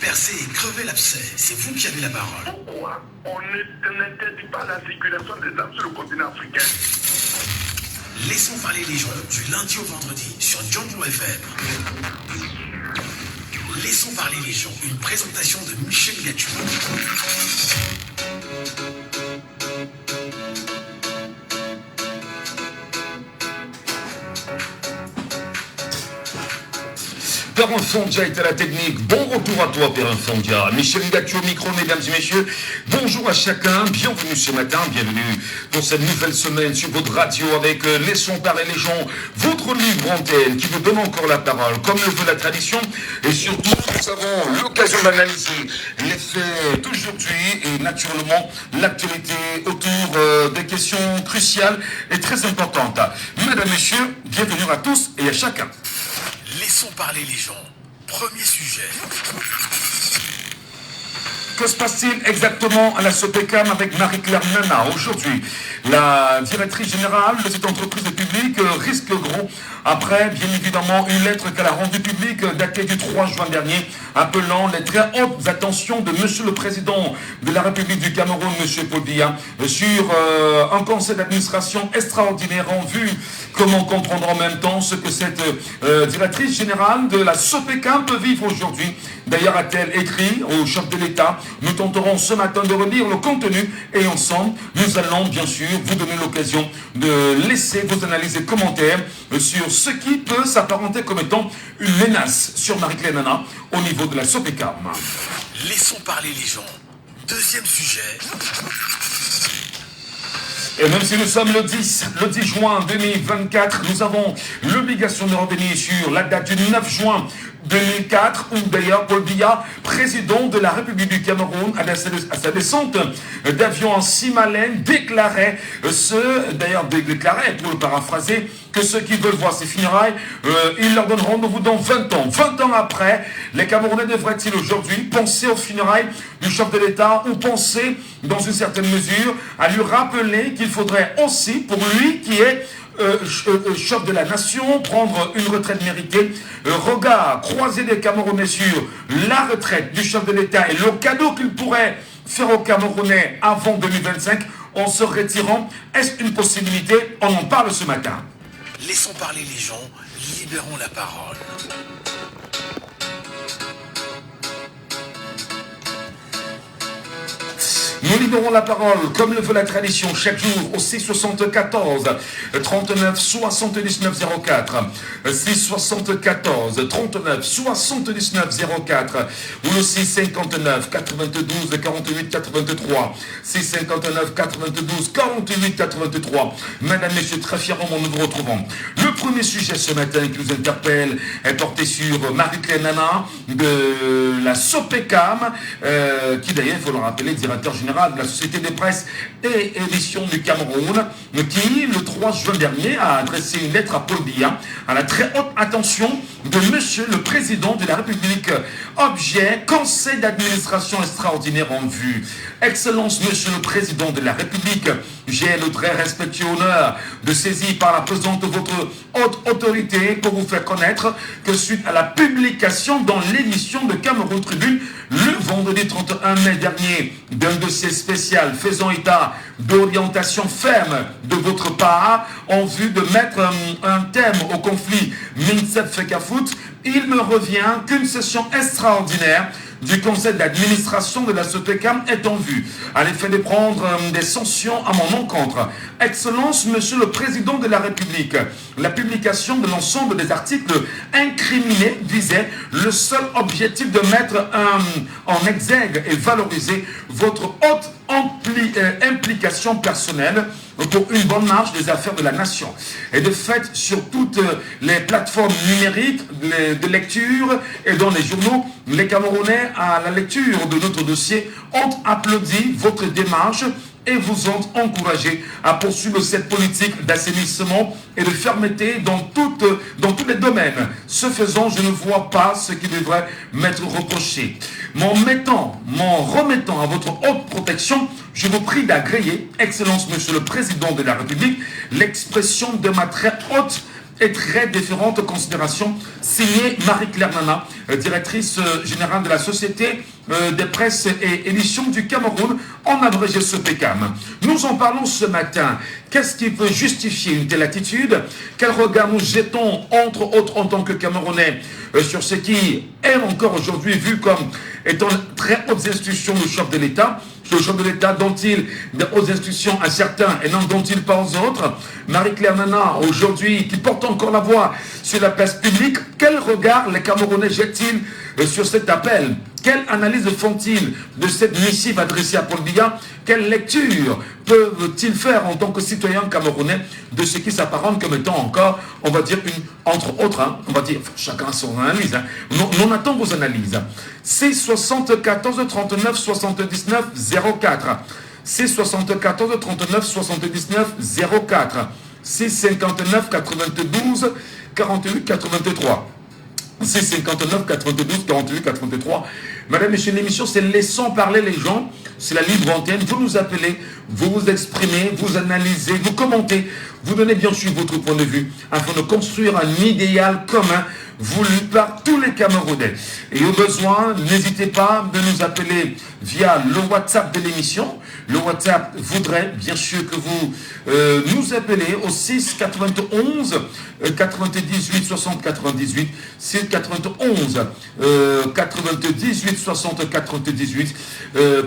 percer et crever l'abcès. C'est vous qui avez la parole. Pourquoi on n'interdit pas la circulation des armes sur le continent africain? Laissons parler les gens du lundi au vendredi sur Django FM. Laissons parler les gens, une présentation de Michel Gatu. Père Fondia est à la technique. Bon retour à toi, Père Fondia. Michel Gatu au micro, mesdames et messieurs. Bonjour à chacun. Bienvenue ce matin. Bienvenue pour cette nouvelle semaine sur votre radio avec Laissons parler les gens, votre libre antenne qui vous donne encore la parole, comme le veut la tradition. Et surtout, nous avons l'occasion d'analyser les faits d'aujourd'hui et naturellement l'actualité autour des questions cruciales et très importantes. Mesdames et messieurs, bienvenue à tous et à chacun. Laissons parler les gens. Premier sujet. Que se passe-t-il exactement à la Sopecam avec Marie-Claire Nana? Aujourd'hui, la directrice générale de cette entreprise publique risque gros après, bien évidemment, une lettre qu'elle a rendue publique datée du 3 juin dernier, appelant les très hautes attentions de Monsieur le Président de la République du Cameroun, Monsieur Paul Biya, sur un conseil d'administration extraordinaire en vue. Comment comprendre en même temps ce que cette directrice générale de la Sopecam peut vivre aujourd'hui? D'ailleurs, a-t-elle écrit au chef de l'État? Nous tenterons ce matin de relire le contenu et ensemble, nous allons bien sûr vous donner l'occasion de laisser vos analyses et commentaires sur ce qui peut s'apparenter comme étant une menace sur Marie-Claire Nana au niveau de la Sopecam. Laissons parler les gens. Deuxième sujet. Et même si nous sommes le 10 juin 2024, nous avons l'obligation de revenir sur la date du 9 juin 2004, où d'ailleurs Paul Biya, président de la République du Cameroun, à sa descente d'avion en Simalène, déclarait pour le paraphraser, que ceux qui veulent voir ses funérailles, ils leur donneront rendez-vous dans 20 ans. 20 ans après, les Camerounais devraient-ils aujourd'hui penser aux funérailles du chef de l'État ou penser, dans une certaine mesure, à lui rappeler qu'il faudrait aussi, pour lui qui est chef de la nation, prendre une retraite méritée. Regard croisé des Camerounais sur la retraite du chef de l'État et le cadeau qu'il pourrait faire aux Camerounais avant 2025 en se retirant. Est-ce une possibilité? On en parle ce matin. Laissons parler les gens, libérons la parole. Nous libérons la parole, comme le veut la tradition, chaque jour au 674 39 79 04. 674 39 79 04. Ou le 659 92 48 83. 659 92 48 83. Mesdames, Messieurs, très fièrement, nous vous retrouvons. Le premier sujet ce matin qui nous interpelle est porté sur Marie-Claire Nana de la Sopecam, qui d'ailleurs, il faut le rappeler, directeur général de la Société des presses et éditions du Cameroun, qui, le 3 juin dernier, a adressé une lettre à Paul Biya, à la très haute attention de Monsieur le Président de la République. Objet, conseil d'administration extraordinaire en vue. Excellence, Monsieur le Président de la République, j'ai le très respectueux honneur de saisir par la présidente de votre haute autorité pour vous faire connaître que suite à la publication dans l'émission de Cameroun Tribune, le vendredi 31 mai dernier, d'un dossier spécial faisant état d'orientation ferme de votre part en vue de mettre un terme au conflit Mincep-Fecafoot, il me revient qu'une session extraordinaire du conseil d'administration de la Sopecam est en vue, à l'effet de prendre des sanctions à mon encontre. Excellence, Monsieur le Président de la République, la publication de l'ensemble des articles incriminés visait le seul objectif de mettre en exergue et valoriser votre haute implication personnelle pour une bonne marche des affaires de la nation. Et de fait, sur toutes les plateformes numériques de lecture et dans les journaux, les Camerounais, à la lecture de notre dossier, ont applaudi votre démarche et vous ont encouragé à poursuivre cette politique d'assainissement et de fermeté dans tous les domaines. Ce faisant, je ne vois pas ce qui devrait m'être reproché. M'en remettant à votre haute protection, je vous prie d'agréer, Excellence Monsieur le Président de la République, l'expression de ma très haute et très différentes considérations, signé Marie-Claire Nana, directrice générale de la Société des presses et éditions du Cameroun, en abrégé SOPECAM. Nous en parlons ce matin. Qu'est-ce qui peut justifier une telle attitude? Quel regard nous jetons, entre autres en tant que Camerounais, sur ce qui est encore aujourd'hui vu comme étant très hautes institutions du chef de l'État, le chef de l'État dont-il, des hautes institutions à certains et non dont-il pas aux autres. Marie-Claire Nana, aujourd'hui, qui porte encore la voix sur la place publique, quel regard les Camerounais jettent-ils sur cet appel? Quelle analyse font-ils de cette missive adressée à Paul Biya? Quelle lecture peuvent-ils faire en tant que citoyens camerounais de ce qui s'apparente comme étant encore, on va dire, entre autres, on va dire, chacun son analyse, on attend vos analyses. C'est 74 39 79 04. C'est 74 39 79 04. C'est 59 92 48 83. C'est 59 92 48 83. Madame, Monsieur, l'émission, c'est Laissons parler les gens. C'est la libre antenne. Vous nous appelez, vous vous exprimez, vous analysez, vous commentez, vous donnez bien sûr votre point de vue afin de construire un idéal commun voulu par tous les Camerounais. Et au besoin, n'hésitez pas de nous appeler via le WhatsApp de l'émission. Le WhatsApp voudrait bien sûr que vous nous appelez au 6 91 98 60 98, 6 91 98 60 98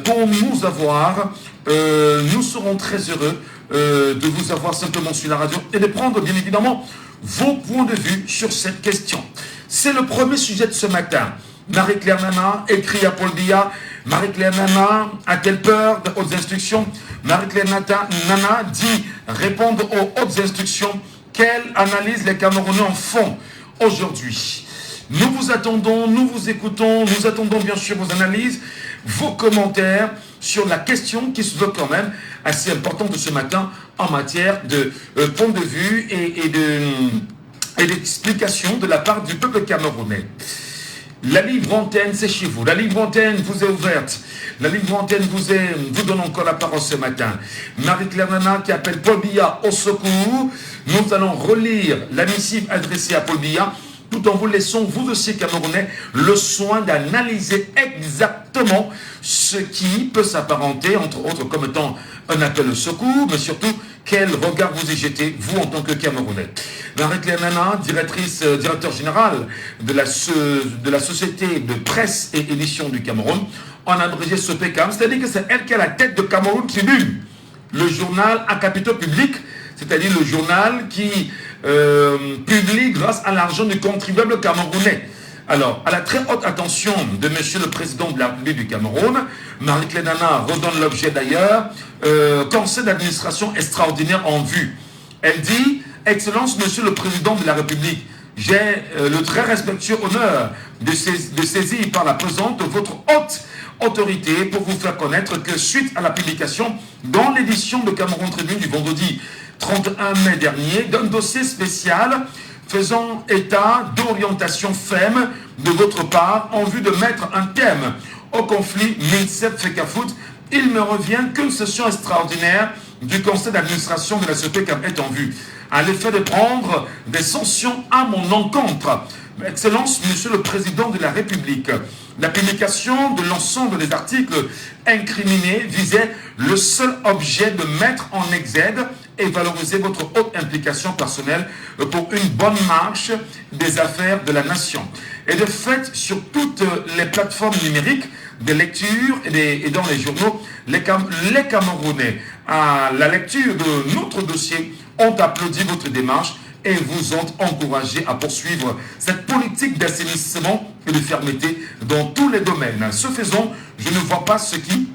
pour nous avoir. Nous serons très heureux de vous avoir simplement sur la radio et de prendre bien évidemment vos points de vue sur cette question. C'est le premier sujet de ce matin. Marie-Claire Nana écrit à Paul Biya. Marie-Claire Nana a-t-elle peur des hautes instructions? Marie-Claire Nana dit répondre aux hautes instructions. Quelle analyse les Camerounais en font aujourd'hui? Nous vous attendons, nous vous écoutons, nous attendons bien sûr vos analyses, vos commentaires sur la question qui se veut quand même assez importante de ce matin en matière de point de vue et d'explication de la part du peuple camerounais. La libre antenne, c'est chez vous. La libre antenne vous est ouverte. La libre antenne vous donne encore la parole ce matin. Marie-Claire Nana qui appelle Paul Biya au secours. Nous allons relire la missive adressée à Paul Biya, tout en vous laissant, vous aussi Camerounais, le soin d'analyser exactement ce qui peut s'apparenter, entre autres, comme étant un appel au secours, mais surtout, quel regard vous y jetez, vous en tant que Camerounais. Marie-Claire Nana, directeur général de la Société de presse et édition du Cameroun, en abrégé SOPECAM, c'est-à-dire que c'est elle qui est à la tête de Cameroun Tribune, le journal à capitaux publics, c'est-à-dire le journal qui publie grâce à l'argent du contribuable camerounais. Alors, à la très haute attention de Monsieur le Président de la République du Cameroun, Marie-Claire Nana redonne l'objet d'ailleurs, conseil d'administration extraordinaire en vue. Elle dit, Excellence, Monsieur le Président de la République, j'ai le très respectueux honneur de saisir par la présente votre haute autorité pour vous faire connaître que suite à la publication dans l'édition de Cameroun Tribune du vendredi 31 mai dernier d'un dossier spécial faisant état d'orientation ferme de votre part en vue de mettre un thème au conflit MINSEP-FECAFOOT, il me revient qu'une session extraordinaire du conseil d'administration de la SOPECAM est en vue, à l'effet de prendre des sanctions à mon encontre. Excellence, Monsieur le Président de la République, la publication de l'ensemble des articles incriminés visait le seul objet de mettre en exergue et valoriser votre haute implication personnelle pour une bonne marche des affaires de la nation. Et de fait, sur toutes les plateformes numériques de lecture et dans les journaux, les Camerounais, à la lecture de notre dossier, ont applaudi votre démarche et vous ont encouragé à poursuivre cette politique d'assainissement et de fermeté dans tous les domaines. Ce faisant, je ne vois pas ce qui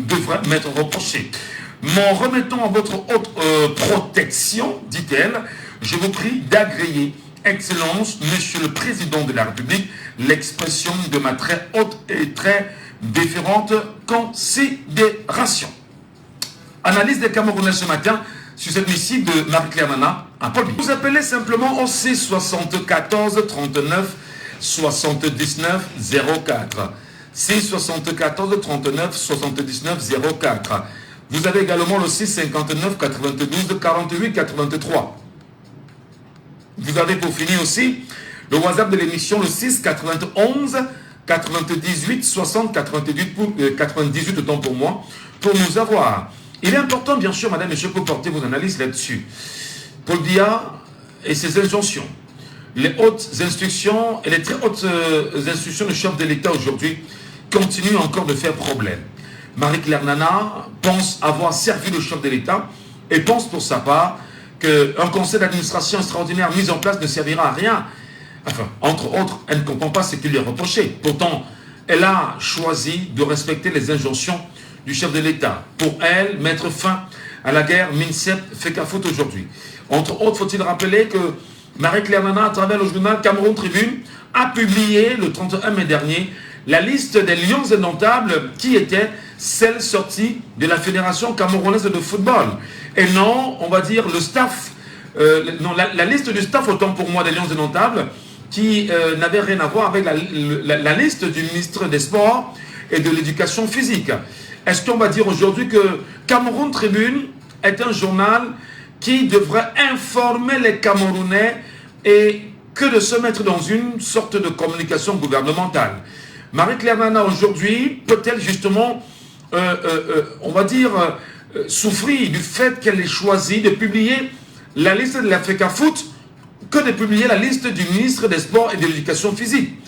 devrait m'être reproché. M'en remettant à votre haute protection, dit-elle, je vous prie d'agréer, Excellence, Monsieur le Président de la République, l'expression de ma très haute et très déférente considération. Analyse des Camerounais ce matin sur cette missive de Marie-Claire Nana à Paul Biya. Vous appelez simplement au C74 39 79 04. C74 39 79 04. Vous avez également le 659 92 48 83. Vous avez pour finir aussi le WhatsApp de l'émission, le 6 91 98 60 98 autant pour moi, pour nous avoir. Il est important, bien sûr, madame, monsieur, que vous portez vos analyses là-dessus. Paul Biya et ses injonctions, les hautes instructions et les très hautes instructions du chef de l'État aujourd'hui continuent encore de faire problème. Marie-Claire Nana pense avoir servi le chef de l'État et pense pour sa part qu'un conseil d'administration extraordinaire mis en place ne servira à rien. Enfin, entre autres, elle ne comprend pas ce qui lui est reproché. Pourtant, elle a choisi de respecter les injonctions du chef de l'État. Pour elle, mettre fin à la guerre MINSEP-FECAFOOT aujourd'hui. Entre autres, faut-il rappeler que Marie-Claire Nana, à travers le journal Cameroun Tribune, a publié le 31 mai dernier la liste des lions indomptables qui étaient celles sorties de la Fédération camerounaise de football. Et non, on va dire le staff, non, la liste du staff, autant pour moi, des lions indomptables, qui n'avait rien à voir avec la liste du ministre des Sports et de l'Éducation physique. Est-ce qu'on va dire aujourd'hui que Cameroun Tribune est un journal qui devrait informer les Camerounais et que de se mettre dans une sorte de communication gouvernementale? Marie-Claire Nana aujourd'hui peut-elle justement, on va dire, souffrir du fait qu'elle ait choisi de publier la liste de la FECAFOOT que de publier la liste du ministre des Sports et de l'Éducation physique?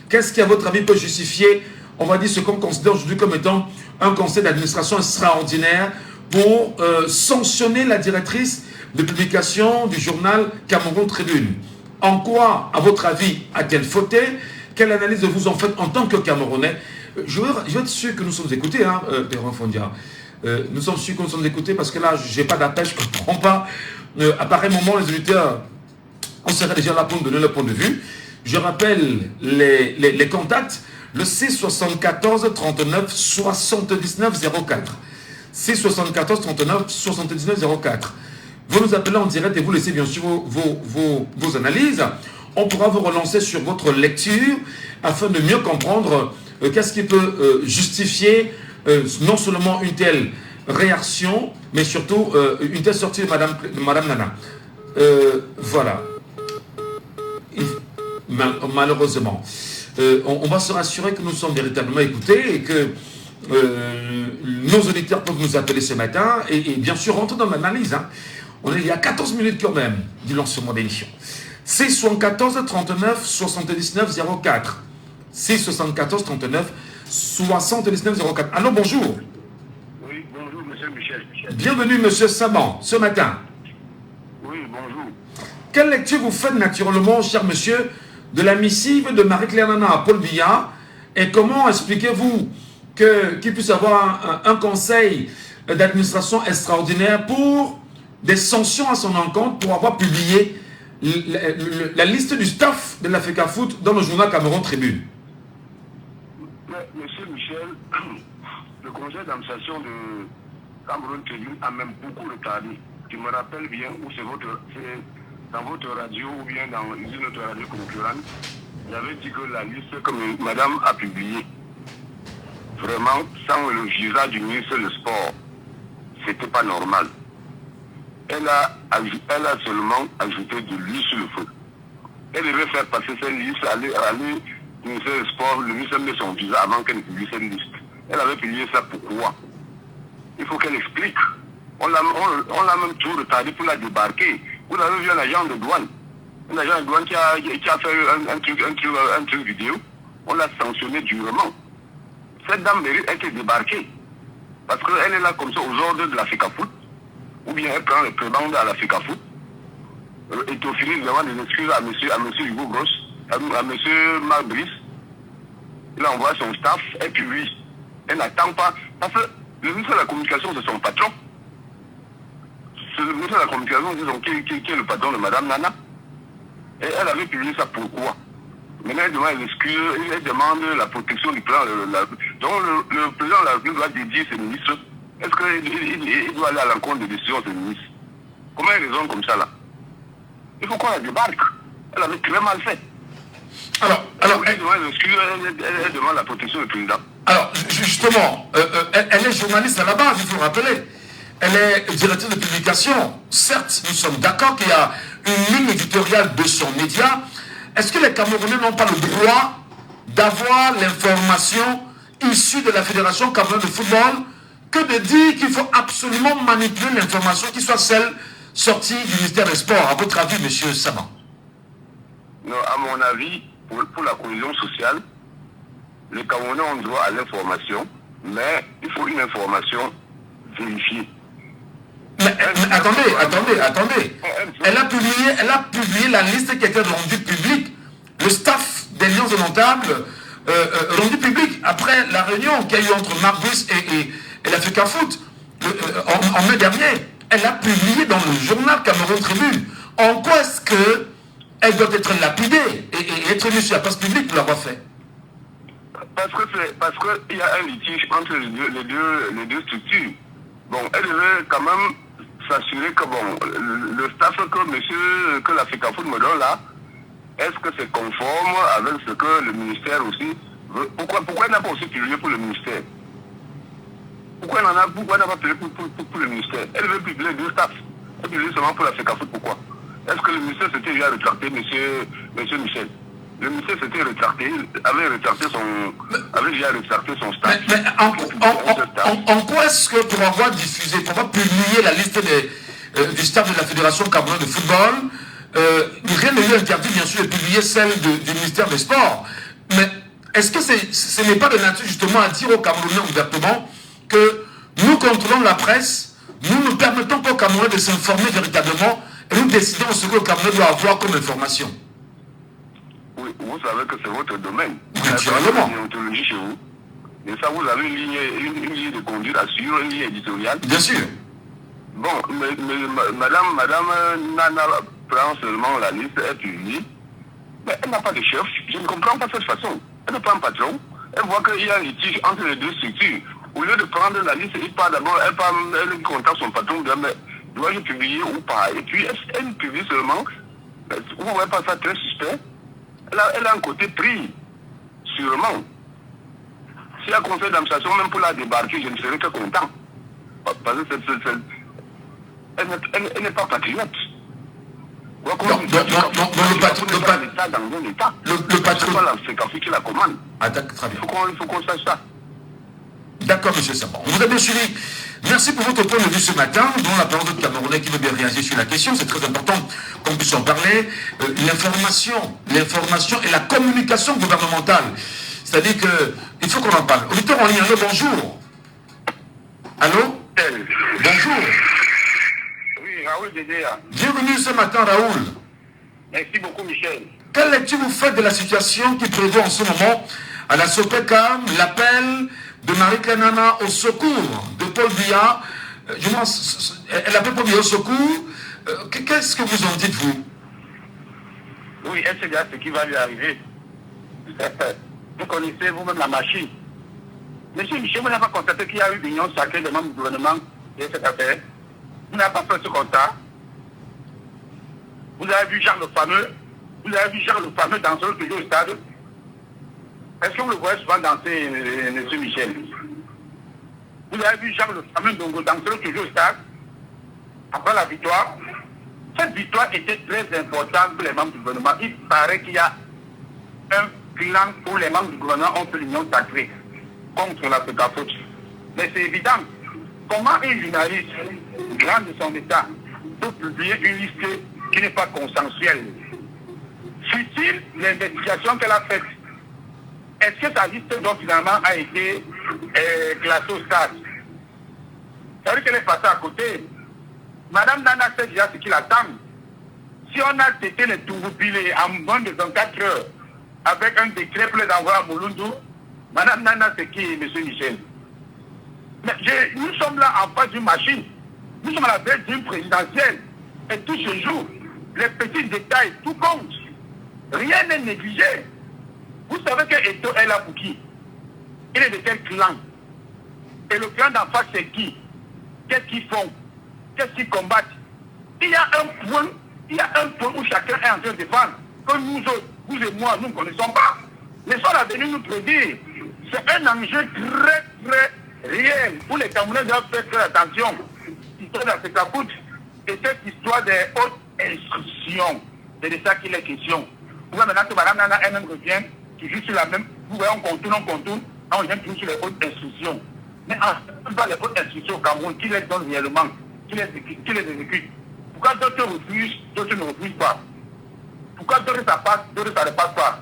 Qu'est-ce qui, à votre avis, peut justifier, on va dire, ce qu'on considère aujourd'hui comme étant un conseil d'administration extraordinaire pour sanctionner la directrice de publication du journal Cameroun Tribune? En quoi, à votre avis, a-t-elle fauté? Quelle analyse vous en faites en tant que Camerounais? Je veux être sûr que nous sommes écoutés, hein, Perrin Fondia. Nous sommes sûrs que nous sommes écoutés parce que là, je n'ai pas d'appel, je ne comprends pas. À pareil moment, les auditeurs, on serait déjà là pour donner leur point de vue. Je rappelle les contacts, le 674 39 79 04. 674 39 79 04. Vous nous appelez en direct et vous laissez bien sûr vos analyses. On pourra vous relancer sur votre lecture afin de mieux comprendre qu'est-ce qui peut justifier non seulement une telle réaction, mais surtout une telle sortie de Madame Nana. Voilà. Malheureusement. On va se rassurer que nous sommes véritablement écoutés et que nos auditeurs peuvent nous appeler ce matin et bien sûr rentrer dans l'analyse. Hein. On est il y a 14 minutes quand même du lancement d'émission. 674 39 79 04. 674 39 79 04. Allô, bonjour. Oui, bonjour, monsieur Michel. Bienvenue, monsieur Saban, ce matin. Oui, bonjour. Quelle lecture vous faites naturellement, cher monsieur, de la missive de Marie-Claire Nana à Paul Biya? Et comment expliquez-vous qu'il puisse avoir un conseil d'administration extraordinaire pour des sanctions à son encontre pour avoir publié la liste du staff de la FECAFOOT dans le journal Cameroun Tribune? Monsieur Michel, le conseil d'administration de Cameroun Tribune a même beaucoup retardé. Je me rappelle bien où c'est dans votre radio ou bien dans une autre radio concurrente. J'avais dit que la liste que madame a publiée, vraiment, sans le visa du ministre du Sport, c'était pas normal. Elle a seulement ajouté de l'huile sur le feu. Elle devait faire passer cette liste, aller au ministère du Sport, le ministère de son visa avant qu'elle ne publie cette liste. Elle avait publié ça pourquoi? Il faut qu'elle explique. On l'a même toujours retardé pour la débarquer. Vous avez vu un agent de douane. Un agent de douane qui a fait un truc vidéo. On l'a sanctionné durement. Cette dame mérite d'être débarquée. Parce qu'elle est là comme ça aux ordres de la FECAFOOT. Ou bien elle prend les prébendes à la FECAFOOT. Et au final, il demande des excuses à monsieur Hugo Gross, à monsieur Marc Brice. Il envoie son staff et puis lui, elle n'attend pas. Parce que le ministre de la Communication, c'est son patron. C'est le ministre de la Communication qui est le patron de Madame Nana. Et elle avait publié ça pourquoi? Maintenant, elle demande des excuses, elle demande la protection du président. Donc le président de la République doit dédier ses ministres. Est-ce qu'il doit aller à l'encontre des décisions des ministres? Comment il raisonne comme ça là? Il faut qu'on la débarque. Elle avait très mal fait. Alors elle demande la protection du président. Alors, justement, elle est journaliste à la base, il faut rappeler. elle est directrice de publication. Certes, nous sommes d'accord qu'il y a une ligne éditoriale de son média. Est-ce que les Camerounais n'ont pas le droit d'avoir l'information issue de la Fédération camerounaise de football que de dire qu'il faut absolument manipuler l'information qui soit celle sortie du ministère des Sports? À votre avis, M. Saban? Non, à mon avis, pour la cohésion sociale, les Camerounais ont droit à l'information, mais il faut une information vérifiée. Mais attendez. Elle a publié la liste qui était rendue publique. Le staff des Lions indomptables rendu public après la réunion qu'il y a eu entre Marbus et l'Africa Foot en mai dernier. Elle a publié dans le journal Cameroun Tribune. En quoi est-ce qu'elle doit être lapidée et être mise sur la place publique pour l'avoir fait? Parce qu'il y a un litige entre les deux structures. Bon, elle devait quand même s'assurer que le staff que l'Africa Foot me donne là, est-ce que c'est conforme avec ce que le ministère aussi veut? Pourquoi elle n'a pas aussi publié pour le ministère? Pourquoi elle n'a pas publié pour le ministère? Elle veut publier deux staffs. Elle publie seulement pour l'Africa Foot, pourquoi? Est-ce que le ministère s'était déjà rétracté, monsieur Michel? Le ministère s'était rétracté, avait déjà rétracté son staff. Mais en quoi est-ce que pour avoir diffusé, pour avoir publié la liste du staff de la Fédération camerounaise de football, rien ne lui interdit bien sûr de publier celle du ministère des Sports? Mais est-ce que ce n'est pas de nature justement à dire aux Camerounais ouvertement que nous contrôlons la presse, nous ne permettons pas aux Camerounais de s'informer véritablement et nous décidons ce que le Camerounais doit avoir comme information? Oui, vous savez que c'est votre domaine. Naturellement. Vous avez une déontologie chez vous. Et ça, vous avez une ligne de conduite à suivre, une ligne éditoriale. Bien sûr. Bon, mais madame Nana prend seulement la liste, elle publie. Mais elle n'a pas de chef. Je ne comprends pas cette façon. Elle n'est pas un patron. Elle voit qu'il y a un litige entre les deux structures. Au lieu de prendre la liste, elle contacte son patron, mais dois-je publier ou pas? Et puis, elle publie seulement. Vous ne voyez pas ça très suspect? Elle a un côté pris, sûrement. Si un conseil d'administration, même pour la débarquer, je ne serais que content. Parce que elle n'est pas patriote. Le patron qui la commande. Ah, très bien. Il faut qu'on sache ça. D'accord, M. Saban. Vous avez bien suivi. Merci pour votre point de vue ce matin. Dont la parole de Camerounais qui veut bien réagir sur la question. C'est très important qu'on puisse en parler. L'information et la communication gouvernementale. C'est-à-dire qu'il faut qu'on en parle. Auditeur en ligne, allô, bonjour. Allô? Bonjour. Oui, Raoul Dédéa. Bienvenue ce matin, Raoul. Merci beaucoup, Michel. Quelle lecture vous faites de la situation qui prévaut en ce moment à la Sopecam, l'appel de Marie-Claire Nana au secours de Paul Biya? Elle appelle Paul Biya au secours. Qu'est-ce que vous en dites, vous? Oui, elle sait bien ce qui va lui arriver. Vous connaissez vous-même la machine. Monsieur Michel, vous n'avez pas constaté qu'il y a eu une union sacrée des membres du gouvernement de cette affaire? Vous n'avez pas fait ce constat? Vous avez vu Jean le fameux danseur qui joue au stade? Est-ce que vous le voyez souvent danser, monsieur Michel? Vous avez vu Jean le fameux danseur qui joue au stade? Après la victoire? Cette victoire était très importante pour les membres du gouvernement. Il paraît qu'il y a un plan où les membres du gouvernement ont fait l'union sacrée contre l'Africa Foot. Mais c'est évident. Comment un journaliste grand de son état peut publier une liste qui n'est pas consensuelle? Fut-il l'investigation qu'elle a faite? Est-ce que sa liste donc finalement a été classée au stade? Ça veut dire qu'elle est passée à côté. Madame Nana sait déjà ce qu'il attend. Si on a traité les Touroupilés en moins de 24 heures avec un décret pour les envoyer à Mouloundou, Madame Nana c'est qui, M. Michel? Mais nous sommes là en face d'une machine. Nous sommes à la veille d'une présidentielle. Et tout se joue. Les petits détails, tout compte. Rien n'est négligé. Vous savez que Eto est là pour qui? Il est de quel clan? Et le clan d'en face c'est qui? Qu'est-ce qu'ils font? Qu'est-ce qu'ils combattent? Il y a un point où chacun est en train de défendre. Que nous autres, vous et moi, nous ne connaissons pas. Laissons l'avenir nous prédire. C'est un enjeu très, très réel où les Camerounais doivent faire très attention. l'histoire d'Africa Foot et cette histoire des hautes instructions. C'est de ça qu'il est question. Vous voyez maintenant que Madame Nana elle-même revient, qui joue sur la même. Vous voyez, on contourne, on revient toujours sur les hautes instructions. Mais en fait, les hautes instructions au Cameroun, qui les donne réellement, qui les exécute. Pourquoi d'autres refusent, d'autres ne refusent pas? Pourquoi d'autres ça passe, d'autres ça ne passe pas?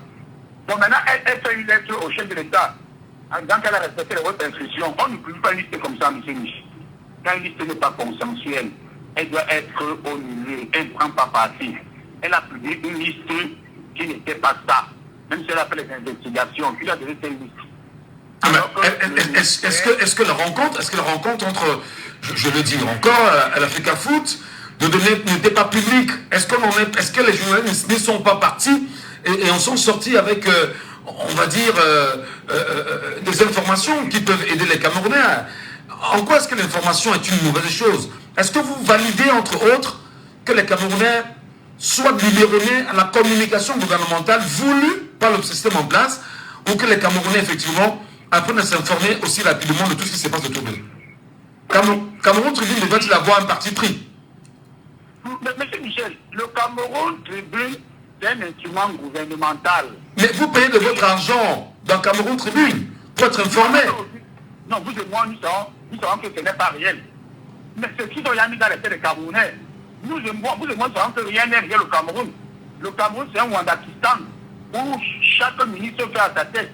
Donc maintenant, elle fait une lettre au chef de l'État, en disant qu'elle a respecté les hautes instructions. On ne publie pas une liste comme ça, M. Michel. Quand une liste n'est pas consensuelle, elle doit être au milieu, elle ne prend pas parti. Elle a publié une liste qui n'était pas ça. Même si elle a fait les investigations, il a donné cette liste. Est-ce que la rencontre entre, je le dis encore, à l'Africa Foot, n'était pas publique? Est-ce que les journalistes ne sont pas partis et en sont sortis avec, on va dire, des informations qui peuvent aider les Camerounais? En quoi est-ce que l'information est une mauvaise chose? Est-ce que vous validez, entre autres, que les Camerounais soient libérés à la communication gouvernementale voulue par le système en place, ou que les Camerounais, effectivement, apprennent à s'informer aussi rapidement de tout ce qui se passe autour d'eux? Cameroun Tribune devrait-il avoir un parti pris? Monsieur Michel, le Cameroun Tribune, c'est un instrument gouvernemental. Mais vous payez de votre argent dans Cameroun Tribune pour être informé. Non, vous et moi, nous savons que ce n'est pas réel. Mais ce qui sont mis dans les têtes des Camerounais, vous et moi savons que rien n'est réel au Cameroun. Le Cameroun, c'est un Wandakistan où chaque ministre fait à sa tête.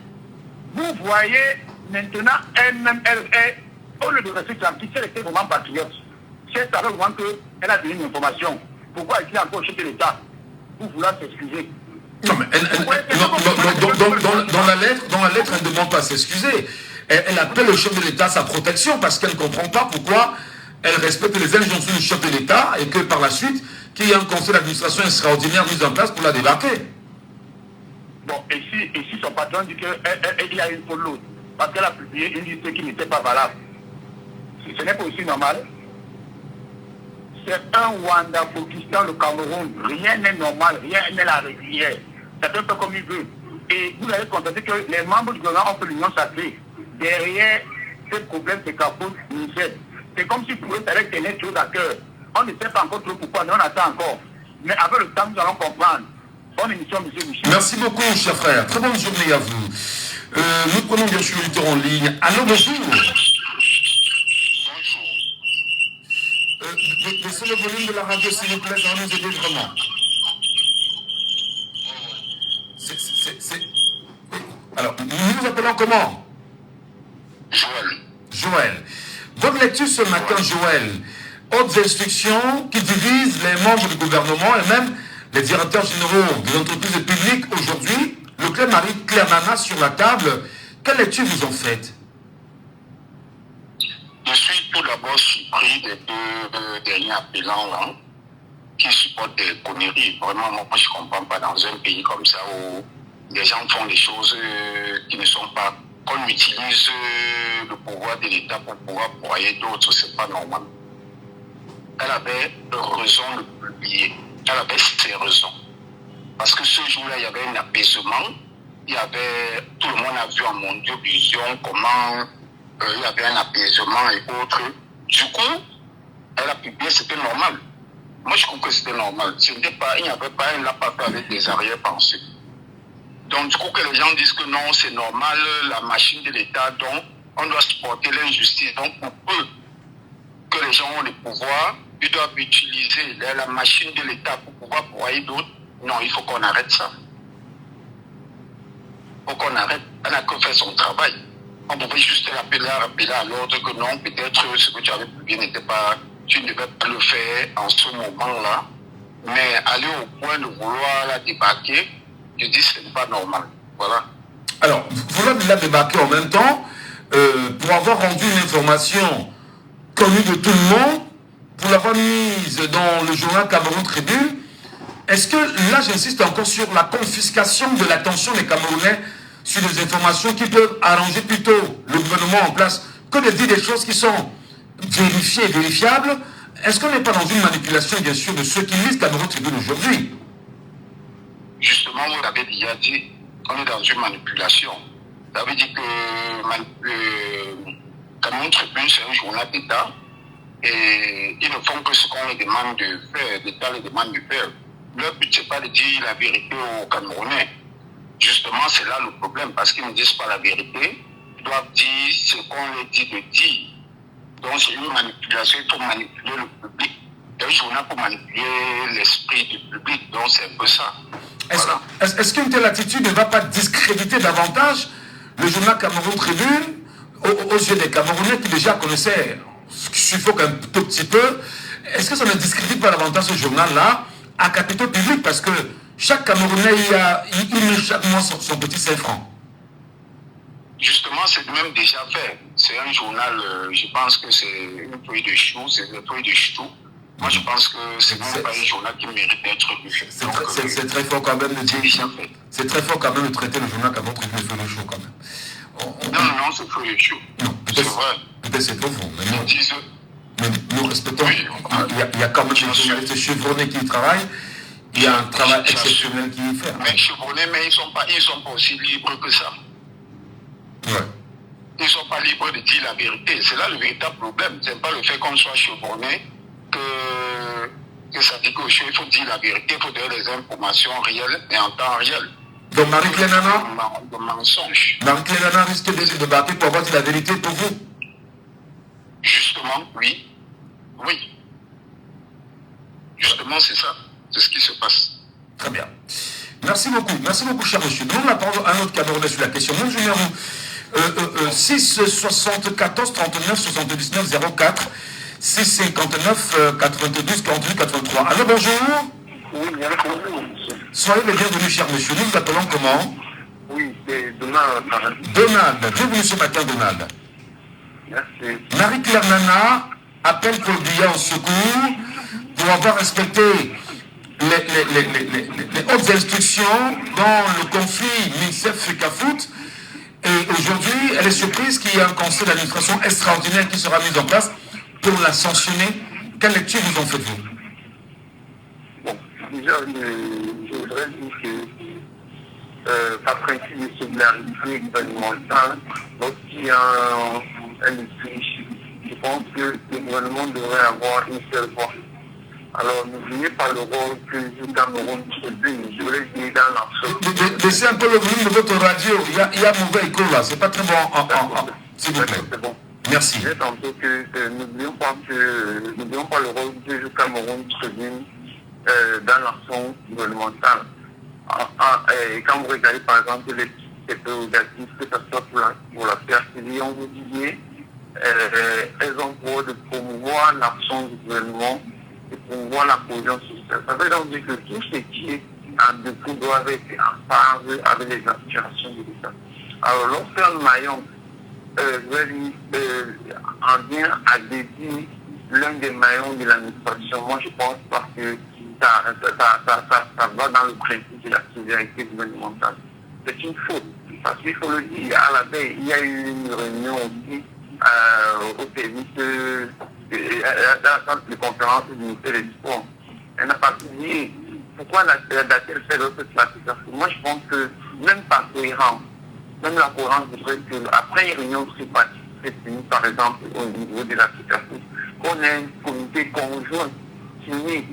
Vous voyez, maintenant, elle-même, au lieu de rester tranquille, elle était vraiment patriote. Si elle savait vraiment qu'elle a donné une information, pourquoi est-il encore au chef de l'État pour vouloir s'excuser? Non, mais dans la lettre, elle ne demande pas à s'excuser. Elle appelle le chef de l'État à sa protection parce qu'elle ne comprend pas pourquoi elle respecte les injonctions du chef de l'État et que par la suite, qu'il y ait un conseil d'administration extraordinaire mis en place pour la débarquer. Bon, et si son patron dit qu'il y a une faute, parce qu'elle a publié une liste qui n'était pas valable, ce n'est pas aussi normal. C'est un Wanda-Fokistan, le Cameroun. Rien n'est normal, rien n'est la régulière. C'est un peu comme il veut. Et vous allez constater que les membres du gouvernement ont fait l'union sacrée. Derrière ce problème de Cameroun, c'est comme si pour eux, ça allait tenir chose à cœur. On ne sait pas encore trop pourquoi, mais on attend encore. Mais avec le temps, nous allons comprendre. Bonne émission, M. Michel. Merci beaucoup, cher frère. Très bonne journée à vous. Nous prenons bien sûr l'auditeur en ligne. Allô, bonjour. Baissez le volume de la radio, s'il vous plaît, ça va nous aider vraiment. Alors, nous nous appelons comment? Joël. Votre lecture ce matin, Joël. Hautes instructions qui divisent les membres du gouvernement et même les directeurs généraux des entreprises publiques aujourd'hui. Le Claire-Marie Claire-Nana sur la table. Quelle lecture vous en faites? Je suis tout d'abord surpris des deux derniers appelants là, qui supportent des conneries. Vraiment, moi, je ne comprends pas dans un pays comme ça où les gens font des choses qui ne sont pas... Qu'on utilise le pouvoir de l'État pour pouvoir broyer d'autres, c'est pas normal. Elle avait raison de publier. Elle avait ses raisons. Parce que ce jour-là, il y avait un apaisement. Il y avait... Tout le monde a vu en Mondiovision comment... il y avait un apaisement et autres. Du coup, elle a publié, c'était normal. Moi, je trouve que c'était normal. Il n'y avait pas un lapin avec des arrière-pensées. Donc, du coup, que les gens disent que non, c'est normal, la machine de l'État, donc on doit supporter l'injustice. Donc, pour peu que les gens ont le pouvoir, ils doivent utiliser la machine de l'État pour pouvoir broyer d'autres. Non, il faut qu'on arrête ça. Il faut qu'on arrête. Elle n'a que fait son travail. On pouvait juste rappeler à l'ordre que non, peut-être ce que tu avais publié n'était pas, tu ne devais pas le faire en ce moment-là, mais aller au point de vouloir la débarquer, je dis que ce n'est pas normal. Voilà. Alors, vouloir la débarquer en même temps, pour avoir rendu une information connue de tout le monde, pour l'avoir mise dans le journal Cameroun Tribune, est-ce que, là j'insiste encore sur la confiscation de l'attention des Camerounais sur des informations qui peuvent arranger plutôt le gouvernement en place que de dire des choses qui sont vérifiées et vérifiables? Est-ce qu'on n'est pas dans une manipulation, bien sûr, de ceux qui lisent Cameroun Tribune aujourd'hui? Justement, vous l'avez déjà dit, on est dans une manipulation. Ça veut dire que Cameroun Tribune, c'est un journal d'État. et ils ne font que ce qu'on les demande de faire, l'État les demande de faire. Leur but, c'est pas de dire la vérité aux Camerounais. Justement, c'est là le problème, parce qu'ils ne disent pas la vérité. Ils doivent dire ce qu'on leur dit de dire. Donc, c'est une manipulation, il faut manipuler le public. Un journal pour manipuler l'esprit du public, donc c'est un peu ça. Voilà. Est-ce qu'une telle attitude ne va pas discréditer davantage le journal Cameroun Tribune aux yeux des Camerounais qui déjà connaissaient ce qui suffoque un tout petit peu? Est-ce que ça ne discrédite pas davantage ce journal-là à capitaux public? Parce que chaque Camerounais, il met chaque mois son petit 5 francs. Justement, c'est même déjà fait. C'est un journal, je pense que c'est une feuille de chou, c'est une feuille de chou. Moi, je pense que c'est même pas un journal qui mérite d'être lu. C'est très fort quand même de dire. C'est très fort quand même de traiter le journal Cameroun Tribune de feuille de chou quand même. Non, c'est feuille de chou. C'est vrai. Peut-être c'est profond, mais non. Nous respectons. Oui, il y a quand même des journalistes chevronnés qui y travaillent. Il y a un travail exceptionnel qui y fait. Mais chevronnés, mais ils sont pas aussi libres que ça. Ouais. Ils ne sont pas libres de dire la vérité. C'est là le véritable problème. Ce n'est pas le fait qu'on soit chevronné que ça dit qu'au show, il faut dire la vérité, il faut donner les informations réelles et en temps réel. Donc Marie-Claire Nana, de mensonge. Marie-Claire Nana risque de battre pour avoir dit la vérité pour vous. Justement, oui. Oui. Justement, c'est ça. C'est ce qui se passe. Très bien. Merci beaucoup, cher monsieur. Nous, on a parlé à un autre Camerounais sur la question. Mon numéro 6 74 39 79 04 6 59 92 48 83. Allô, bonjour. Oui, bonjour. Soyez le bienvenu, cher monsieur. Nous vous appelons comment? Oui, c'est Donald. Donald. Bienvenue ce matin, Donald. Merci. Marie-Claire Nana appelle Paul Biya au secours pour avoir respecté les hautes instructions dans le conflit MINSEF-FECAFOOT. Et aujourd'hui, elle est surprise qu'il y ait un conseil d'administration extraordinaire qui sera mis en place pour la sanctionner. Quelle lecture vous en faites-vous? Bon, déjà, je voudrais dire que par principe de solidarité gouvernementale, lorsqu'il y a un litige, je pense que le gouvernement devrait avoir une seule voix. Alors, n'oubliez pas le rôle que joue Cameroun Tribune. Je voulais dire dans l'absolu. Baissez un peu le volume de votre radio. Il y a mauvais écho là. C'est pas très bon. S'il vous plaît. C'est bon. Merci. Je disais tantôt que n'oublions pas le rôle que joue Cameroun Tribune dans l'action gouvernementale. Quand vous regardez par exemple les prérogatives, que ce soit pour la PRCD, on vous disait, elles ont pour de promouvoir l'action du gouvernement et promouvoir la cohésion sociale. Ça veut donc dire que tout ce qui est en dessous doit être en phase avec les aspirations de l'État. Alors lorsqu'un maillon en vient à dédier l'un des maillons de l'administration, moi je pense pas que ça va dans le principe de la solidarité gouvernementale. C'est une faute, parce qu'il faut le dire, à la veille, il y a eu une réunion aussi au service dans les conférences du ministère des Sports. Elle n'a pas dit pourquoi a-t-elle fait l'autre classification. Moi je pense que même par cohérence, même la cohérence voudrait que après une réunion tripartite, par exemple au niveau de la situation, qu'on ait un comité conjoint signé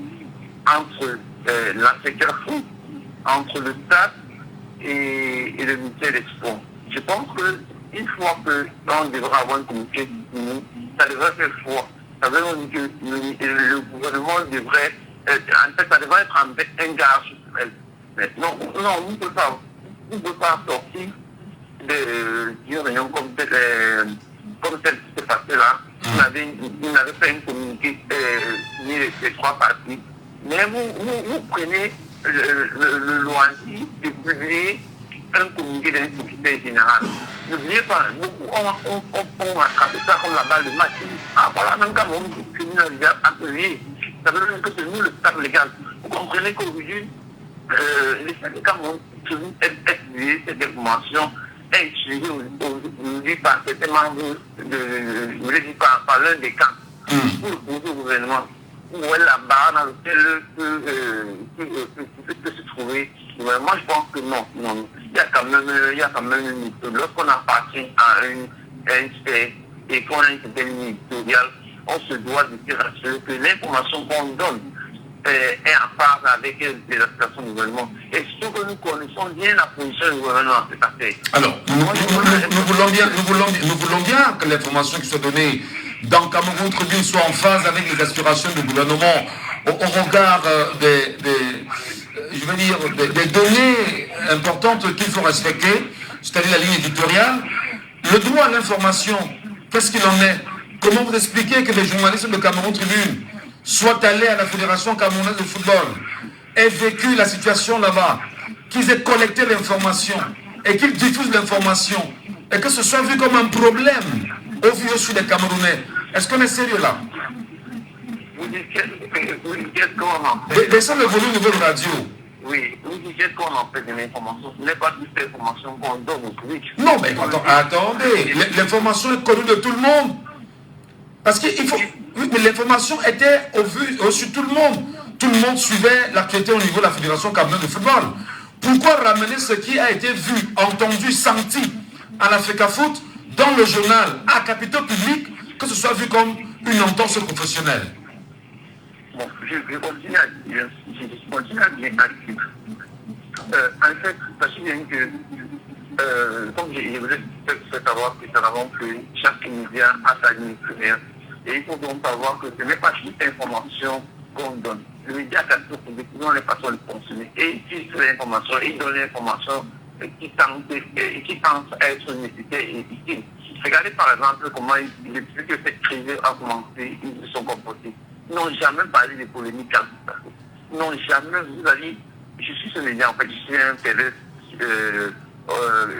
entre la sécurité, entre le Stade et le ministère des Sports. Je pense qu'une fois qu'on devra avoir un comité signé, ça devrait faire foi. Ça veut dire que le gouvernement devrait, en fait, ça devrait être un gage structurel. Mais non, on ne peut pas sortir d'une réunion comme celle qui s'est passée là. Il n'avait pas une communiqué ni les trois parties. Mais vous prenez le loisir de publier un communiqué d'un secrétaire général. N'oubliez pas, on a attrapé ça comme la balle de match. Ah voilà, même quand on criminalise appelé, ça veut dire que c'est nous le stade légal. Vous comprenez qu'aujourd'hui, les syndicats vont utiliser cette information est utilisée aujourd'hui par certains membres je voulais dire par l'un des camps pour le poser au gouvernement. Où est la barre dans laquelle peut se trouver. Moi, je pense que non. Il y a quand même une méthode. Lorsqu'on appartient à une sphère et qu'on a une certaine ligne éditoriale, on se doit de se rassurer que l'information qu'on donne est en phase avec les aspirations du gouvernement. Et surtout que nous connaissons bien la position du gouvernement en cette affaire. Alors, nous voulons bien que l'information qui soit donnée dans Cameroun Tribune soit en phase avec les aspirations du gouvernement au regard des données importantes qu'il faut respecter, c'est-à-dire la ligne éditoriale. Le droit à l'information, qu'est-ce qu'il en est? Comment vous expliquez que les journalistes de Cameroun Tribune soient allés à la Fédération camerounaise de football, aient vécu la situation là-bas, qu'ils aient collecté l'information et qu'ils diffusent l'information et que ce soit vu comme un problème au vu aussi des Camerounais? Est-ce qu'on est sérieux là? Vous dites qu'est-ce qu'on en fait? Baissez le volume de votre radio. Oui, vous dites qu'est-ce qu'on en fait de l'information? Ce n'est pas toute l'information qu'on donne au public. Non, mais attendez, l'information est connue de tout le monde. Parce qu'il faut... Oui, mais l'information était au su de tout le monde. Tout le monde suivait l'actualité au niveau de la Fédération camerounaise de football. Pourquoi ramener ce qui a été vu, entendu, senti à l'Africa Foot dans le journal, à capitaux public, que ce soit vu comme une entorse professionnelle? Bon, je continue à dire, en fait, sachez bien que, comme je vous ai fait savoir précédemment que chaque média a sa ligne première, et il faut donc savoir que ce n'est pas toute information qu'on donne. Le média capture publiquement les façons de consommer, et il utilise l'information, il donne l'information qui pense être nécessaire et utile. Regardez par exemple comment, depuis que cette crise a commencé, ils se sont comportés. Ils n'ont jamais parlé de polémiques. Ils n'ont jamais, vous avez, je suis ce média, en fait, je suis un PDS,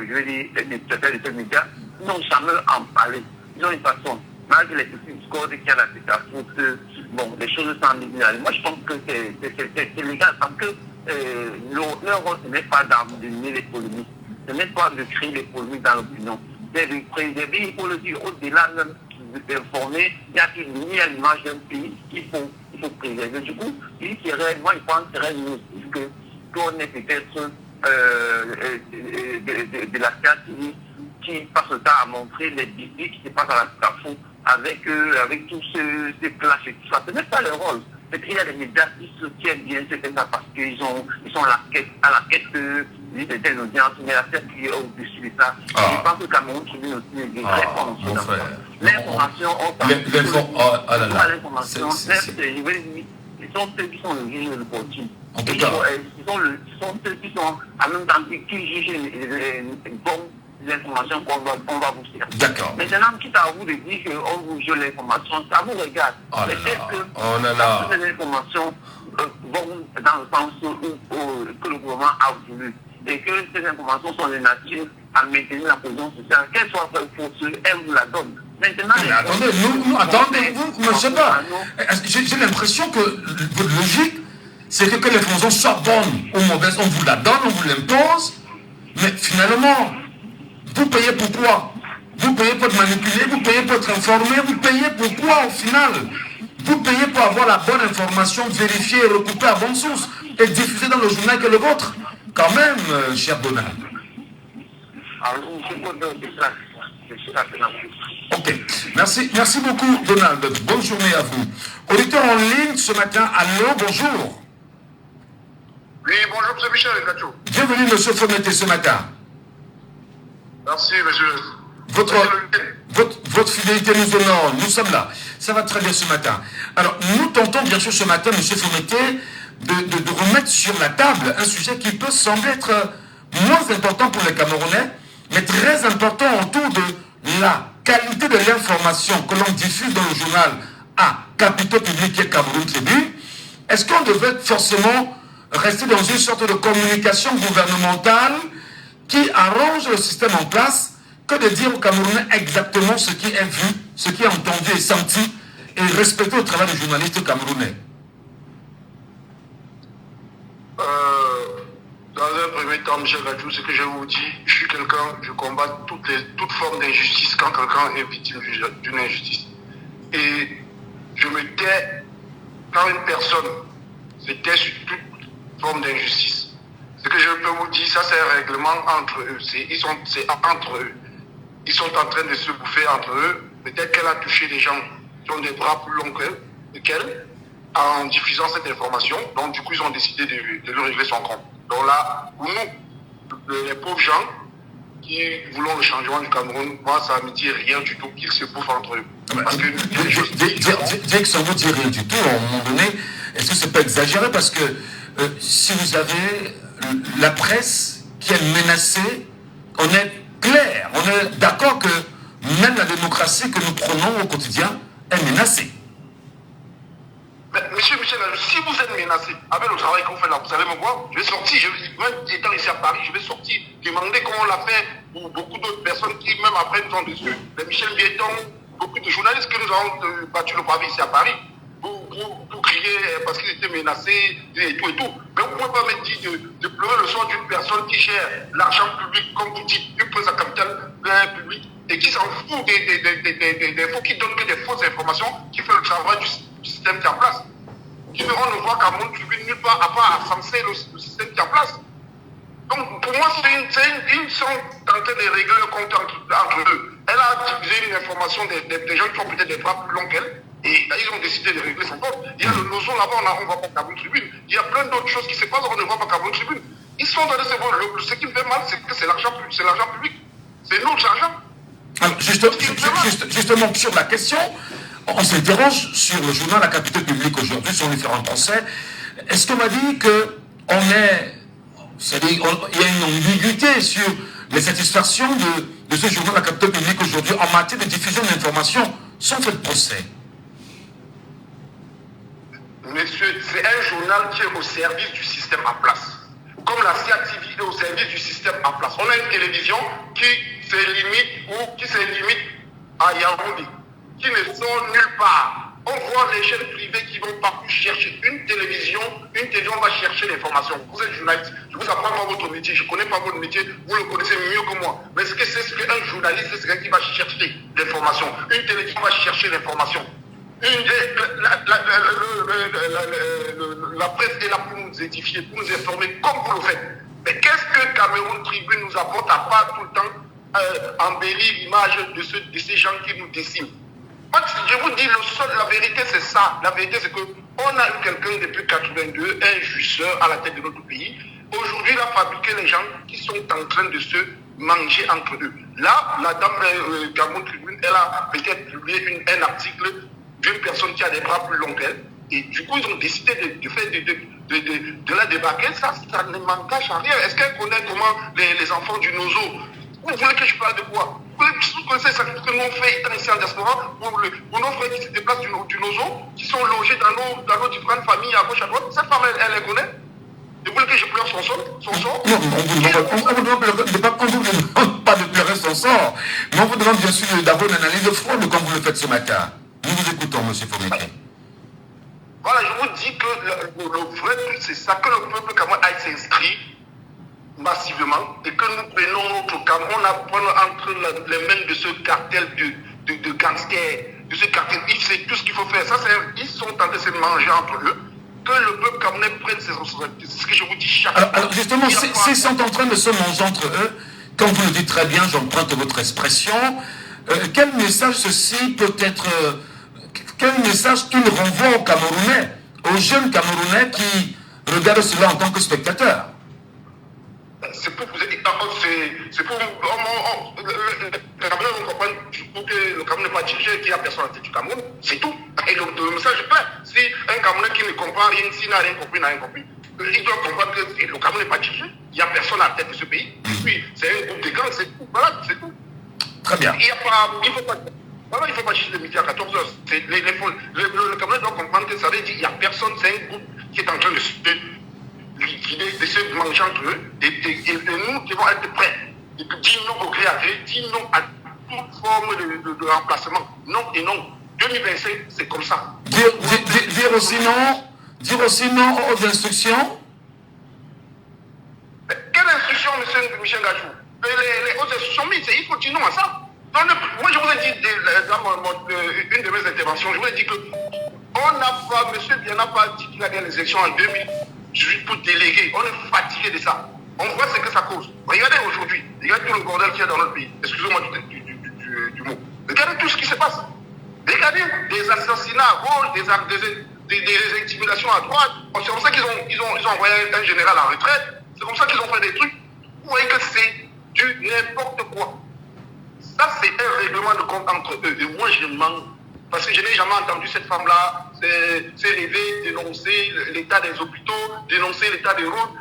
je vais dire, de ce média, ils n'ont jamais en parlé. Ils ont une façon, malgré les petits discours qu'il y a dans cette foot, bon, les choses sont légal. Moi, je pense que c'est légal parce que leur rôle, ce n'est pas d'amener les polémiques, ce n'est pas de créer les polémiques dans l'opinion, c'est de préserver, il faut le dire, au-delà même d'informer, il y a une ligne à l'image d'un pays qu'il faut préserver. Du coup, il serait, moi, je pense que serait mieux qu'on ait peut-être de la science qui passe le temps à montrer les défis qui se passent à la CAFO avec tous ces clashs et tout ça. Ce n'est pas leur rôle. C'est qu'il y a des médias qui soutiennent bien ce que ça parce qu'ils sont à la quête d'une certaine audience, mais la tête qui est au-dessus de ça. Je pense que Cameroun Tribune aussi est très fort. L'information, l'information, ils sont ceux qui sont le juge de coaching. En tout cas. Ils sont ceux qui sont en même temps qui jugent les bonnes informations qu'on va vous servir. D'accord. Maintenant, quitte à vous de dire qu'on vous joue l'information, ça vous regarde. Peut-être que les informations vont dans le sens que le gouvernement a voulu et que ces informations sont de nature à maintenir la position sociale. Qu'elle soit fausse, elle vous la donne. Maintenant, mais attendez, vous ne sais pas. J'ai l'impression que votre logique, c'est que l'information soit bonne ou mauvaise, on vous la donne, on vous l'impose, mais finalement, vous payez pour quoi? Vous payez pour être manipulé, vous payez pour être informé, vous payez pour quoi au final? Vous payez pour avoir la bonne information, vérifiée et recoupée à bonne source et diffusée dans le journal que le vôtre. Quand même, cher Donald. Ok, merci beaucoup Donald. Bonne journée à vous. Auditeur en ligne ce matin, allô, bonjour. Oui, bonjour M. Michel Gacho. Bienvenue M. Fometé ce matin. Merci monsieur. Votre fidélité nous honore, nous sommes là. Ça va très bien ce matin. Alors, nous tentons bien sûr ce matin, M. Fometé, de remettre sur la table un sujet qui peut sembler être moins important pour les Camerounais, mais très important autour de la qualité de l'information que l'on diffuse dans le journal à capitaux publics et Cameroun Tribune. Est-ce qu'on devait forcément rester dans une sorte de communication gouvernementale qui arrange le système en place que de dire aux Camerounais exactement ce qui est vu, ce qui est entendu et senti et respecté au travail des journalistes camerounais? Dans un premier temps, Michel Gadjou, ce que je vous dis, je suis quelqu'un, je combats toute forme d'injustice quand quelqu'un est victime d'une injustice. Et je me tais quand une personne se tait sur toute forme d'injustice. Ce que je peux vous dire, ça c'est un règlement entre eux. C'est entre eux. Ils sont en train de se bouffer entre eux. Peut-être qu'elle a touché des gens qui ont des bras plus longs qu'elle, en diffusant cette information. Donc, du coup, ils ont décidé de lui régler son compte. Donc là, pour nous, les pauvres gens qui voulons le changement du Cameroun, moi, ça ne me dit rien du tout qu'ils se bouffent entre eux. Parce que dire que ça ne vous dit rien du tout, à un moment donné, est-ce que c'est pas exagéré? Parce que si vous avez la presse qui est menacée, on est clair, on est d'accord que même la démocratie que nous prenons au quotidien est menacée. Mais, monsieur Michel, si vous êtes menacé avec le travail qu'on fait là, vous allez me voir, je vais sortir, même étant ici à Paris, je vais sortir, demander comment on l'a fait pour beaucoup d'autres personnes qui, même après, nous ont dessus. Les Michel Vieton, beaucoup de journalistes que nous avons battu le pavé ici à Paris, pour crier parce qu'ils étaient menacés et tout et tout. Mais vous ne pouvez pas me dire de pleurer le sort d'une personne qui gère l'argent public, comme vous dites, une prise à capital public, et qui s'en fout des faux, qui donne que des fausses informations, qui fait le travail du système qui est en place. Qui feront ne voir qu'à mon tribune nulle part à part à censer le système qui est en place. Donc pour moi, ils sont en train de régler le compte entre eux. Elle a diffusé une information des gens qui ont peut-être des bras plus longs qu'elle. Et ils ont décidé de régler son compte. Il y a le nozo là-bas, on ne voit pas Cameroun Tribune. Il y a plein d'autres choses qui se passent, on ne voit pas Cameroun Tribune. Ils sont dans ce monde. Ce qui me fait mal, c'est que c'est l'argent public. C'est notre argent. Alors, justement, sur la question, on s'interroge sur le journal La Capitale Publique aujourd'hui, sur différents procès. Est-ce qu'on m'a dit qu'on est... C'est-à-dire, il y a une ambiguïté sur les satisfactions de ce journal La Capitale Publique aujourd'hui en matière de diffusion d'informations sans fait de procès? Monsieur, c'est un journal qui est au service du système en place. Comme la CATV est au service du système en place. On a une télévision qui se limite à Yaoundé, qui ne sort nulle part. On voit les chaînes privées qui vont partout chercher une télévision va chercher l'information. Vous êtes journaliste, je vous apprends pas votre métier, je ne connais pas votre métier, vous le connaissez mieux que moi. Mais ce que c'est ce qu'un journaliste, c'est quelqu'un qui va chercher l'information. Une télévision va chercher l'information. La presse est là pour nous édifier, pour nous informer comme vous le faites. Mais qu'est-ce que Cameroun Tribune nous apporte à part tout le temps embellir l'image de ces gens qui nous déciment? Je vous dis, la vérité c'est ça. La vérité c'est qu'on a eu quelqu'un depuis 82, un jouisseur à la tête de notre pays. Aujourd'hui, il a fabriqué les gens qui sont en train de se manger entre eux. Là, la dame Cameroun Tribune, elle a peut-être publié un article d'une personne qui a des bras plus longs qu'elle. Et du coup, ils ont décidé de la débarquer. Ça ne m'engage à rien. Est-ce qu'elle connaît comment les enfants du Nozo? Vous voulez que je parle de quoi? Vous connaissez ça que nous on fait ici en diaspora pour nos frères qui se déplacent du Nozo, qui sont logés dans nos différentes familles à gauche à droite. Cette femme, elle les connaît? Vous voulez que je pleure son sort? Non, on vous demande pas de pleurer son sort, mais on vous demande bien sûr d'avoir une analyse de fraude comme vous le faites ce matin. Nous vous écoutons, M. Foméké. Voilà, je vous dis que le vrai truc, c'est ça, que le peuple camerounais aille s'inscrire massivement et que nous prenons notre Cameroun entre les mains de ce cartel de gangsters, de ce cartel. C'est tout ce qu'il faut faire. Ça, ils sont en train de se manger entre eux. Que le peuple camerounais prenne ses responsabilités. C'est ce que je vous dis chaque fois. Alors justement, s'ils sont en train de se manger entre eux, comme vous le dites très bien, j'emprunte votre expression, quel message ceci peut être... quel message il renvoie aux Camerounais, aux jeunes Camerounais qui regardent cela en tant que spectateurs? C'est pour vous aider. C'est pour le Cameroun comprenne pour que le Cameroun n'est pas dirigé, qu'il n'y a personne à la tête du Cameroun. C'est tout. Et le message est clair. Si un Camerounais qui ne comprend rien, s'il n'a rien compris, il doit comprendre que le Cameroun n'est pas dirigé. Il n'y a personne à la tête de ce pays. Et puis, c'est un groupe de gangs, c'est tout. Voilà, c'est tout. Très bien. Il ne faut pas chercher le midi à 14h. Le Cameroun doit comprendre que ça veut dire qu'il n'y a personne, c'est un groupe qui est en train de se manger entre eux. Et nous devons être prêts. Et puis dire non au gré à gré, dire non à toute forme de remplacement. Non et non. 2025, c'est comme ça. Dire aussi non aux instructions. Quelle instruction, M. Michel Gajou? Les hautes instructions, il faut dire non à ça. Moi, je vous ai dit, dans une de mes interventions, je vous ai dit que M. Biya n'a pas dit qu'il a gagné les élections en 2018 pour déléguer. On est fatigué de ça. On voit ce que ça cause. Regardez aujourd'hui, regardez tout le bordel qu'il y a dans notre pays. Excusez-moi du mot. Regardez tout ce qui se passe. Regardez des des assassinats à gauche, des intimidations à droite. C'est comme ça qu'ils ont envoyé un général en retraite. C'est comme ça qu'ils ont fait des trucs. Vous voyez que c'est du n'importe quoi. Ça, c'est un règlement de compte entre eux. Et moi, je mens. Parce que je n'ai jamais entendu cette femme-là s'élever, dénoncer l'état des hôpitaux, dénoncer l'état des routes.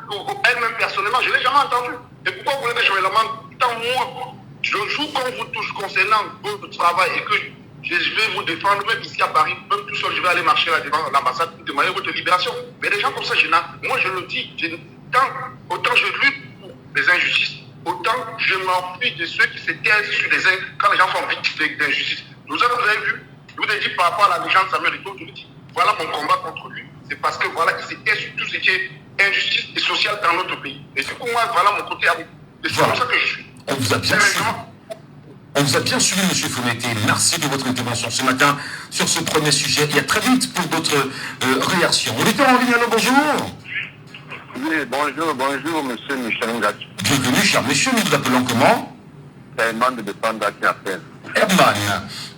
Elle-même, personnellement, je ne l'ai jamais entendu. Et pourquoi vous voulez que je me demande? Tant moi, je joue comme vous tous concernant votre travail et que je vais vous défendre, même ici à Paris, même tout seul, je vais aller marcher là devant l'ambassade pour demander votre libération. Mais les gens comme ça, moi je le dis, autant je lutte pour les injustices, autant je m'enfuis de ceux qui se taisent sur les ailes quand les gens sont victimes d'injustice. Vous avez vu, je vous ai dit par rapport à la légende Samuel Eto'o, je vous dis, voilà mon combat contre lui. C'est parce que voilà, il se tait sur tout ce qui est injustice et social dans notre pays. Et c'est pour moi, voilà mon côté à vous. Et c'est comme ça que je suis. On vous a bien suivi, M. Fometé. Merci de votre intervention ce matin sur ce premier sujet. Il y a très vite pour d'autres réactions. Auditeur en ligne, allô, bonjour. Oui, bonjour, monsieur Michel Ngati. Bienvenue, cher monsieur, nous vous appelons comment? Herman de Dépenda qui appelle. Herman,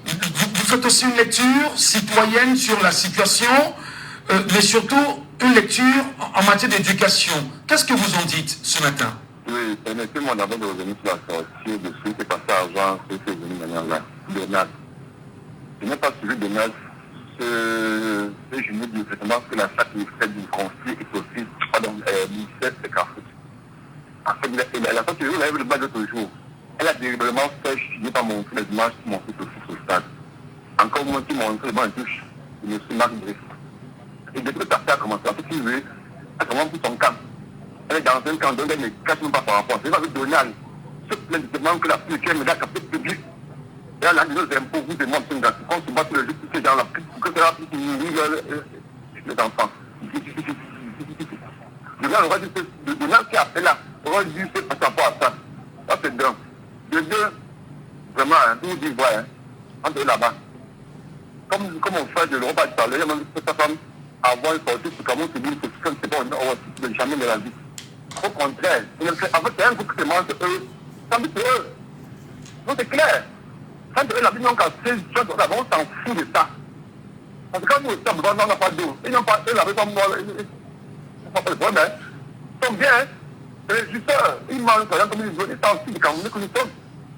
vous faites aussi une lecture citoyenne sur la situation, mais surtout une lecture en matière d'éducation. Qu'est-ce que vous en dites ce matin? Oui, permettez-moi d'abord de revenir sur la sortie de ce qui est passé avant ce qui est venu maintenant là. Donald. Je n'ai pas suivi Donald. Je me dis exactement que la charte du fait du conflit est aussi, ministère de Carrefour. En fait, la fois que je l'avais le bas l'autre jour, elle a délibérément fait, je n'ai pas montré les images qui m'ont fait aussi au stade. Encore moins qui m'ont montré le banc de touche de M. Marc Brief. Et depuis que ça a commencé, en fait, il veut, elle commence pour son camp. Elle est dans un camp, donc elle ne cache même pas par rapport. C'est avec Donald, ce plein de demandes que la publique me a capté public. Et là, nous impôts, vous et moi, quand on se bat tous les jours, pour que dans la pub, pour que ça puisse nourrir les enfants. Donald aurait dû, Donald qui a fait là, aurait dû faire par rapport à ça. Ça, c'est d'un. De deux, vraiment, tout dit, ouais, entre eux là-bas. Comme on fait de l'Europe à parler, il y a même cette femme avoir une sortie sur comment se dit que c'est pas on ne jamais de la vie. Au contraire, en fait, c'est un groupe qui demande eux, ça me dit eux. Donc c'est clair. Quand eux, la vie n'ont qu'à 16 jours, on s'en fout de ça. Parce que quand nous sommes on n'a pas d'eau. Ils n'ont pas, eux, la raison, ils n'ont pas le problème. Ils sont bien, les régisseurs, ils mangent, par exemple, comme ils veulent, ils sont aussi des Camerounais que nous sommes.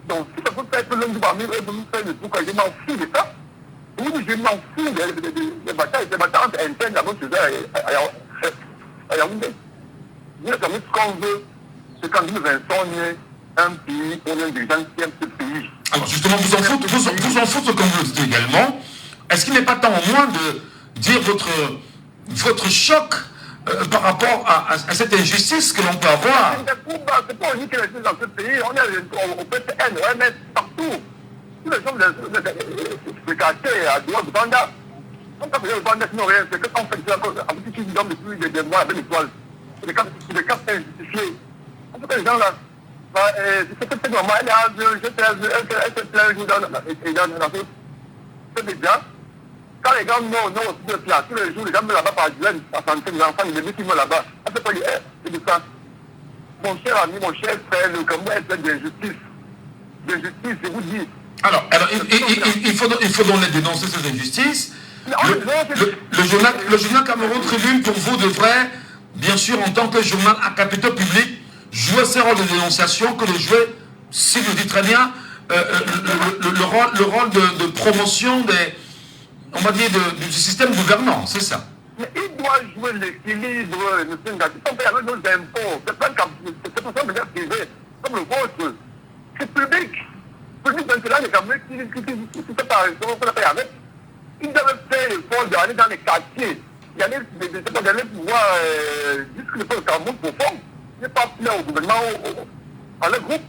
Donc, si ça peut faire que l'un de parmi eux, nous faire le truc, je m'en fous de ça. Oui, je m'en fous des batailles internes là-bas, à Yaoundé. Nous sommes ce qu'on veut, c'est quand nous venons un pays, on est des gens qui aiment ce pays. Alors justement, vous en foutez comme vous le dites également. Est-ce qu'il n'est pas temps au moins de dire votre choc par rapport à cette injustice que l'on peut avoir? C'est pas unique que les choses dans ce pays, on est au PTN, au MS, partout. Tous les gens de quartier à droite de Banda, on peut faire le Banda sinon rien, c'est que quand on fait ça, avec qui dorment depuis des mois avec l'étoile. C'est des cas injustifiés. On peut que les gens là, c'est normal, elle se plaint un jour dans ce. C'est déjà. Quand les gens n'ont aussi de place, tous les jours, les gens meurent là-bas par dizaines, par centaines d'enfants, les bébés qui meurent là-bas. On peut pas dire, c'est de ça. Mon cher ami, mon cher frère, le Cameroun est plein d'injustice. D'injustice, je vous dis. Alors il faut donc les dénoncer ces injustices. Le journal Cameroun Tribune, pour vous, devrait, bien sûr, en tant que journal à capital public, jouer ses rôles de dénonciation que de jouer, si vous dites très bien, le rôle de promotion on va dire, du système gouvernant, c'est ça. Mais il doit jouer l'équilibre, M. Ngati. Il faut payer avec nos impôts. C'est pas pour ça que c'est privé, comme le vôtre. C'est public. Public, maintenant, les Camerounais qui fait par exemple, on paye avec. Ils doivent faire l'effort d'aller dans les quartiers. D'aller pouvoir discuter le Cameroun profond. Il n'est pas plaire au gouvernement, à leur groupe.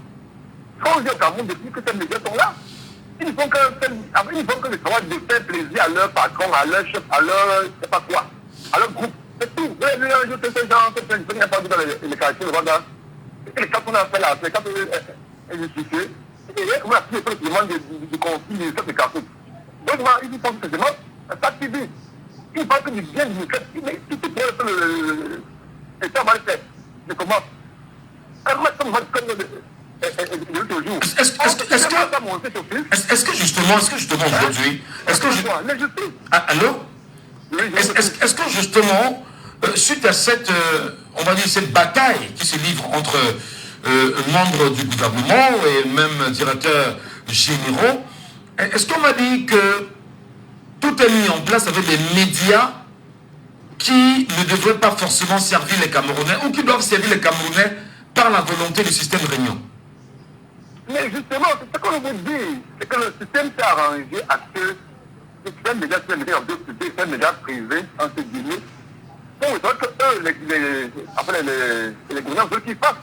Quand on dit au Cameroun, depuis que ces médias sont là, ils font que le travail de faire plaisir à leur patron, à leur chef, à leur, je sais pas quoi, à leur groupe. C'est tout. Vous avez vu un jour que ces gens, il n'y a pas dans les quartiers, le Rwanda. Et les cas qu'on a fait là, c'est les cas injustifiés. Et on a pris le demande du conflit de Carrefour. Donc, ils font que c'est mort, ça TV. Ils parlent que du bien du micro. Mais tout est pour le ça va le faire. Je commence. Alors, moi, comme l'autre jour. Est-ce que justement aujourd'hui, allô? Est-ce que justement, suite à cette, on va dire, cette bataille qui se livre entre membres du gouvernement et même directeurs généraux, est-ce qu'on m'a dit que tout est mis en place avec des médias qui ne devraient pas forcément servir les Camerounais ou qui doivent servir les Camerounais par la volonté du système régnant? Mais justement, c'est ce qu'on veut dire. C'est que le système s'est arrangé à ce que le système média privé, entre guillemets, pour que eux, les gouvernants veulent qu'ils fassent.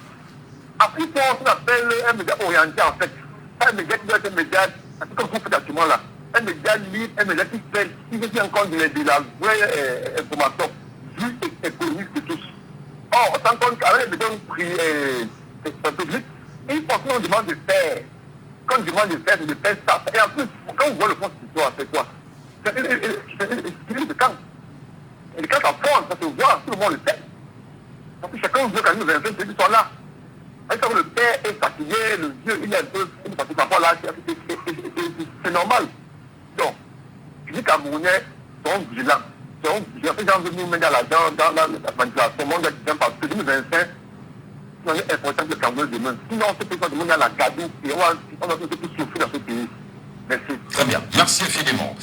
Après, c'est ce qu'on appelle un média orienté, en fait. Un média qui doit être un média, c'est comme vous faites actuellement là. Un média libre, un média qui tient compte de la vraie information, vue et économique de tous. Or, on se rend compte qu'avec les médias publics, il faut qu'on demande de faire. Quand on demande de faire, c'est de faire ça. Et en plus, quand on voit le fond de l'histoire, c'est quoi? C'est le camp. Et le camp en France, ça se voit, tout le monde le fait. Parce que chacun veut quand même les enfants qui sont là. Et quand le père est fatigué, le vieux, il est un peu, il ne passe pas là, c'est normal. Donc, les Camerounais sont vigilants. J'ai fait genre de nous mettre dans la manipulation, monde parce que 2025, on est important que le Cameroun demain. Sinon, on se peut pas demander à la gadou et on va tous souffrir dans ce pays. Merci. Très bien, merci infiniment.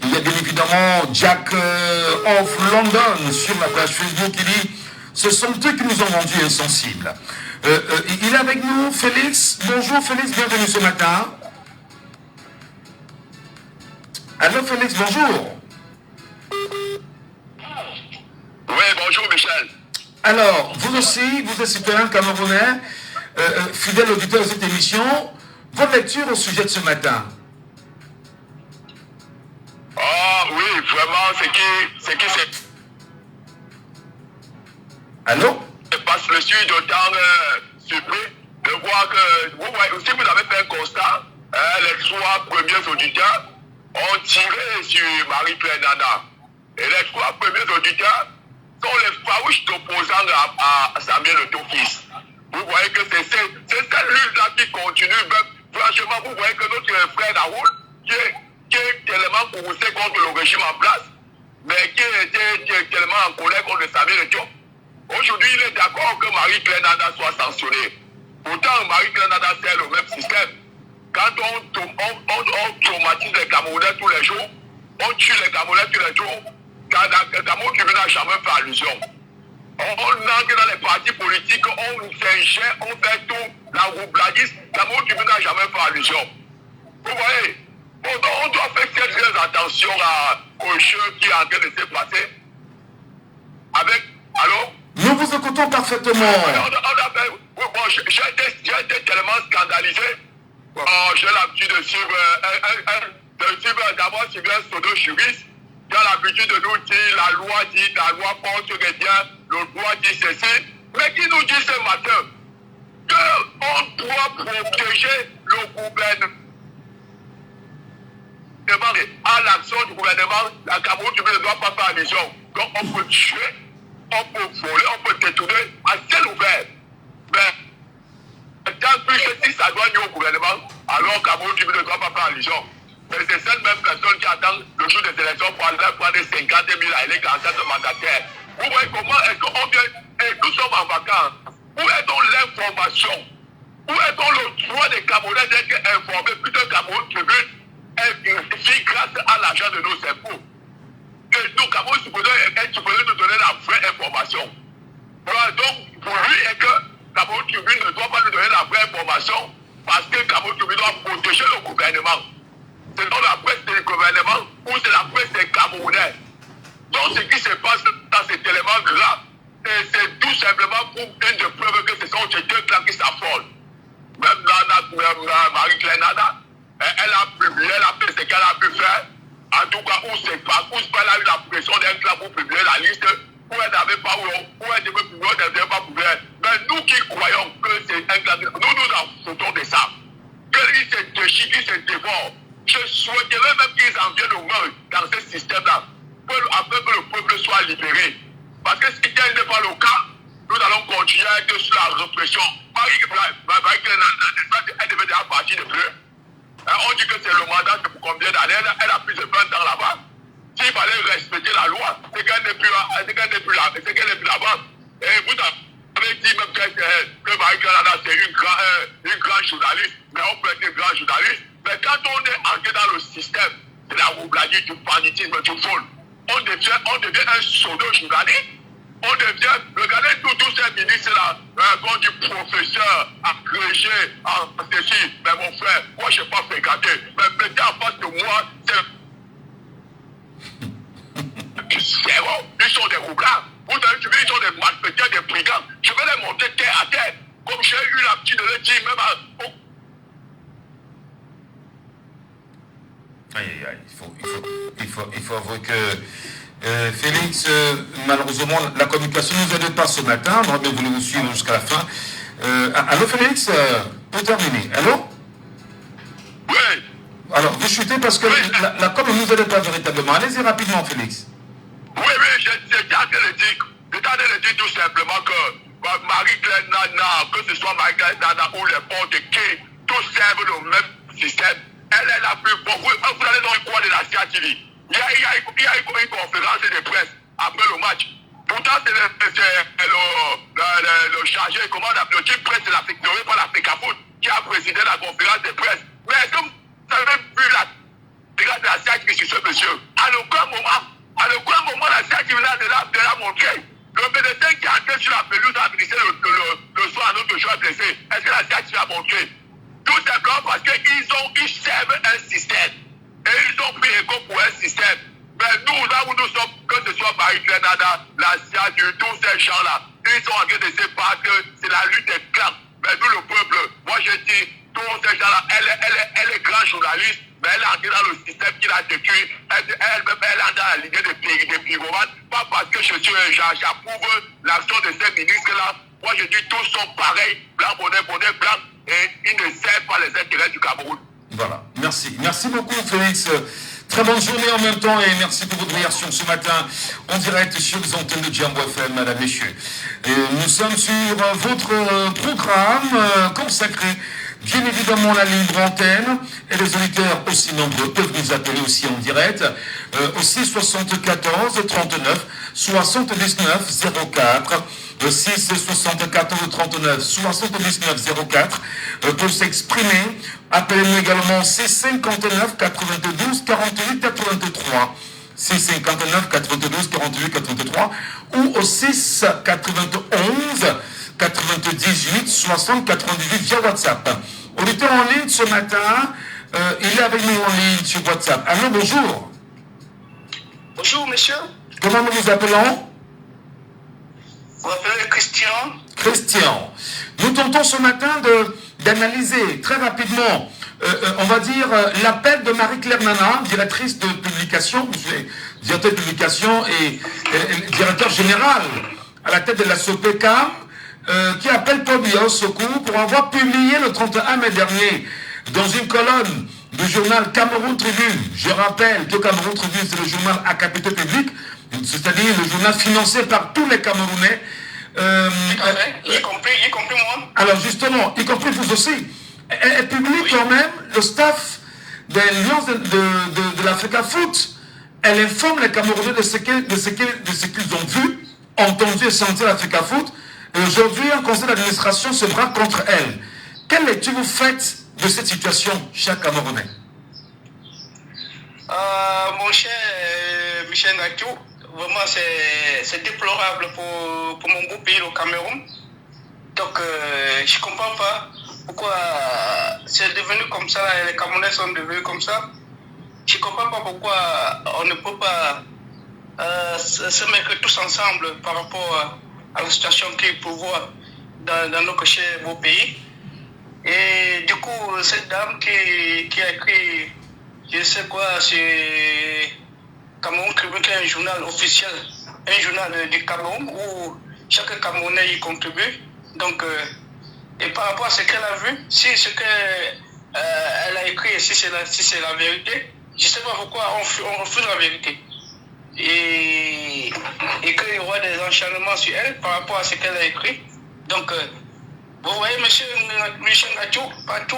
Il y a bien évidemment Jack of London sur la page Facebook qui dit « Ce sont eux qui nous ont rendus insensibles ». Il est avec nous, Félix. Bonjour Félix, bienvenue ce matin. Allô Félix, bonjour. Oui, bonjour Michel. Alors, vous aussi, vous êtes citoyen camerounais, fidèle auditeur de cette émission. Votre lecture au sujet de ce matin? Ah oui, vraiment, ce qui c'est... Allô? Je passe le sud d'autant surpris de voir que, vous voyez, si vous avez fait un constat, les 3 premiers auditeurs ont tiré sur Marie-Claire Nana. Et les 3 premiers auditeurs sont les farouches opposants à Samuel Eto'o-Fils. Vous voyez que c'est cette lutte-là qui continue. Ben, franchement, vous voyez que notre frère Naoul, qui est tellement poussé contre le régime en place, mais qui est tellement en colère contre Samuel Eto'o, aujourd'hui, il est d'accord que Marie-Claire Nana soit sanctionnée. Pourtant, Marie-Claire Nana, c'est le même système. Quand on traumatise les Camerounais tous les jours, on tue les Camerounais tous les jours, le Cameroun qui n'a jamais fait allusion. On entre dans les partis politiques, on s'ingère, on fait tout, la roubladiste, le Cameroun qui n'a jamais fait allusion. Vous voyez, on doit faire très attention au jeu qui est en train de se passer. Allô? Nous vous écoutons parfaitement. J'ai été tellement scandalisé. J'ai l'habitude de suivre d'abord suivre un pseudo-juriste qui a l'habitude de nous dire la loi porte sur les biens, le droit dit ceci, mais qui nous dit ce matin qu'on doit protéger le gouvernement à l'action du gouvernement. La Cameroun ne doit pas faire allusion. Donc on peut tuer, on peut voler, on peut détourner à ciel ouvert. Mais tant que si ça doit nuire au gouvernement, alors Cameroun ne doit pas faire allusion. Mais c'est cette même personne qui attend le jour des élections pour aller prendre 50 000 à aller dans cette mandataire. Vous voyez comment est-ce qu'on vient et nous sommes en vacances. Où est donc l'information? Où est donc le droit des Camerounais d'être informés plutôt Cameroun Tribune est grâce à l'argent de nos impôts? Et nous, Cameroun est supposé nous donner la vraie information. Voilà, donc, pour lui, est que Cameroun Tribune ne doit pas nous donner la vraie information parce que Cameroun Tribune doit protéger le gouvernement. C'est dans la presse du gouvernement ou c'est la presse des Camerounais. Donc, ce qui se passe dans cet élément grave, c'est tout simplement pour une de preuves que ce sont ces deux clans qui s'affrontent. Même Marie-Claire Nana, elle a publié, elle a fait ce qu'elle a pu faire. En tout cas, où elle a eu la pression d'un clan pour publier la liste, où elle n'avait pas, où elle devait publier, elle ne devait pas publier. Mais nous qui croyons que c'est un clan, nous en foutons de ça. Qu'ils se déchirent, qu'ils se dévorent. Je souhaiterais même qu'ils en viennent au moins dans ce système-là, afin que le peuple soit libéré. Parce que si tel n'est pas le cas, nous allons continuer à être sur la répression. elle devait déjà partir de plus. On dit que c'est le mandat pour combien d'années? Elle a plus de 20 ans là-bas. S'il fallait respecter la loi, c'est qu'elle n'est plus là-bas. Et vous avez dit même que Marie-Claire c'est une grande journaliste, mais on peut être une grande journaliste. Mais quand on est entré dans le système de la roubladie, du banditisme, du vol, on devient un pseudo-journaliste. On devient, regardez tous ces ministres-là, comme du professeur, agrégé, en ceci, mais mon frère, moi je n'ai pas fréquenté, mais mettez en face de moi, c'est zéro, ils sont des roublards. Vous avez vu, ils sont des malfaiteurs, des brigands. Je vais les monter terre à terre, comme j'ai eu l'habitude de le dire, même à... Aïe, aïe, il faut avouer que Félix, malheureusement, la communication ne nous aide pas ce matin. On aurait bien voulu vous suivre jusqu'à la fin. Allô Félix, pour terminer. Allô? Oui. Alors, vous chutez parce que la com ne nous aide pas véritablement. Allez-y rapidement, Félix. Oui, j'étais en train de dire tout simplement que Marie-Claire Nana, que ce soit Marie-Claire Nana ou n'importe qui, tous servent le même système. Elle est la plus bonne. Vous allez dans le coin de la CATV. Il y a une conférence de presse après le match. Pourtant, c'est le chargé, comment on appelle, le type presse de l'Afrique, nommé par l'Africafoot, qui a présidé la conférence de presse. Mais est-ce que vous avez vu la conférence de la CATV sur ce monsieur? À aucun moment, la CATV de l'a montré. Le médecin qui est entré sur la pelouse a glissé le soir à notre joueur blessé. Est-ce que la CATV a montré? Tout simplement parce qu'ils servent un système. Et ils ont pris écho pour un système. Mais nous, là où nous sommes, que ce soit Marie-Claire Nana, la SIADU, tous ces gens-là, ils sont en train de se battre, c'est la lutte des clans. Mais nous, le peuple, moi je dis, tous ces gens-là, elle est grande journaliste, mais elle est entrée dans le système qui l'a détruit. Elle-même, elle est dans la lignée des pyromanes. Pas parce que j'approuve l'action de ces ministres-là. Moi je dis, tous sont pareils, blanc, bonnet, blanc, et ils ne servent pas les intérêts du Cameroun. Voilà, merci. Merci beaucoup Félix. Très bonne journée en même temps et merci pour votre réaction ce matin en direct sur les antennes de Djambo FM, madame, messieurs. Et nous sommes sur votre programme consacré, bien évidemment, la libre antenne et les auditeurs aussi nombreux peuvent nous appeler aussi en direct aussi 74 39 79 04 6 74 39 79 04 pour s'exprimer. Appelez-nous également C59 92 48 83 C59 92 48 83 ou au 6 91 98 60 98 via WhatsApp. Auditeur en ligne ce matin, il est avec nous en ligne sur WhatsApp. Allô, bonjour. Bonjour, monsieur. Comment nous vous appelons? Vous m'appelez Christian. Christian. Nous tentons ce matin d'analyser très rapidement, on va dire, l'appel de Marie-Claire Nana, directrice de publication, directeur de publication et directeur général à la tête de la SOPK, qui appelle Paul Biya au secours pour avoir publié le 31 mai dernier dans une colonne du journal Cameroun Tribune. Je rappelle que Cameroun Tribune, c'est le journal à capitaux publics, c'est-à-dire le journal financé par tous les Camerounais. Y compris moi. Alors justement, y compris vous aussi. Elle publie quand même le staff de l'Alliance de l'Africafoot. Elle informe les Camerounais de ce qu'ils ont vu, entendu et senti à l'Africafoot. Et aujourd'hui, un conseil d'administration se braque contre elle. Quelle lecture vous faites de cette situation, cher Camerounais? Mon cher Michel Natou, vraiment c'est déplorable pour mon beau pays, le Cameroun. Donc je ne comprends pas pourquoi c'est devenu comme ça, les Camerounais sont devenus comme ça. Je ne comprends pas pourquoi on ne peut pas se mettre tous ensemble par rapport à la situation qui prévoit dans nos chers beaux pays. Et du coup, cette dame qui a écrit, je sais quoi, c'est Cameroun Tribune, qui est un journal officiel, un journal du Cameroun où chaque Camerounais y contribue. Donc, et par rapport à ce qu'elle a vu, si ce qu'elle a écrit, si c'est la vérité, je ne sais pas pourquoi on refuse la vérité. Et qu'il y aura des enchaînements sur elle par rapport à ce qu'elle a écrit. Donc, Vous voyez, monsieur Michel Nacho, partout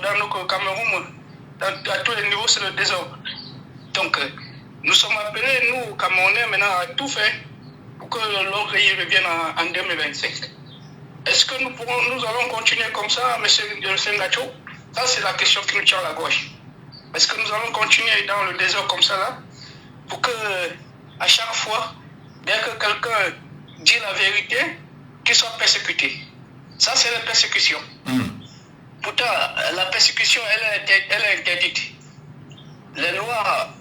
dans le Cameroun, à tous les niveaux, c'est le désordre. Donc, nous sommes appelés, nous, Camerounais, maintenant, à tout faire pour que l'ordre y revienne en 2025. Est-ce que nous allons continuer comme ça, monsieur Nacho? Ça, c'est la question qui nous tient à la gauche. Est-ce que nous allons continuer dans le désordre comme ça, là, pour que, à chaque fois, bien que quelqu'un dise la vérité, qu'il soit persécuté? Ça, c'est la persécution. Pourtant, la persécution, elle est interdite. Les lois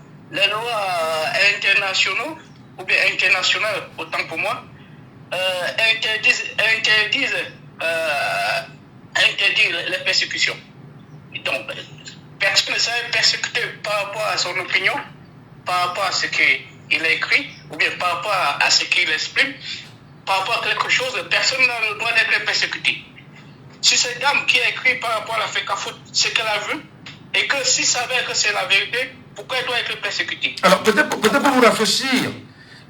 internationaux, ou bien internationales, autant pour moi, interdisent les persécutions. Donc, personne ne serait persécuté par rapport à son opinion, par rapport à ce qu'il a écrit, ou bien par rapport à ce qu'il exprime. Par rapport à quelque chose, personne n'a le droit d'être persécuté. Si cette dame qui a écrit par rapport à la FECAFOOT ce qu'elle a vu, et que si ça s'avère que c'est la vérité, pourquoi elle doit être persécutée? Alors peut-être pour vous réfléchir,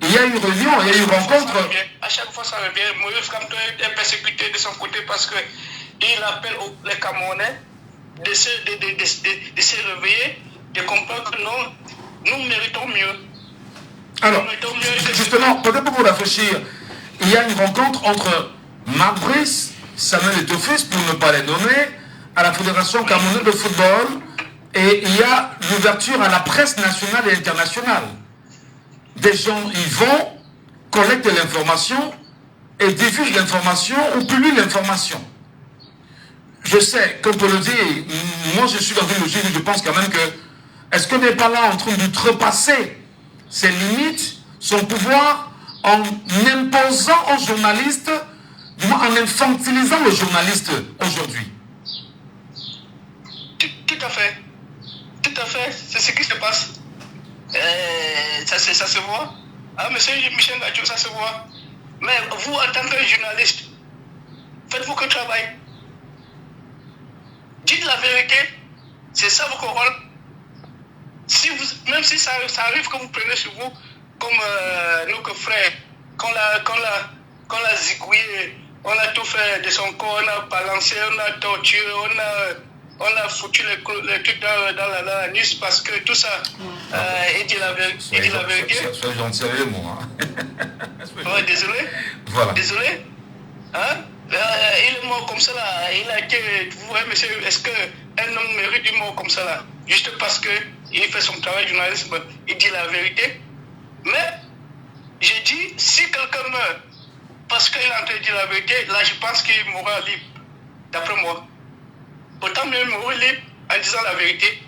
il y a eu réunion, il y a eu rencontre. À chaque fois ça revient. Moïse Kamto est persécuté de son côté parce qu'il appelle les Camerounais de se réveiller, de comprendre que non, nous méritons mieux. Alors, justement, peut-être pour vous réfléchir, il y a une rencontre entre Marc Brice, Samuel Eto'o-Fils, pour ne pas les nommer, à la Fédération camerounaise de football, et il y a l'ouverture à la presse nationale et internationale. Des gens y vont, collectent l'information et diffusent l'information ou publient l'information. Je sais, comme on le dit, moi je suis dans une logique où je pense quand même que, est-ce qu'on n'est pas là en train d'outrepasser ses limites, son pouvoir, en imposant aux journalistes, du moins en infantilisant le journaliste aujourd'hui? Tout à fait. Tout à fait. C'est ce qui se passe. Ça se voit. Ah, monsieur Michel Nacho, ça se voit. Mais vous, en tant que journaliste, faites-vous que travail. Dites la vérité. C'est ça votre rôle. Même si ça arrive que vous prenez sur vous, comme nos frères, qu'on l'a zigouillé, on a tout fait de son corps, on a balancé, on a torturé, on a foutu les trucs dans la nuit parce que tout ça, il dit la vérité. Soyez gentil avec moi. Ouais, désolé. Voilà. Désolé. Hein? Il est mort comme ça là. Il a été. Vous voyez, monsieur, est-ce qu'un homme mérite une mort comme ça là? Juste parce qu'il fait son travail de journalisme, il dit la vérité. Mais, j'ai dit, si quelqu'un meurt parce qu'il a entendu la vérité, là je pense qu'il mourra libre. D'après moi. Autant mieux mourir libre en disant la vérité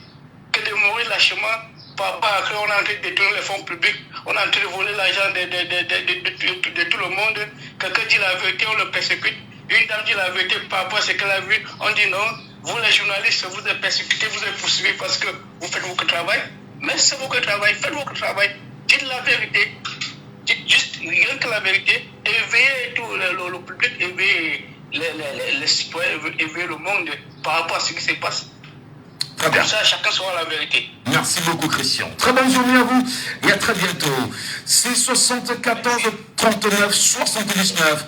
que de mourir lâchement par rapport à qu'on est en train de détourner les fonds publics, on est en train de voler l'argent de tout le monde. Quelqu'un dit la vérité, on le persécute. Une dame dit la vérité par rapport à ce qu'elle a vu, on dit non. Vous les journalistes, vous êtes persécutés, vous êtes poursuivis parce que vous faites votre travail. Mais c'est votre travail, faites votre travail. Dites la vérité. Dites juste rien que la vérité. Éveillez tout le public, éveillez les citoyens, éveillez le monde par rapport à ce qui se passe. Très bien. Comme ça, chacun saura la vérité. Merci beaucoup, Christian. Très bonne journée à vous et à très bientôt. C'est 74 39 79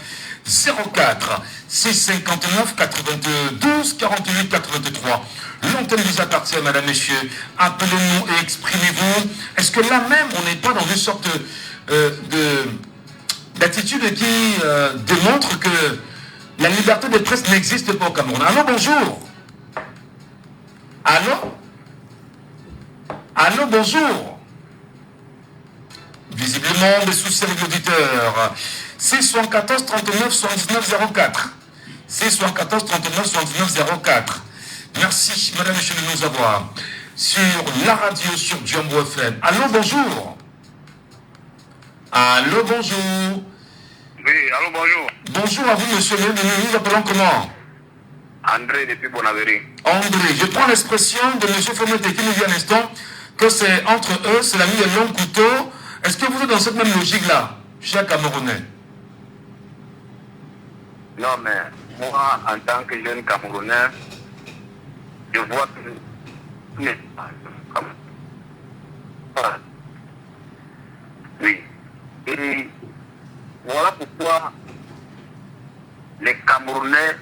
04 659 92 48 83. L'antenne vous appartient, madame, messieurs. Appelez-nous et exprimez-vous. Est-ce que là même, on n'est pas dans une sorte d'attitude qui démontre que la liberté de presse n'existe pas au Cameroun? Allô, bonjour. Allô? Allô, bonjour. Visiblement, des soucis avec l'auditeur. 614 39 79 04. 614 39 79 04. Merci, madame, monsieur, de nous avoir sur la radio, sur Jumbo FM. Allô, bonjour. Allô, bonjour. Oui, allô, bonjour. Bonjour à vous, monsieur. Nous nous appelons comment? André depuis Bonavéry. André, je prends l'expression de monsieur Fomete qui nous dit un instant que c'est entre eux, c'est la nuit des longs couteaux. Est-ce que vous êtes dans cette même logique-là, cher Camerounais? Non, mais moi, en tant que jeune Camerounais, je vois que tout n'est pas comme ça. Oui. Et voilà pourquoi les Camerounais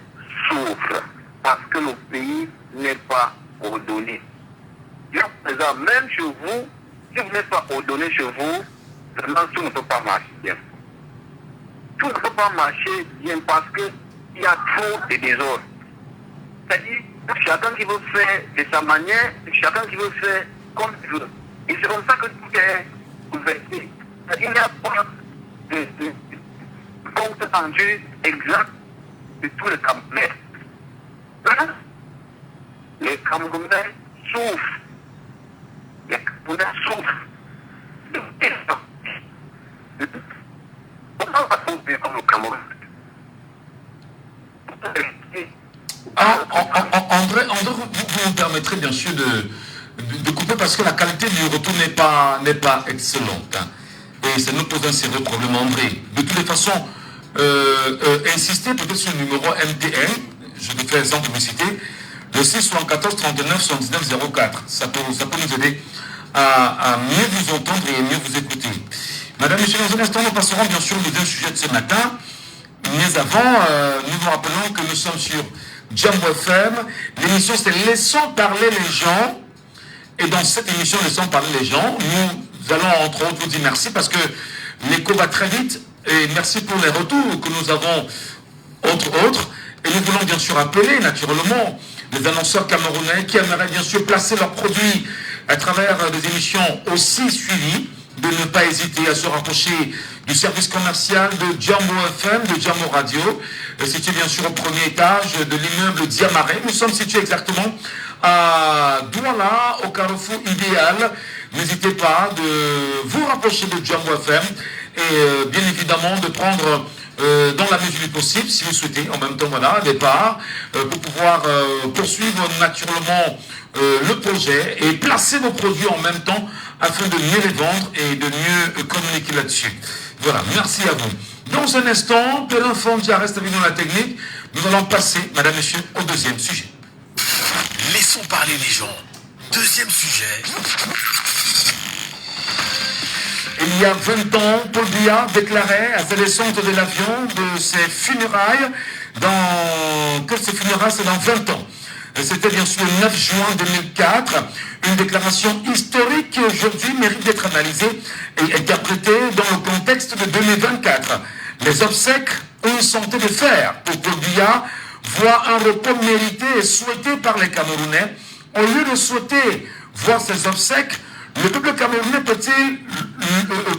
si vous n'êtes pas ordonné chez vous, vraiment tout ne peut pas marcher bien. Tout ne peut pas marcher bien parce qu'il y a trop de désordre. C'est-à-dire, chacun qui veut faire de sa manière, chacun qui veut faire comme il veut. Et c'est comme ça que tout est gouverné. C'est-à-dire, il n'y a pas de compte rendu exact de tout le Camerounais. Hein? Les Camerounais souffrent. Les Camerounais souffrent. Comment va-t-on vivre au Cameroun? André, vous me permettrez bien sûr de couper parce que la qualité du retour n'est pas excellente. Hein. Et ça nous pose un sérieux problème, André. De toutes les façons, insister peut-être sur le numéro MTN, je vais faire exemple de me citer, le 674 39 79 04. Ça peut nous aider à mieux vous entendre et mieux vous écouter. Madame, Monsieur, dans un instant, nous passerons bien sûr au deuxième sujet de ce matin. Mais avant, nous vous rappelons que nous sommes sur Jambo FM. L'émission, c'est Laissons parler les gens. Et dans cette émission, Laissons parler les gens, nous allons entre autres vous dire merci parce que l'écho va très vite. Et merci pour les retours que nous avons, entre autres. Et nous voulons bien sûr appeler, naturellement, les annonceurs camerounais qui aimeraient bien sûr placer leurs produits à travers des émissions aussi suivies, de ne pas hésiter à se rapprocher du service commercial de Jambo FM, de Jambo Radio, situé bien sûr au premier étage de l'immeuble Diamaré. Nous sommes situés exactement à Douala, au carrefour idéal. N'hésitez pas de vous rapprocher de Jambo FM et bien évidemment de prendre dans la mesure du possible, si vous souhaitez, en même temps, voilà, des parts, pour pouvoir poursuivre naturellement le projet et placer nos produits en même temps afin de mieux les vendre et de mieux communiquer là-dessus. Voilà, merci à vous. Dans un instant, Pélin Fondia reste avec nous dans la technique. Nous allons passer, madame, monsieur, au deuxième sujet. Laissons parler les gens. Deuxième sujet. Il y a 20 ans, Paul Biya déclarait à sa descente de l'avion de ses funérailles, que ses funérailles c'est dans 20 ans. C'était bien sûr le 9 juin 2004, une déclaration historique qui aujourd'hui mérite d'être analysée et interprétée dans le contexte de 2024. Les obsèques ont une santé de fer pour Paul Biya, voient un repos mérité et souhaité par les Camerounais. Au lieu de souhaiter voir ces obsèques, le peuple camerounais peut-il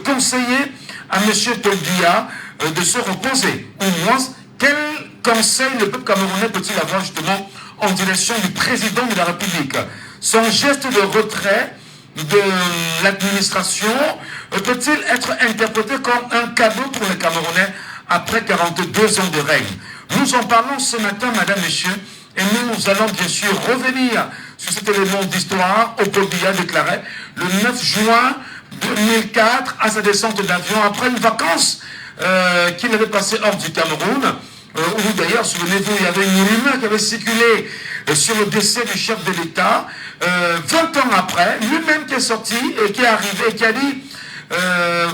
conseiller à M. Paul Biya de se reposer? Ou moins, quel conseil le peuple camerounais peut-il avoir justement en direction du président de la République? Son geste de retrait de l'administration peut-il être interprété comme un cadeau pour les Camerounais après 42 ans de règne? Nous en parlons ce matin, madame, messieurs, et nous allons bien sûr revenir sur cet élément d'histoire où Paul Biya déclarait le 9 juin 2004 à sa descente d'avion après une vacance qu'il avait passée hors du Cameroun, où d'ailleurs, souvenez-vous, il y avait une rumeur qui avait circulé sur le décès du chef de l'État. 20 ans après, lui-même qui est sorti et qui est arrivé et qui a dit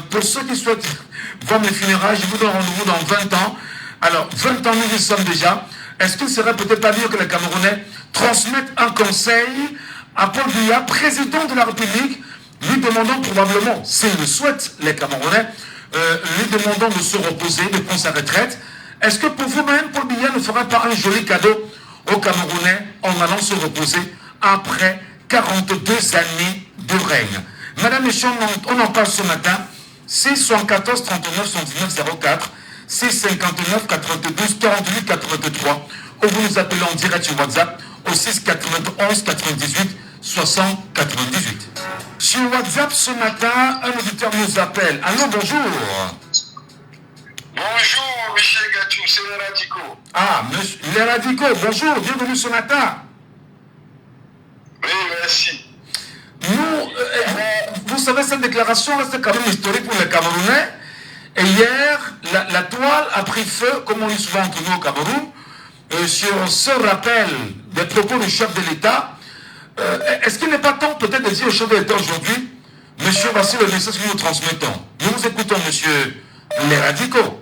pour ceux qui souhaitent voir mes funérailles, je vous donne rendez-vous dans 20 ans. Alors, 20 ans, nous y sommes déjà. Est-ce qu'il ne serait peut-être pas mieux que les Camerounais transmettent un conseil à Paul Biya, président de la République, lui demandant probablement, s'il le souhaite, les Camerounais, lui demandant de se reposer, de prendre sa retraite? Est-ce que pour vous-même, Paul Biya ne ferait pas un joli cadeau aux Camerounais en allant se reposer après 42 années de règne? Madame et messieurs, on en parle ce matin. 674 39 79 04, 659 92 48 83, ou vous nous appelez en direct sur WhatsApp au 6 91 98 60 98. Sur WhatsApp ce matin, un auditeur nous appelle. Allô, bonjour. Bonjour, Michel Gatou, c'est les radicaux. Ah, les radicaux, bonjour, bienvenue ce matin. Oui, merci. Nous, vous savez, cette déclaration reste quand même historique pour les Camerounais. Et hier, la toile a pris feu, comme on dit souvent entre nous au Cameroun, sur ce rappel des propos du chef de l'État. Est-ce qu'il n'est pas temps peut-être de dire au chef de l'État aujourd'hui, monsieur, voici le message que nous transmettons. Nous vous écoutons, monsieur les radicaux.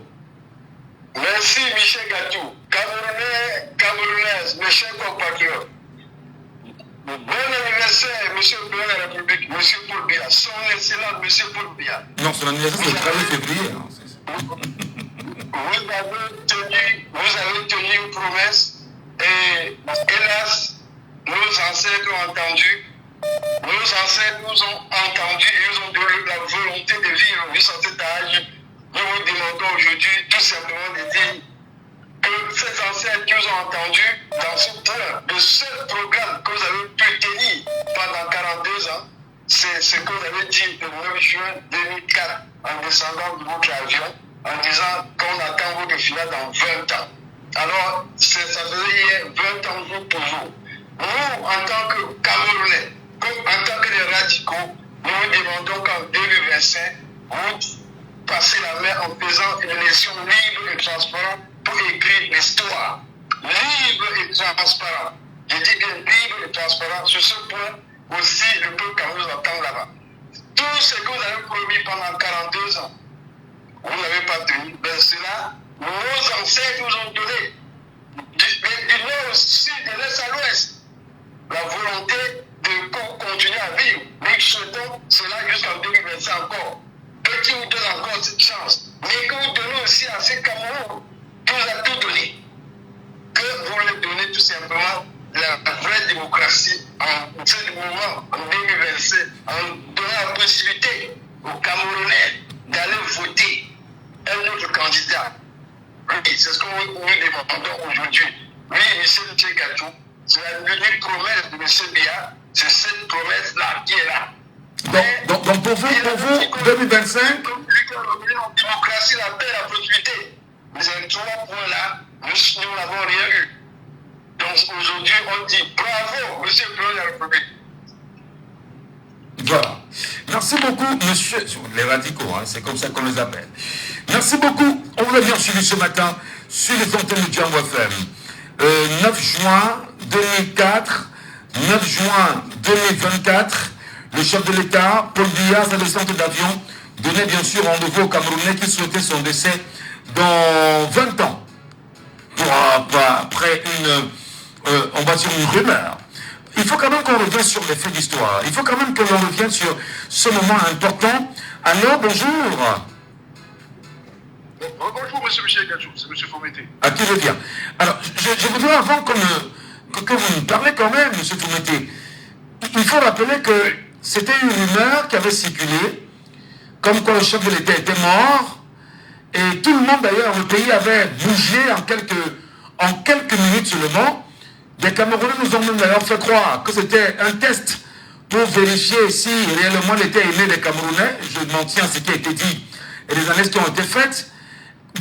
Merci, Michel Gatou. Camerounais, Camerounaises, mes chers compatriotes. Bon anniversaire, monsieur le président de la République, monsieur Paul Biya. Son Paul Biya. Non, son anniversaire, c'est le 13 février. Hein. Vous avez tenu une promesse et hélas, nos ancêtres ont entendu. Nos ancêtres nous ont entendus et ils ont donné la volonté de vivre jusqu'à cet âge. Nous vous demandons aujourd'hui tout simplement de dire que ces ancêtres qui nous ont entendus dans ce point, le seul programme que vous avez pu tenir pendant 42 ans, c'est ce que vous avez dit le 9 juin 2004 en descendant de votre avion, en disant qu'on attend votre fille dans 20 ans. Alors, ça faisait hier 20 ans jour pour jour. Nous, en tant que Camerounais, comme en tant que des radicaux, nous vous demandons qu'en 2025, vous passez la main en faisant une élection libre et transparente pour écrire l'histoire. Libre et transparent. Je dis bien libre et transparent. Sur ce point aussi, le peuple camerounais nous attend là-bas. Tout ce que vous avez promis pendant 42 ans, vous n'avez pas tenu. Ben cela, nos ancêtres nous ont donné. Du nord au sud, de l'est à l'ouest. La volonté de continuer à vivre. Mais nous souhaitons cela jusqu'en 2025 encore. Et qui vous donne encore cette chance. Mais que vous donnez aussi à ces Cameroun qui vous a tout donné. Que vous leur donnez tout simplement la vraie démocratie en ce moment, en 2025, en donnant la possibilité aux Camerounais d'aller voter un autre candidat. Oui, c'est ce que nous demandons aujourd'hui. Oui, M. Gatou, c'est la unique promesse de M. Biya, c'est cette promesse-là qui est là. Donc pour vous, 2025 la démocratie, la paix, la prospérité. Mais ces trois points-là, nous n'avons rien eu. Donc aujourd'hui, on dit bravo, monsieur le président de la République. Voilà. Merci beaucoup, monsieur. Les radicaux, hein, c'est comme ça qu'on les appelle. Merci beaucoup. On vous a bien suivi ce matin sur les antennes de Django FM. 9 juin 2004, 9 juin 2024, le chef de l'État, Paul Biya, sa descente d'avion, donnait bien sûr rendez-vous aux Camerounais qui souhaitaient son décès dans 20 ans. Après on va dire une rumeur. Il faut quand même qu'on revienne sur les faits d'histoire. Il faut quand même que l'on revienne sur ce moment important. Alors, bonjour. Bonjour, monsieur Michel Gadjou, c'est monsieur Fomété. À qui veut dire. Alors, je voudrais avant que vous nous parlez quand même, monsieur Fomété, il faut rappeler que c'était une rumeur qui avait circulé, comme quoi le chef de l'État était mort, et tout le monde d'ailleurs, le pays avait bougé en quelques minutes seulement. Des Camerounais nous ont même d'ailleurs fait croire que c'était un test pour vérifier si réellement il était aimé des Camerounais. Je m'en tiens à ce qui a été dit et les analyses qui ont été faites.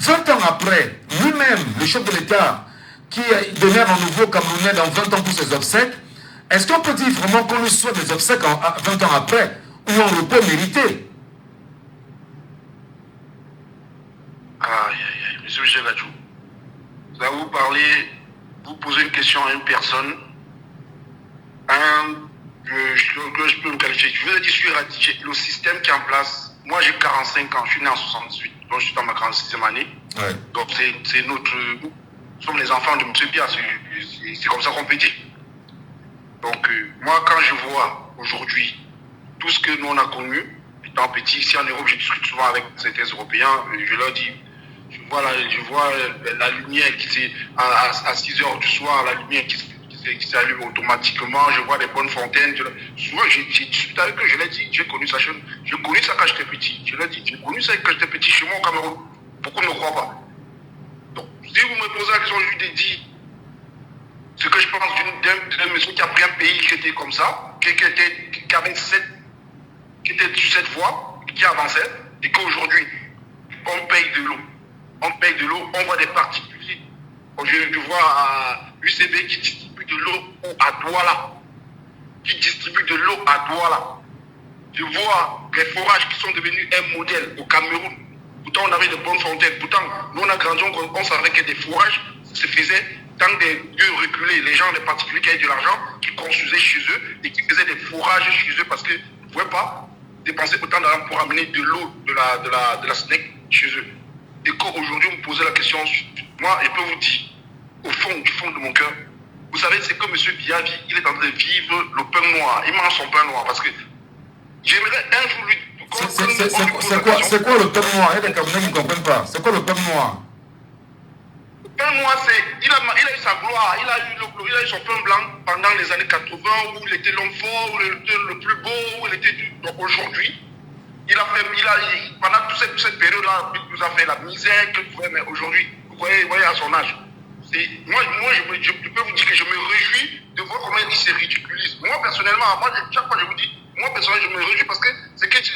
20 ans après, lui-même, le chef de l'État, qui donnait rendez-vous aux Camerounais dans 20 ans pour ses obsèques, est-ce qu'on peut dire vraiment qu'on lui souhaite des obsèques 20 ans après, ou en repos mérité? Aïe, monsieur Michel Gadjou, vous allez vous parler, vous posez une question à une personne, que je peux me qualifier. Je vous ai dit, je suis radical. Le système qui est en place, moi j'ai 45 ans, je suis né en 68, donc je suis dans ma 46e année. Ouais. Donc c'est notre. Nous sommes les enfants de M. Biya, c'est comme ça qu'on peut dire. Donc moi quand je vois aujourd'hui tout ce que nous on a connu, étant petit, ici en Europe, je discute souvent avec certains Européens, je leur dis, je vois la lumière qui c'est à 6 heures du soir, la lumière qui s'allume automatiquement, je vois des bonnes fontaines. Souvent, j'ai discuté avec eux, je leur ai dit, j'ai connu ça quand j'étais petit. Je leur ai dit, j'ai connu ça quand j'étais petit chez moi au Cameroun. Pourquoi on ne croit pas? Donc, si vous me posez la question, je lui ai dit ce que je pense d'un monsieur qui a pris un pays qui était comme ça, qui avait qui était sur cette voie, qui avançait, et qu'aujourd'hui, on paye de l'eau. On voit des particuliers. Je vois à UCB qui distribue de l'eau à Douala. Je vois les forages qui sont devenus un modèle au Cameroun. Pourtant, on avait de bonnes fontaines. Pourtant, nous, on a grandi, on savait que des forages se faisaient dans des lieux reculés. Les gens, les particuliers qui avaient de l'argent, qui construisaient chez eux et qui faisaient des forages chez eux parce qu'ils ne pouvaient pas dépenser autant d'argent pour amener de l'eau de la SNEC chez eux. Et qu'aujourd'hui, vous me posez la question, moi, je peux vous dire, au fond, du fond de mon cœur, vous savez, c'est que M. Biya, il est en train de vivre le pain noir. Il mange son pain noir parce que j'aimerais un jour lui... C'est quoi le peuple noir? Il y a des Camerounais qui ne comprennent pas. C'est quoi le peuple noir? Un mois, il a eu sa gloire, il a eu son pain blanc pendant les années 80 où il était l'homme fort, où il était le plus beau, où il était. Donc aujourd'hui, pendant toute cette période-là, il nous a fait la misère qu'il pouvait, mais aujourd'hui, vous voyez à son âge. Moi, je peux vous dire que je me réjouis de voir comment il se ridiculise. Moi, personnellement, chaque fois je vous dis, moi, personnellement, je me réjouis parce que ce qu'il dit,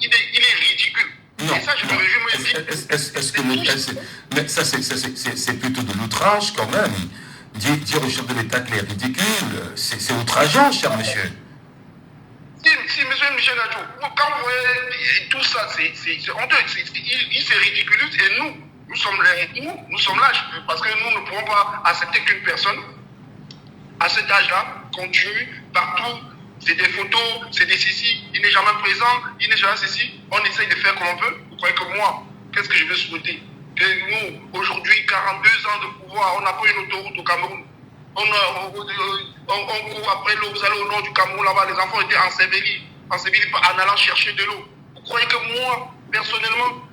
il est ridicule. Non. Et ça, je me réjouis. Est-ce que mais ça, c'est plutôt de l'outrage quand même. Dire au chef de l'État qu'il est ridicule, c'est outrageant, cher monsieur. Si, monsieur Michel Adjo, quand vous voyez tout ça, c'est honteux. Il se ridiculise et nous sommes là parce que nous ne pouvons pas accepter qu'une personne, à cet âge-là, continue partout. C'est des photos, c'est des ceci, il n'est jamais présent, il n'est jamais ceci. On essaye de faire comme on peut. Vous croyez que moi, qu'est-ce que je vais souhaiter? Que nous, aujourd'hui, 42 ans de pouvoir, on n'a pas une autoroute au Cameroun. On court après l'eau, vous allez au nord du Cameroun, là-bas, les enfants étaient ensevelis en allant chercher de l'eau. Vous croyez que moi, personnellement,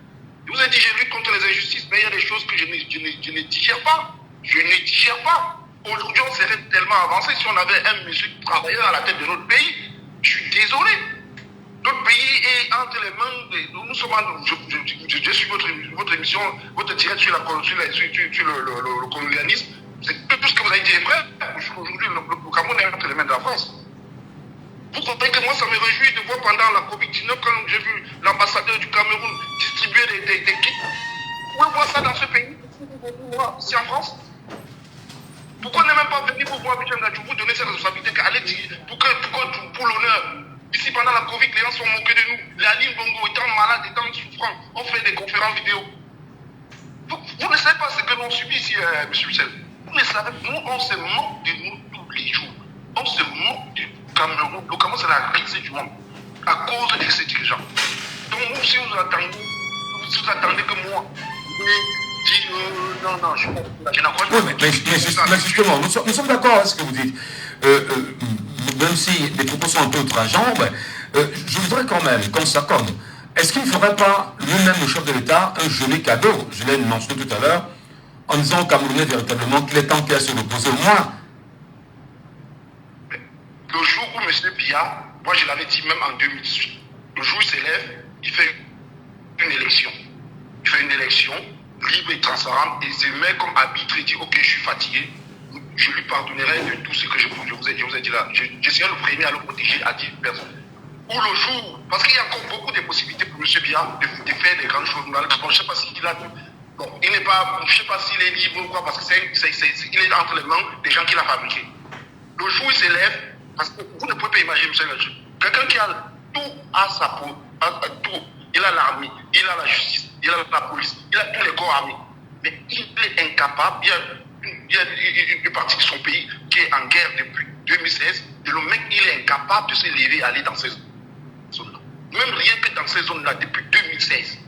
je vous ai dit, je lutte contre les injustices, mais il y a des choses que je ne digère pas. Je ne digère pas. Aujourd'hui, on serait tellement avancé si on avait un monsieur qui travaillait à la tête de notre pays. Je suis désolé. Notre pays est entre les mains. Nous sommes. Je suis votre émission, votre direct sur le colonialisme. C'est tout ce que vous avez dit est vrai. Aujourd'hui, le Cameroun est entre les mains de la France. Vous comprenez que moi, ça me réjouit de voir pendant la Covid-19, quand j'ai vu l'ambassadeur du Cameroun distribuer des kits. Vous pouvez voir ça dans ce pays, ici en France. Pourquoi ne même pas venir pour voir Michel Nadjou, vous donner cette responsabilité qu'allez dire pour l'honneur. Ici, pendant la Covid, les gens sont moqués de nous. Les Aline Bongo étant malades, étant souffrants, on fait des conférences vidéo. Vous ne savez pas ce que nous subit ici, M. Michel. Vous ne savez, nous, on se moque de nous tous les jours. On se moque du Cameroun. Le Cameroun, c'est la risée du monde. À cause de ces dirigeants. Donc, vous, si vous attendez que moi, non, je n'en crois pas. Oui, mais justement, nous sommes d'accord avec ce que vous dites. Même si les propos sont un peu outrageants, je voudrais quand même qu'on s'accorde. Est-ce qu'il ne ferait pas lui-même, le chef de l'État, un joli cadeau? Je l'ai mentionné tout à l'heure, en disant aux Camerounais véritablement qu'il est temps qu'il y ait à se reposer au moins. Le jour où M. Biya, moi je l'avais dit même en 2018, le jour où il s'élève, il fait une élection. Il fait une élection libre et transparente et se met comme arbitre et dit ok, je suis fatigué, je lui pardonnerai de tout ce que je vous ai dit là. Je serai le premier à le protéger, à dire personne. Ou le jour, parce qu'il y a encore beaucoup de possibilités pour M. Biya de faire des grandes choses. Bon, je ne sais pas s'il a tout. Bon, il n'est pas, je ne sais pas s'il est libre ou quoi, parce qu'il est entre les mains des gens qui l'ont fabriqué. Le jour où il s'élève, parce que vous ne pouvez pas imaginer, M. Nadjou, quelqu'un qui a tout à sa peau, tout. Il a l'armée, il a la justice, il a la police, il a tous les corps armés. Mais il est incapable, il y a une partie de son pays qui est en guerre depuis 2016, et le mec, il est incapable de se lever et aller dans ces zones-là. Même rien que dans ces zones-là, depuis 2016.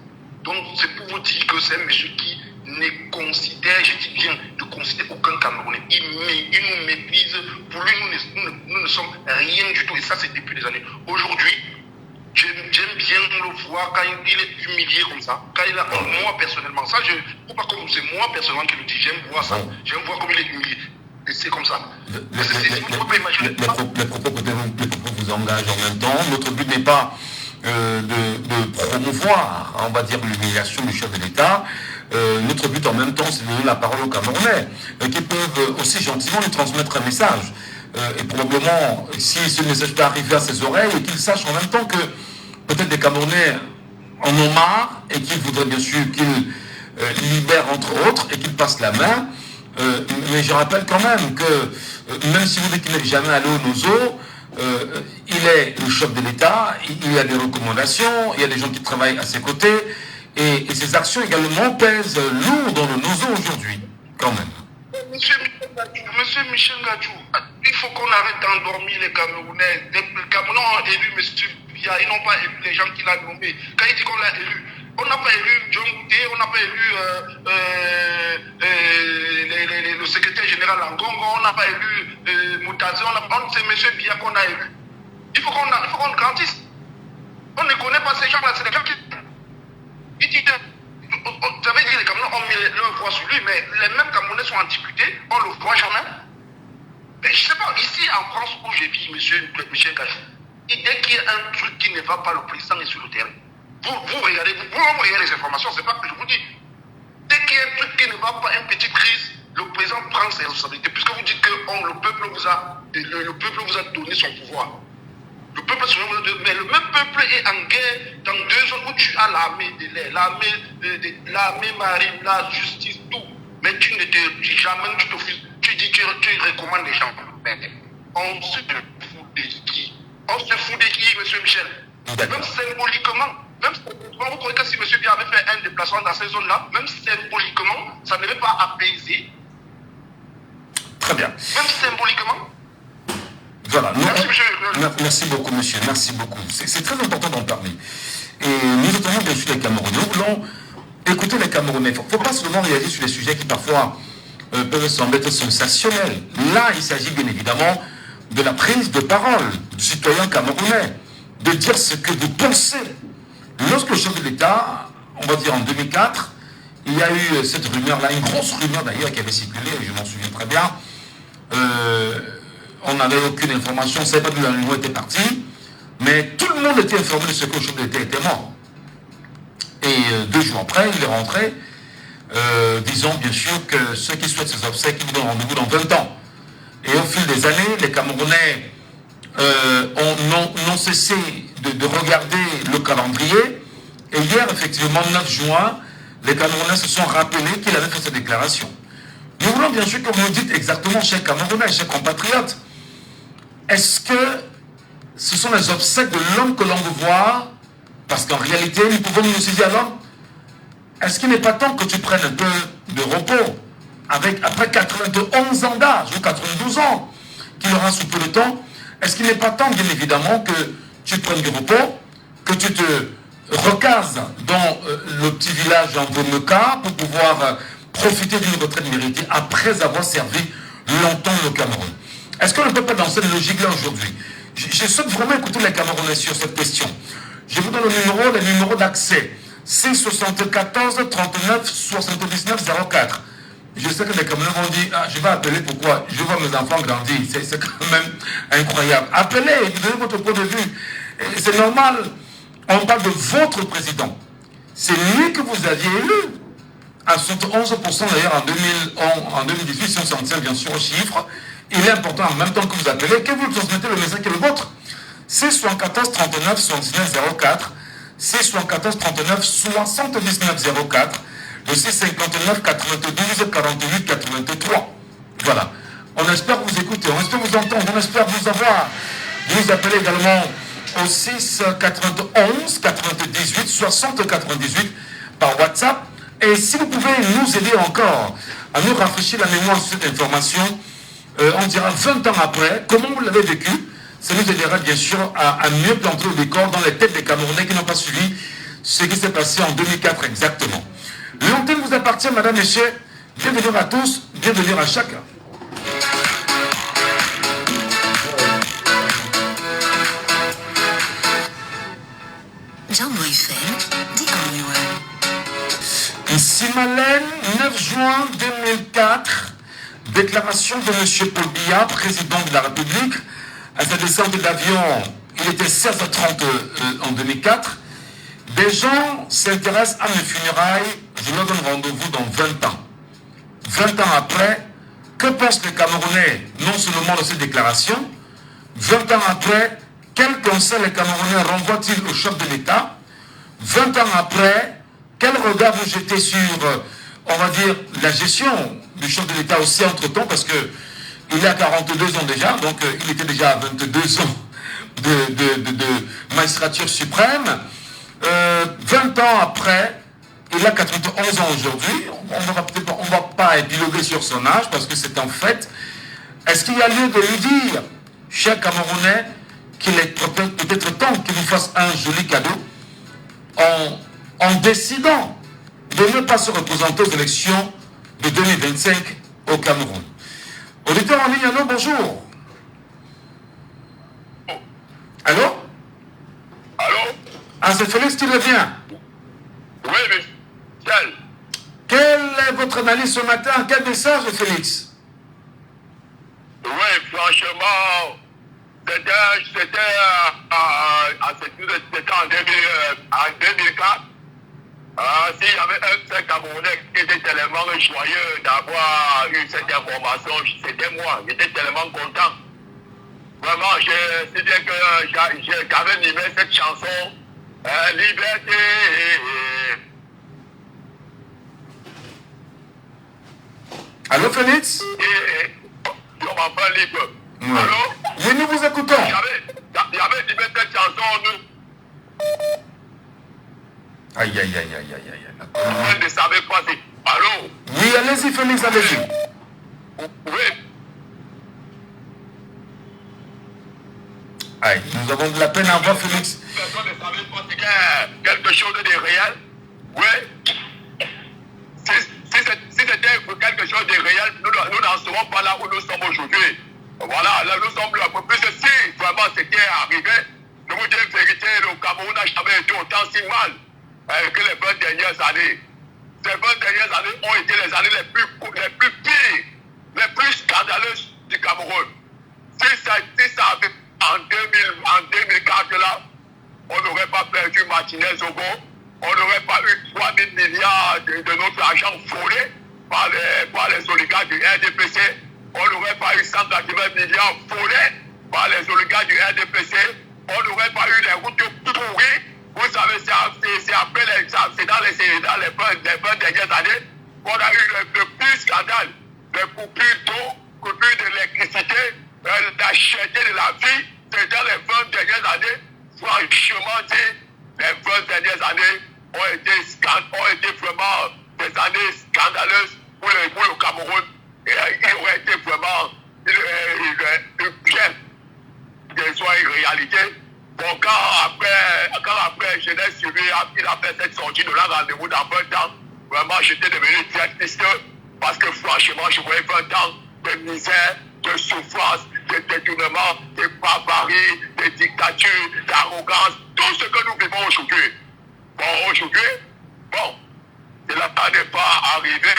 Donc, c'est pour vous dire que c'est un monsieur qui ne considère, je dis bien, ne considère aucun Camerounais. Il nous méprise. Pour lui, nous ne sommes rien du tout. Et ça, c'est depuis des années. Aujourd'hui, j'aime bien le voir quand il est humilié comme ça. Quand il a, moi personnellement, ça, je ne sais pas comme c'est moi personnellement qui le dis, j'aime voir ça. J'aime voir comme il est humilié. Et c'est comme ça. Les propos vous engagent en même temps. Notre but n'est pas de promouvoir, on va dire, l'humiliation du chef de l'État. Notre but en même temps, c'est de donner la parole aux Camerounais, qui peuvent aussi gentiment lui transmettre un message. Et probablement, si ce message peut arriver à ses oreilles, et qu'il sache en même temps que peut-être des Camerounais en ont marre, et qu'ils voudraient bien sûr qu'ils libèrent entre autres, et qu'ils passent la main. Mais je rappelle quand même que, même si vous dites qu'il n'est jamais allé au Nozo, il est le chef de l'État, il y a des recommandations, il y a des gens qui travaillent à ses côtés, et ses actions également pèsent lourd dans le Nozo aujourd'hui, quand même. Monsieur Michel Nadjou, il faut qu'on arrête d'endormir les Camerounais. Les Camerounais ont élu M. Biya, ils n'ont pas élu les gens qu'il a nommés. Quand il dit qu'on l'a élu, on n'a pas élu John Gouté, on n'a pas élu le secrétaire général Langongo, on n'a pas élu Moutazi, c'est M. Biya qu'on a élu. Il faut qu'on grandisse. On ne connaît pas ces gens-là, c'est des gens qui... Vous avez dit les Camerounais ont mis leur voix sur lui, mais les mêmes Camerounais sont en difficulté, on ne le voit jamais. Mais je ne sais pas, ici en France où j'ai vu M. Michel Kajou, dès qu'il y a un truc qui ne va pas, le président est sur le terrain. Vous regardez les informations, c'est pas que je vous dis. Dès qu'il y a un truc qui ne va pas, une petite crise, le président prend ses responsabilités, puisque vous dites que le peuple vous a donné son pouvoir. Le peuple, mais le même peuple est en guerre dans 2 zones où tu as l'armée de l'air, l'armée marine, la justice, tout. Mais tu ne te dis jamais, tu dis que tu recommandes les gens. Mais on se fout de qui? On se fout de qui, M. Michel? Même symboliquement, vous croyez que si M. Biya avait fait un déplacement dans ces zones-là, même symboliquement, ça ne devait pas apaiser. Très bien. Même symboliquement. Voilà. Merci beaucoup, monsieur. Merci beaucoup. C'est très important d'en parler. Et nous entendons bien sûr les Camerounais. Nous voulons écouter les Camerounais. Il ne faut pas seulement réagir sur les sujets qui parfois peuvent sembler être sensationnels. Là, il s'agit bien évidemment de la prise de parole du citoyen camerounais, de dire ce que vous pensez. Lorsque le chef de l'État, on va dire en 2004, il y a eu cette rumeur-là, une grosse rumeur d'ailleurs qui avait circulé, je m'en souviens très bien. On n'avait aucune information, on ne savait pas d'où l'animal était parti, mais tout le monde était informé de ce que le chef de l'État était mort. Et 2 jours après, il est rentré, disons bien sûr que ceux qui souhaitent ces obsèques, ils vous donnent rendez-vous dans 20 ans. Et au fil des années, les Camerounais n'ont cessé de regarder le calendrier. Et hier, effectivement, 9 juin, les Camerounais se sont rappelés qu'il avait fait cette déclaration. Nous voulons bien sûr que vous nous dites exactement, chers Camerounais, chers compatriotes, est-ce que ce sont les obsèques de l'homme que l'on veut voir? Parce qu'en réalité, nous pouvons nous aussi dire à l'homme, est-ce qu'il n'est pas temps que tu prennes un peu de repos après 91 ans d'âge ou 92 ans qu'il aura sous peu de temps? Est-ce qu'il n'est pas temps, bien évidemment, que tu prennes du repos, que tu te recases dans le petit village en Vomeka pour pouvoir profiter d'une retraite méritée après avoir servi longtemps le Cameroun? Est-ce qu'on ne peut pas dans cette logique-là aujourd'hui? Je souhaite vraiment écouter les Camerounais sur cette question. Je vous donne le numéro d'accès. C'est 74 39 79 04. Je sais que les Camerounais vont dire, je vais appeler pourquoi? Je vois mes enfants grandir. C'est quand même incroyable. Appelez, donnez votre point de vue. C'est normal. On parle de votre président. C'est lui que vous aviez élu. À 71% d'ailleurs en 2018, si on s'en tient bien sûr aux chiffres. Il est important en même temps que vous appelez, que vous transmettez le message qui est le vôtre. C'est 74 39 79 04. C'est 74 39 79 04. Le 659 92 48 83. Voilà. On espère vous écouter, on espère vous entendre, on espère vous avoir. Vous appelez également au 6 91 98 60 98 par WhatsApp. Et si vous pouvez nous aider encore à nous rafraîchir la mémoire sur cette information, on dira 20 ans après, comment vous l'avez vécu, ça nous aidera bien sûr à mieux planter le décor dans les têtes des Camerounais qui n'ont pas suivi ce qui s'est passé en 2004 exactement. L'antenne vous appartient, madame, messieurs. Bienvenue à tous, bienvenue à chacun. Ici Malène, 9 juin 2004, déclaration de M. Paul Biya, président de la République. À sa descente d'avion, il était 16h30 en 2004. Des gens s'intéressent à mes funérailles, je leur donne rendez-vous dans 20 ans. 20 ans après, que pensent les Camerounais non seulement de cette déclaration? 20 ans après, quel conseil les Camerounais renvoient-ils au chef de l'État? 20 ans après, quel regard vous jetez sur, on va dire, la gestion du chef de l'État aussi entre-temps, parce qu'il a 42 ans déjà, donc il était déjà à 22 ans de magistrature suprême. 20 ans après, il a 91 ans aujourd'hui. On ne va pas épiloguer sur son âge parce que c'est un fait. Est-ce qu'il y a lieu de lui dire, cher Camerounais, qu'il est peut-être temps qu'il nous fasse un joli cadeau en décidant de ne pas se représenter aux élections de 2025 au Cameroun? Auditeur en ligne, allô, bonjour. Allô? Allô? Ah, c'est Félix qui revient. Oui, Michel. Quelle est votre analyse ce matin? Quel message, Félix? Oui, franchement, c'était en 2004. S'il y avait un seul Camerounais qui était tellement joyeux d'avoir eu cette information, c'était moi. J'étais tellement content. Vraiment, c'est bien que j'avais animé cette chanson. Liberté. Allô, Félix? On m'appelle libre. Ouais. Allô? Oui, nous vous écoutons. J'avais animé cette chanson. Aïe, aïe, aïe, aïe, aïe, aïe. Elle ne savait pas si... Allô? Oui, allez-y, Félix, allez-y. Oui. Aïe, nous avons de la peine à voir, Félix. Personne ne savait pas si c'était quelque chose de réel. Oui. Si c'était quelque chose de réel, nous n'en serons pas là où nous sommes aujourd'hui. Voilà, là nous sommes là. Plus si vraiment c'était arrivé, je vous dis la vérité, le Cameroun n'a jamais été autant si mal que les 20 dernières années. Ces 20 dernières années ont été les années les plus pires, les plus scandaleuses du Cameroun. Si ça avait en 2004 là, on n'aurait pas perdu Martinez Zogo, on n'aurait pas eu 3 000 milliards de notre argent volé par les oligarques du RDPC, on n'aurait pas eu 180 milliards volés par les oligarques du RDPC, on n'aurait pas eu les routes pourries. Vous savez, c'est dans les 20 dernières années qu'on a eu le plus scandale, les coupures d'eau, coupures d'électricité, la cherté de la vie. C'est dans les 20 dernières années, franchement dit, les 20 dernières années ont été vraiment des années scandaleuses pour le Cameroun. Et il aurait été vraiment bien que ce soit une réalité. Bon, quand après je l'ai suivi, il a fait cette sortie de la rendez-vous dans 20 ans, vraiment j'étais devenu triste parce que franchement je voyais 20 ans de misère, de souffrance, de détournement, de barbarie, de dictature, d'arrogance, tout ce que nous vivons aujourd'hui. Bon, aujourd'hui, cela n'est pas arrivé.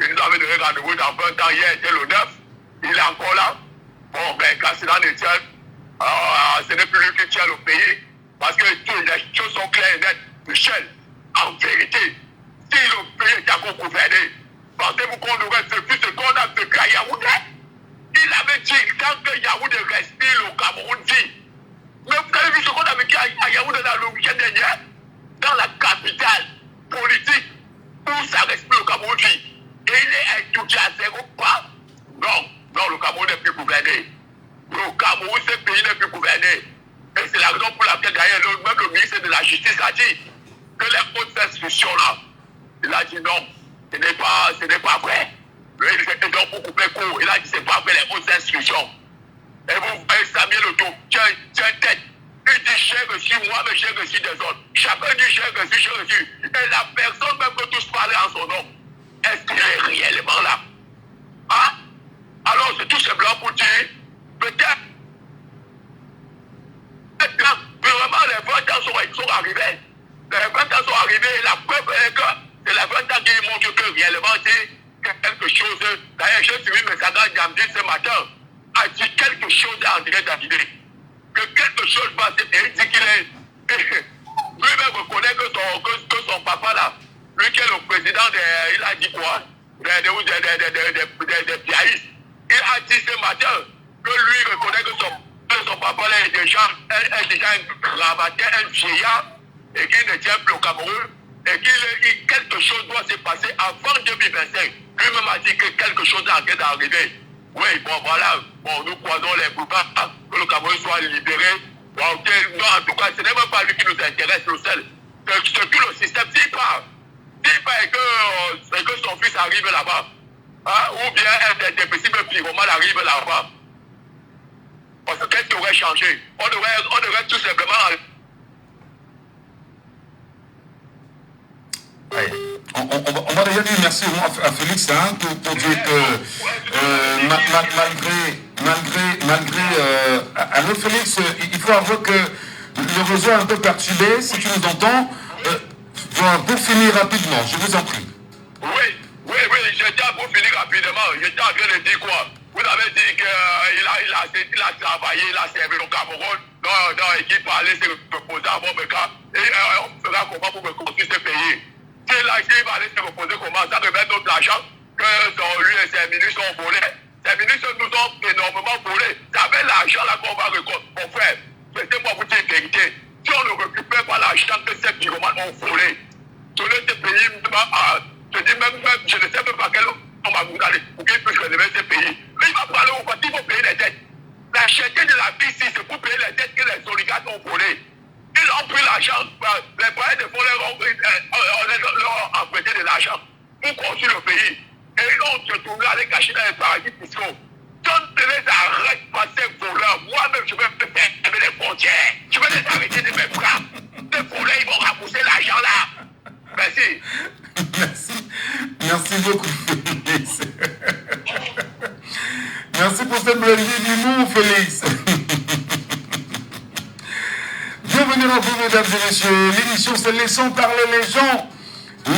Il nous avait donné rendez-vous dans 20 ans, hier était le 9, il est encore là. Bon, ben, quand cela ne tient, ce n'est plus lui qui tient le pays, parce que toutes les choses sont claires et nettes. Michel, en vérité, si le pays était encore gouverné, pensez-vous qu'on aurait fait ce qu'on a fait à Yaoundé? Il avait dit, tant que Yaoundé respire, le Cameroun vit. Mais vous avez vu ce qu'on a vécu à Yaoundé dans le week-end dernier, dans la capitale politique, où ça respire, le Cameroun vit. Et il est étudié à 0 pas. Non, le Cameroun n'est plus gouverné. Le Cameroun, ce pays n'est plus gouverné. Et c'est la raison pour laquelle, d'ailleurs, même le ministre de la Justice a dit que les hautes institutions-là, il a dit non, ce n'est pas vrai. Et donc, pour couper court, il a dit c'est pas vrai, les hautes institutions. Et vous voyez Samuel Leto, tiens tête. Il dit j'ai reçu moi, mais j'ai reçu des autres. Chacun dit j'ai reçu. Et la personne même que tous parlaient en son nom, est-ce qu'il est réellement là? Hein? Alors c'est tout simplement pour dire, peut-être, vraiment les 20 ans sont arrivés. Les 20 ans sont arrivés, et la preuve est que c'est les 20 ans qui montrent que réellement c'est quelque chose. D'ailleurs, j'ai suivi M. Sagan Gamdi ce matin, a dit quelque chose à André Davidé. Que quelque chose va se faire, il dit qu'il est. Lui-même reconnaît que son papa là, lui qui est le président il a dit quoi? Des piaïstes. Il a dit ce matin que lui reconnaît que son papa là est déjà un gravataire, un vieillard, et qu'il ne tient plus au Cameroun, et qu'il quelque chose doit se passer avant 2025. Lui-même a dit que quelque chose est en train d'arriver. Oui, bon voilà, nous croisons les pouvoirs que le Cameroun soit libéré. Bon, non, en tout cas, ce n'est même pas lui qui nous intéresse le seul. C'est tout le système. S'il part et que son fils arrive là-bas, hein, ou bien un des possibles pyromanes arrive là-bas, parce que qu'est-ce qui aurait changé? On devrait tout simplement... On va déjà dire merci à Félix pour dire que malgré allô Félix, il faut avouer que le réseau est un peu perturbé. Si tu nous entends, pour finir rapidement, je vous en prie. Oui, j'étais pour finir rapidement. J'étais en train de dire quoi? Vous avez dit qu'il a travaillé, il a servi au Cameroun. Non, et qu'il parlait, c'est reposer à mon cas. Et on fera comment pour me construire ce pays? C'est là qu'il va aller se reposer comment? Ça remet notre argent que lui et ses ministres ont volé. Ces ministres nous ont énormément volé. Ça fait l'argent là qu'on va récolter. Mon frère, laissez-moi vous dire la vérité. Si on ne récupère pas l'argent que ces pyromanes ont volé, donner ce pays, je dis même, je ne sais même pas quel on va vous aller pour qu'il puisse relever ce pays. Mais il va parler au parti pour payer les dettes. La cherté de la vie ici, c'est pour payer les dettes que les oligarques ont volées. Ils ont pris l'argent, les moyens de fonds leur ont emprunté de l'argent pour construire le pays. Et ils ont se trouvé à les cacher dans les paradis fiscaux. Quand je les arrête par ces voleurs, moi-même je vais me faire les frontières. Je vais les arrêter de mes bras. Ces voleurs, ils vont rembourser l'argent là. Merci. Merci beaucoup, Félix. Merci pour cette belle vie d'humour, Félix. Bienvenue à vous, mesdames et messieurs. L'émission, c'est Laissons parler les gens.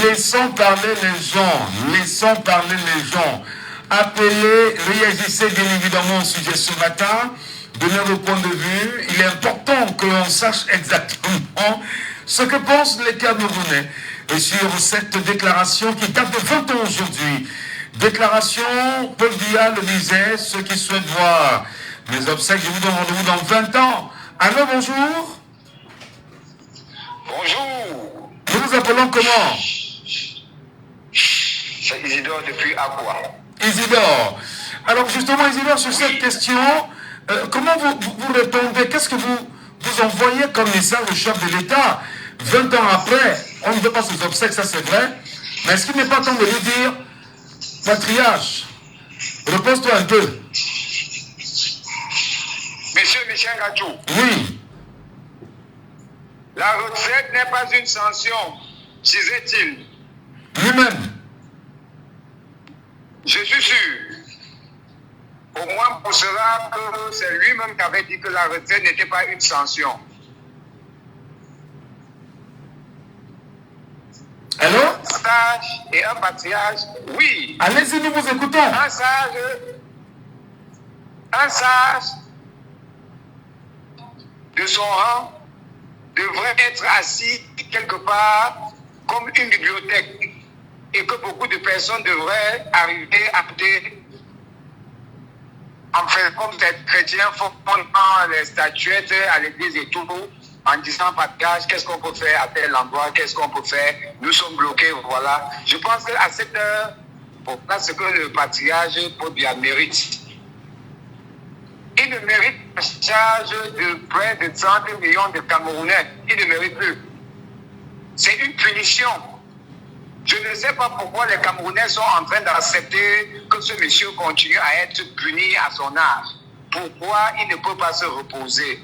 Laissons parler les gens. Laissons parler les gens. Appelez, réagissez bien évidemment au sujet ce matin. Donnez vos points de vue. Il est important que l'on sache exactement ce que pensent les Camerounais sur cette déclaration qui date de 20 ans aujourd'hui. Déclaration, Paul Biya le disait, ceux qui souhaitent voir mes obsèques, je vous donne rendez-vous dans 20 ans. Allô, bonjour. Bonjour. Nous vous appelons comment? C'est Isidore depuis Aqua. Isidore. Alors justement, Isidore, sur cette question, comment vous répondez? Qu'est-ce que vous envoyez comme message au chef de l'État 20 ans après? On ne veut pas ses obsèques, ça c'est vrai. Mais est-ce qu'il n'est pas temps de lui dire, patriarche, repose-toi un peu? Monsieur Michel Gachou. Oui. La retraite n'est pas une sanction, disait-il. Lui-même. Je suis sûr. Au moins pour cela que c'est lui-même qui avait dit que la retraite n'était pas une sanction. Allô? Un sage et un patriarche, oui. Allez-y, nous vous écoutons. Un sage de son rang devrait être assis quelque part comme une bibliothèque et que beaucoup de personnes devraient arriver à appeler, en fait, comme des chrétiens font dans les statuettes à l'église et tout, en disant patriarche, qu'est-ce qu'on peut faire à tel endroit, qu'est-ce qu'on peut faire, nous sommes bloqués, voilà. Je pense qu'à cette heure, voilà ce que le patriarche Paul Biya mérite. Il ne mérite pas une charge de près de 30 millions de Camerounais. Il ne mérite plus. C'est une punition. Je ne sais pas pourquoi les Camerounais sont en train d'accepter que ce monsieur continue à être puni à son âge. Pourquoi il ne peut pas se reposer?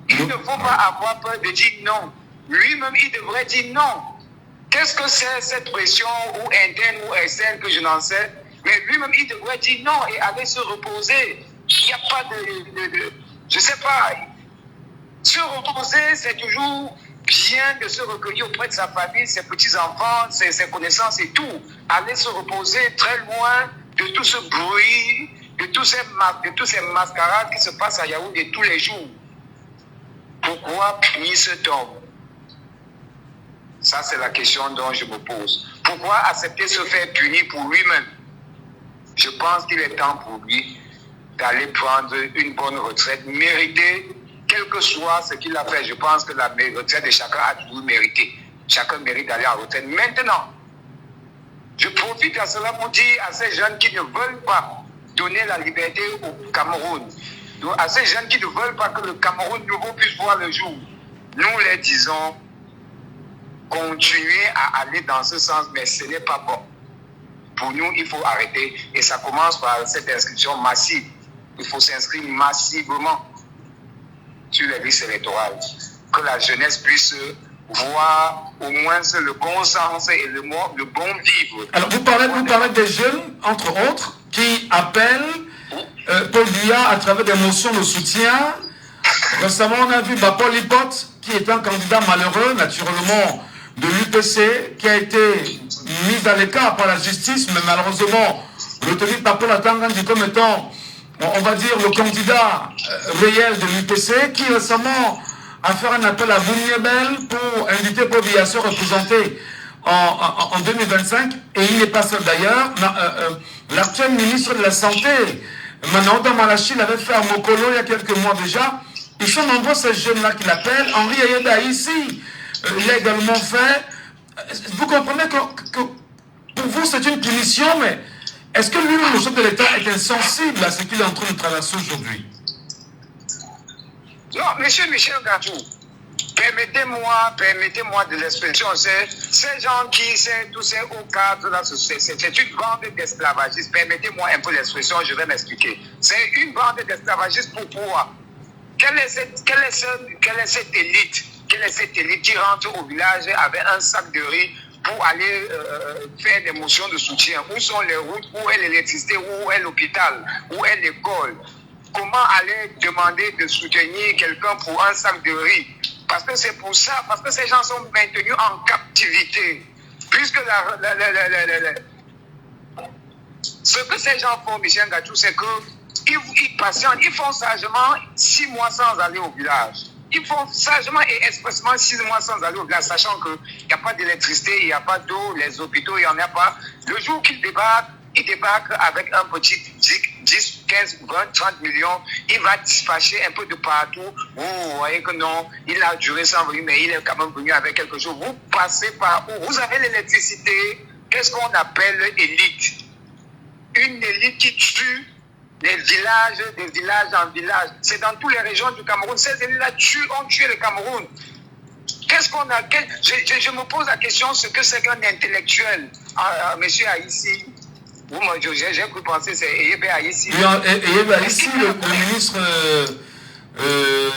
Il ne faut pas avoir peur de dire non. Lui-même, il devrait dire non. Qu'est-ce que c'est cette pression ou interne ou externe que je n'en sais? Mais lui-même, il devrait dire non et aller se reposer. Il n'y a pas de... Je ne sais pas. Se reposer, c'est toujours bien de se recueillir auprès de sa famille, ses petits-enfants, ses connaissances et tout. Aller se reposer très loin de tout ce bruit, de tous ces mascarades qui se passent à Yaoundé tous les jours. Pourquoi punir cet homme? Ça, c'est la question dont je me pose. Pourquoi accepter se faire punir pour lui-même? Je pense qu'il est temps pour lui d'aller prendre une bonne retraite méritée, quel que soit ce qu'il a fait. Je pense que la retraite de chacun a toujours mérité. Chacun mérite d'aller en retraite. Maintenant, je profite à cela pour dire à ces jeunes qui ne veulent pas donner la liberté au Cameroun, à ces jeunes qui ne veulent pas que le Cameroun nouveau puisse voir le jour, nous les disons, continuez à aller dans ce sens, mais ce n'est pas bon. Pour nous, il faut arrêter. Et ça commence par cette inscription massive. Il faut s'inscrire massivement sur les listes électorales. Que la jeunesse puisse voir au moins le bon sens et le bon vivre. Alors, vous parlez des jeunes, entre autres, qui appellent Paul Biya à travers des motions de soutien. Récemment, on a vu Paul Hipote, qui est un candidat malheureux, naturellement, de l'UPC, qui a été mis à l'écart par la justice, mais malheureusement, retenu par Paul Atangandi comme étant, on va dire, le candidat réel de l'UPC, qui récemment a fait un appel à Bouniebel pour inviter Paul Biya à se représenter en 2025, et il n'est pas seul d'ailleurs. L'actuel ministre de la Santé, Manaouda Malachi, l'avait fait à Mokolo il y a quelques mois déjà. Ils sont nombreux ces jeunes-là qui l'appellent. Henri Ayeda ici, il a également fait. Vous comprenez que pour vous c'est une punition, mais est-ce que lui, le chef de l'État, est insensible à ce qu'il est en train de traverser aujourd'hui? Non, monsieur Michel Gatou, permettez-moi de l'expression, ces gens qui, tous ces hauts cadres, c'est une bande d'esclavagistes. Permettez-moi un peu l'expression, je vais m'expliquer. C'est une bande d'esclavagistes pourquoi? Quelle est cette élite qui rentre au village avec un sac de riz pour aller faire des motions de soutien? Où sont les routes? Où est l'électricité? Où est l'hôpital? Où est l'école? Comment aller demander de soutenir quelqu'un pour un sac de riz? Parce que c'est pour ça, parce que ces gens sont maintenus en captivité. Puisque ce que ces gens font, Michel Gatou, c'est qu'ils patientent, ils font sagement 6 mois sans aller au village. Ils font sagement et expressément 6 mois sans aller au village, sachant qu'il n'y a pas d'électricité, il n'y a pas d'eau, les hôpitaux, il n'y en a pas. Le jour qu'ils débarquent, ils débarquent avec un petit 10, 15, 20, 30 millions. Il va dispatcher un peu de partout. Vous voyez que non, il a duré sans venir, mais il est quand même venu avec quelque chose. Vous passez par où? Vous avez l'électricité. Qu'est-ce qu'on appelle élite? Une élite qui tue les villages, des villages en village. C'est dans toutes les régions du Cameroun. Ces élites-là ont tué le Cameroun. Qu'est-ce qu'on a? Je me pose la question, ce que c'est qu'un intellectuel. Monsieur Aïssi, j'ai cru penser c'est Eyebe Aïssi. Eyebe Aïssi, le ministre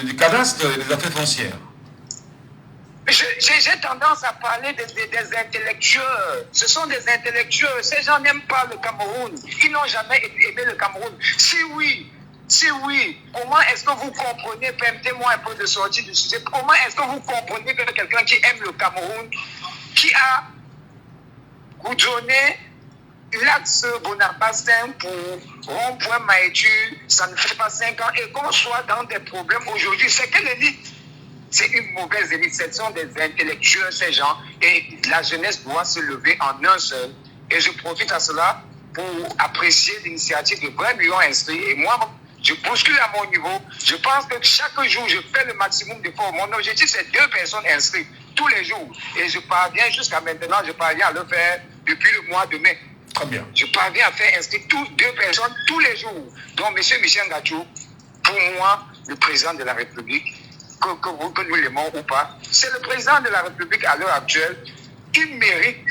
du cadastre et des affaires foncières. J'ai tendance à parler des intellectuels. Ce sont des intellectuels. Ces gens n'aiment pas le Cameroun. Ils n'ont jamais aimé le Cameroun. Si oui, comment est-ce que vous comprenez, permettez-moi un peu de sortir du sujet, comment est-ce que vous comprenez que quelqu'un qui aime le Cameroun, qui a goudronné l'axe Bonapastin pour rond-point Maïtu, ça ne fait pas 5 ans, et qu'on soit dans des problèmes aujourd'hui, c'est que l'élite. C'est une mauvaise élite, ce sont des intellectuels, ces gens, et la jeunesse doit se lever en un seul. Et je profite à cela pour apprécier l'initiative de 20 millions inscrits. Et moi, je bouscule à mon niveau. Je pense que chaque jour, je fais le maximum d'efforts. Mon objectif, c'est 2 personnes inscrites tous les jours. Et je parviens jusqu'à maintenant, je parviens à le faire depuis le mois de mai. Très bien. Je parviens à faire inscrire 2 personnes tous les jours. Donc, M. Michel Gatou, pour moi, le président de la République, que nous l'aimons ou pas, c'est le président de la République à l'heure actuelle. Il mérite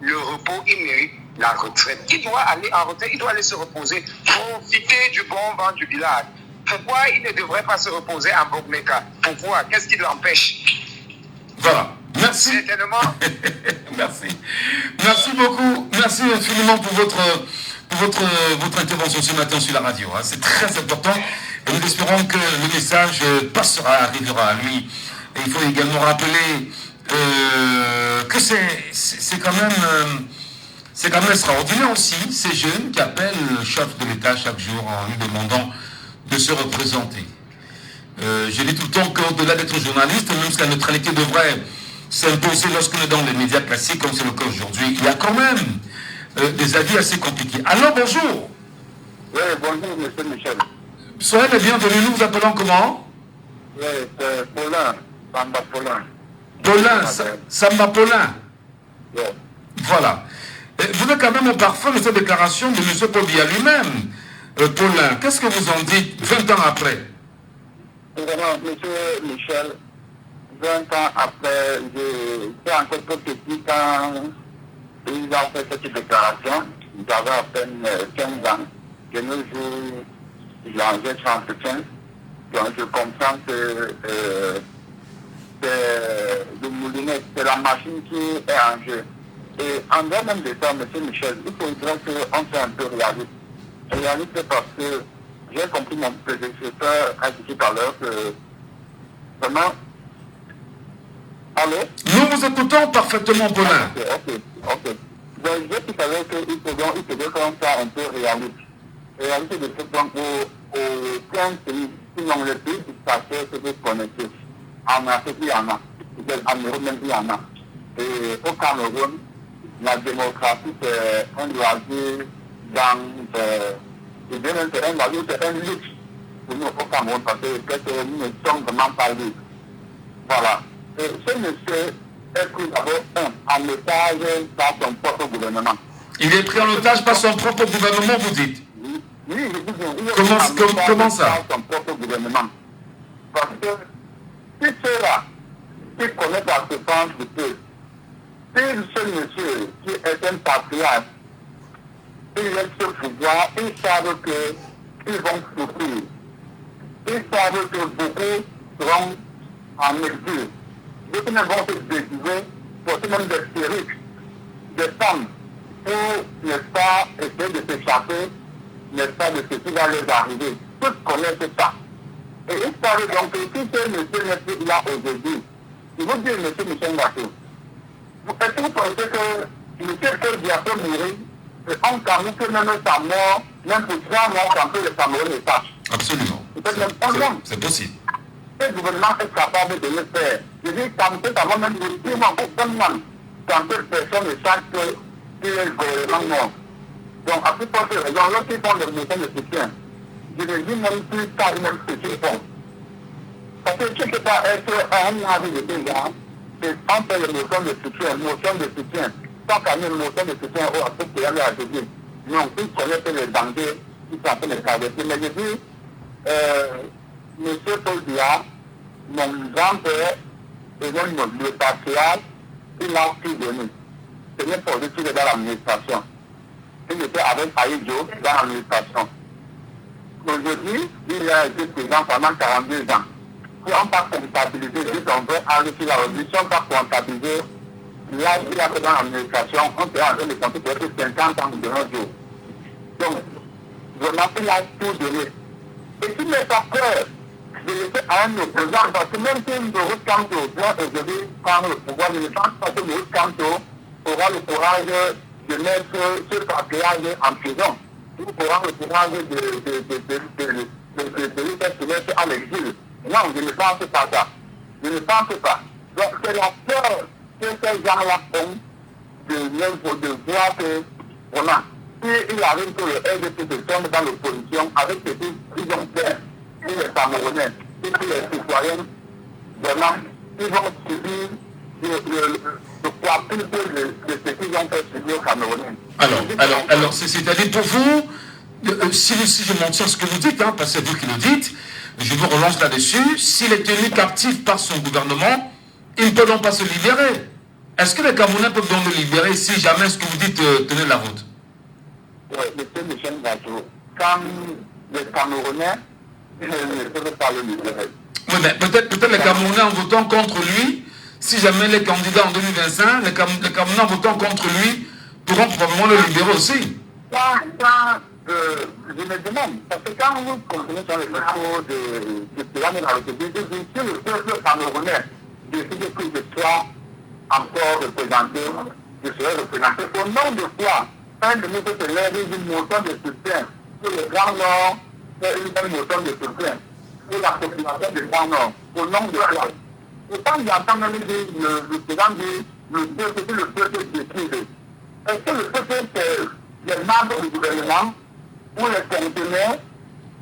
le repos, il mérite la retraite. Il doit aller en retraite, il doit aller se reposer, profiter du bon vent du village. Pourquoi il ne devrait pas se reposer en Bogmeka? Pourquoi? Qu'est-ce qui l'empêche? Voilà. Merci. Certainement. Merci. Merci beaucoup. Merci infiniment pour votre intervention ce matin sur la radio. C'est très important. Et nous espérons que le message arrivera à lui. Et il faut également rappeler que c'est quand même extraordinaire aussi, ces jeunes qui appellent le chef de l'État chaque jour en lui demandant de se représenter. Je dis tout le temps qu'au-delà d'être journaliste, même si la neutralité devrait s'imposer lorsqu'on est dans les médias classiques, comme c'est le cas aujourd'hui, il y a quand même des avis assez compliqués. Alors, bonjour. Oui, bonjour, monsieur Michel. Soyez les bienvenus, nous vous appelons comment? Oui, c'est Paulin, Samba Paulin. Paulin, Samba Paulin. Oui. Voilà. Vous êtes quand même au parfum de cette déclaration de M. Paul Biya lui-même. Paulin, qu'est-ce que vous en dites 20 ans après? Vraiment, monsieur Michel, 20 ans après, j'étais encore peu petit quand ils ont fait cette déclaration. J'avais à peine 15 ans. De nos jours, j'ai 35. Donc je comprends que c'est le moulinet, c'est la machine qui est en jeu. Et en dehors même de ça, M. Michel, il faudrait qu'on soit un peu réaliste. Réaliste parce que j'ai compris mon prédécesseur a dit tout à l'heure que vraiment. Allô? Nous vous écoutons parfaitement, Paulin. Ok. Donc, je disais tout à l'heure qu'il faudrait faire ça un peu réaliste. Réalité de ce point au 15 pays, sinon les pays du passé, que vous connaissez. En Afrique, il y en a. En Europe, même, il y en a. Et au Cameroun, la démocratie, c'est un loisir c'est un luxe pour nous au Cameroun, parce que nous ne sommes vraiment pas libres. Voilà. Et ce monsieur est pris d'abord en otage par son propre gouvernement. Il est pris en otage par son propre gouvernement, vous dites? Oui, je dis bien. Comment ça? Par son propre gouvernement. Parce que si ceux-là, qui connaissent la souffrance du peuple, si ce monsieur qui est un patriarche, il laisse ce pouvoir, ils savent qu'ils vont souffrir. Ils savent que beaucoup seront en exil. Beaucoup ne vont se déguiser, porter même des perruques, des femmes, pour, n'est-ce pas, essayer de s'échapper, n'est-ce pas, de ce qui va les arriver. Tous connaissent ça. Et ils savent donc que si ce monsieur n'est plus là aujourd'hui, il vous dire, monsieur Michel Ngato, est-ce que vous pensez que monsieur Paul Biya peut mourir, et on camufle même sa mort, même pour 3 mois, quand le Cameroun est tâche? Absolument. C'est possible. Ce gouvernement est capable de le faire. Je dis, quand ça va même le dire, quand personne ne sache qu'il est le gouvernement mort. Donc, à toute autre raison, lorsqu'ils font le mouvement de soutien, je ne dis même plus ça, même ce qu'ils font. Parce que tu ne peux pas être un avis de deux gens, c'est on fait le motion de soutien, sans qu'il y ait une motion de soutien au Afrique qui est à Jésus. Non, ils connaissent les dangers qui sont en train de traverser. Mais je dis, monsieur Paul Biya, mon grand-père, et même le patriarche, il a tout donné. C'est bien pour lui qu'il est dans l'administration. Il était avec Aïdjo dans l'administration. Aujourd'hui, il a été président pendant 42 ans. Si on va comptabiliser, si on veut enrichir la révolution, on va comptabiliser l'âge qu'il a fait dans l'administration, on peut en train de compter peut-être 50 ans de nos jours. Donc, vraiment, il a tout donné. Et s'il n'est pas peur de laisser à un opposant, parce que même si Maurice Kamto doit aujourd'hui prendre le pouvoir, je ne pense pas que Maurice Kamto aura le courage de mettre ce patriarche en prison. Il aura le courage de lui faire soumettre à l'exil. Non, je ne pense pas ça. Je ne pense pas. Donc c'est la peur que ces gens-là ont de voir que, voilà, s'il arrive que le RDP se tombe dans l'opposition avec ce qu'ils ont fait, et les Camerounais, et les citoyens, vraiment, ils vont subir le poids plus de ce qu'ils ont fait subir aux Camerounais. Alors c'est-à-dire pour vous, si je mentionne ce que vous dites, hein, parce que c'est vous qui le dites, je vous relance là-dessus, s'il est tenu captif par son gouvernement, il ne peut donc pas se libérer. Est-ce que les Camerounais peuvent donc le libérer si jamais ce que vous dites tenait la route? Oui, monsieur Michel Ngato, quand les Camerounais ne peuvent pas le libérer. Oui, mais peut-être les Camerounais en votant contre lui, si jamais les candidats en 2025, les Camerounais en votant contre lui pourront probablement le libérer aussi. Je me demande, parce que quand vous continuez sur les plateaux de Péran de la République, si le peuple camerounais décide que je sois encore représenté, je serai représenté. Au nom de quoi un de nous peut se lever une motion de soutien pour le Grand Nord, fait une motion de soutien pour la population du Grand Nord. Au nom de quoi? Autant j'entends même dire le président dit le peuple décide. Est-ce que le peuple c'est les membres du gouvernement ou les fonctionnaires?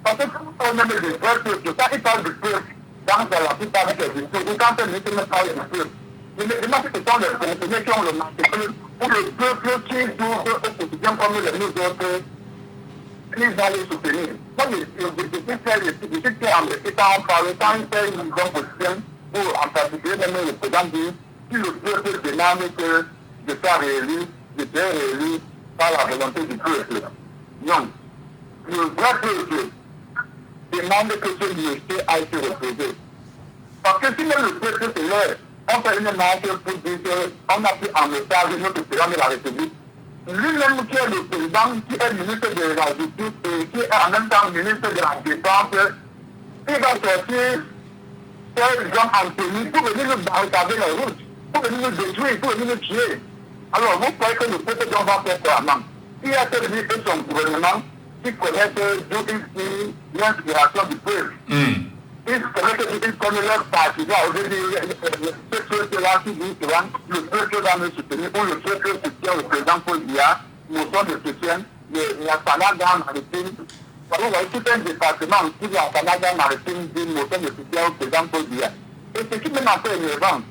Parce que quand on aime des vrais peuples, quand ils parlent du peuple, dans la plupart des discours, ou quand un ministre parle du peuple, je me demande si ce sont les fonctionnaires qui ont le marché ou le peuple qui doivent au quotidien comme les nous autres, ils vont les soutenir. Moi, je suis fait en Afrique, en parlant, quand ils fait une bonne position, pour en particulier même le président dit, si le peuple demande que je sois réélu, je serai réélu par la volonté du peuple. Non. Le vrai peuple demande que ce ministère a été refusé. Parce que si même le peuple se lève, on fait une marche pour dire qu'on a pris en otage notre président de la République, lui-même qui est le président, qui est ministre de la Justice et qui est en même temps ministre de la Défense, il va sortir des gens en tenue pour venir nous barricader les routes, pour venir nous détruire, pour venir nous tuer. Alors vous croyez que le peuple va faire quoi, non? Il y a que lui et son gouvernement qui connaissent d'où il tire l'inspiration du peuple. Ils connaissent qu'ils connaissent leur partisans. Aujourd'hui, ce peuple-là qui dit que le peuple va nous soutenir, ou le peuple soutient le président Paul Biya, motion de soutien, la Canada maritime. Vous voyez, tout un département qui la Canada maritime dit motion de soutien au président Paul Biya. Et ce qui m'a fait énervant,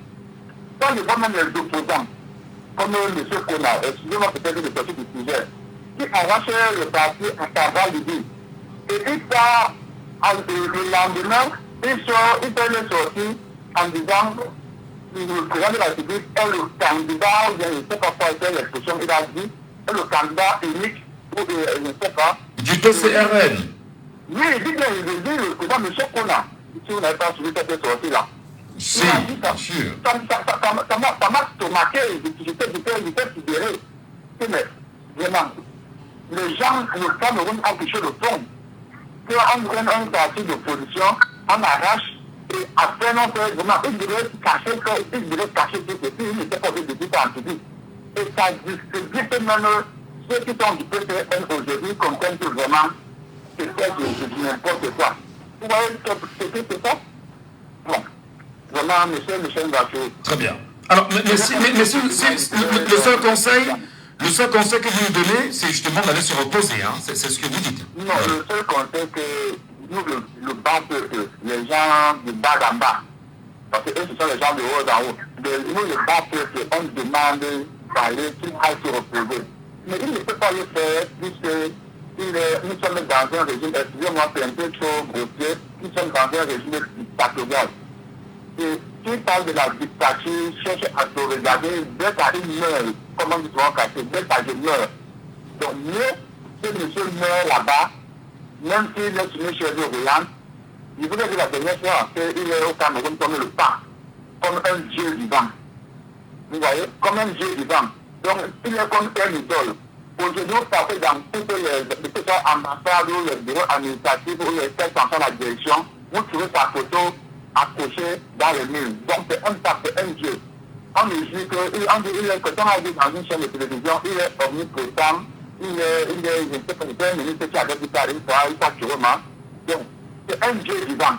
quand je vois même les opposants, comme M. Kona, excusez-moi peut-être de sortir du sujet, qui arrache le parti à Tabar Libye. Et il part le lendemain, il fait le sortie en disant que le président de la République est le candidat, ou bien je ne sais pas quoi était l'expression, il a dit, est le candidat unique, ou je ne sais pas. Du PCRN. Oui, il dit bien, il dit le président M. Kona, si vous n'avez pas suivi cette sortie-là. Si, bien sûr. Ça m'a stomaqué, j'étais sidéré. Mais vraiment, les gens, le Cameroun a touché le fond. Qu'on prenne un parti d'opposition, on arrache, et après on fait vraiment, il devrait cacher tout ceci, il n'était pas obligé de dire en public. Et ça discrédite même ceux qui sont du PCN aujourd'hui, comprennent que vraiment, c'est n'importe quoi. Vous voyez ce que c'est ça? Bon. Vraiment, monsieur Michel Bachot. Très bien. Alors, le seul conseil que vous nous donnez, c'est justement d'aller se reposer, hein. C'est ce que vous dites. Non, le seul conseil que nous, le bas peuple, les gens du bas en bas, parce que eux, ce sont les gens de haut en haut. Nous, le bas peuple, on demande d'aller, qu'ils aillent se reposer. Mais il ne peut pas le faire, puisque nous sommes dans un régime, excusez-moi, c'est un peu trop grossier, nous sommes dans un régime dictatorial. Et qui parle de la dictature, cherche à se regarder, dès qu'il meurt, comment nous serons cachés, dès qu'il meurt. Donc mieux que monsieur meurt là-bas, même s'il est soumis chez l'Orient, il voudrait dire la dernière fois qu'il est au Cameroun comme le pape, comme un dieu vivant. Vous voyez, comme un dieu vivant. Donc il est comme un idole. Aujourd'hui, vous partez dans toutes les ambassades ou les bureaux administratifs ou les têtes en la direction, vous trouvez sa photo accroché dans le mur. Donc c'est un pape, c'est un dieu. On nous dit que quand on a vu dans une chaîne de télévision, il est omnipotent, il est, je ne sais pas, c'est un ministre qui a dit ça une fois, il s'accurement. Donc c'est un dieu vivant.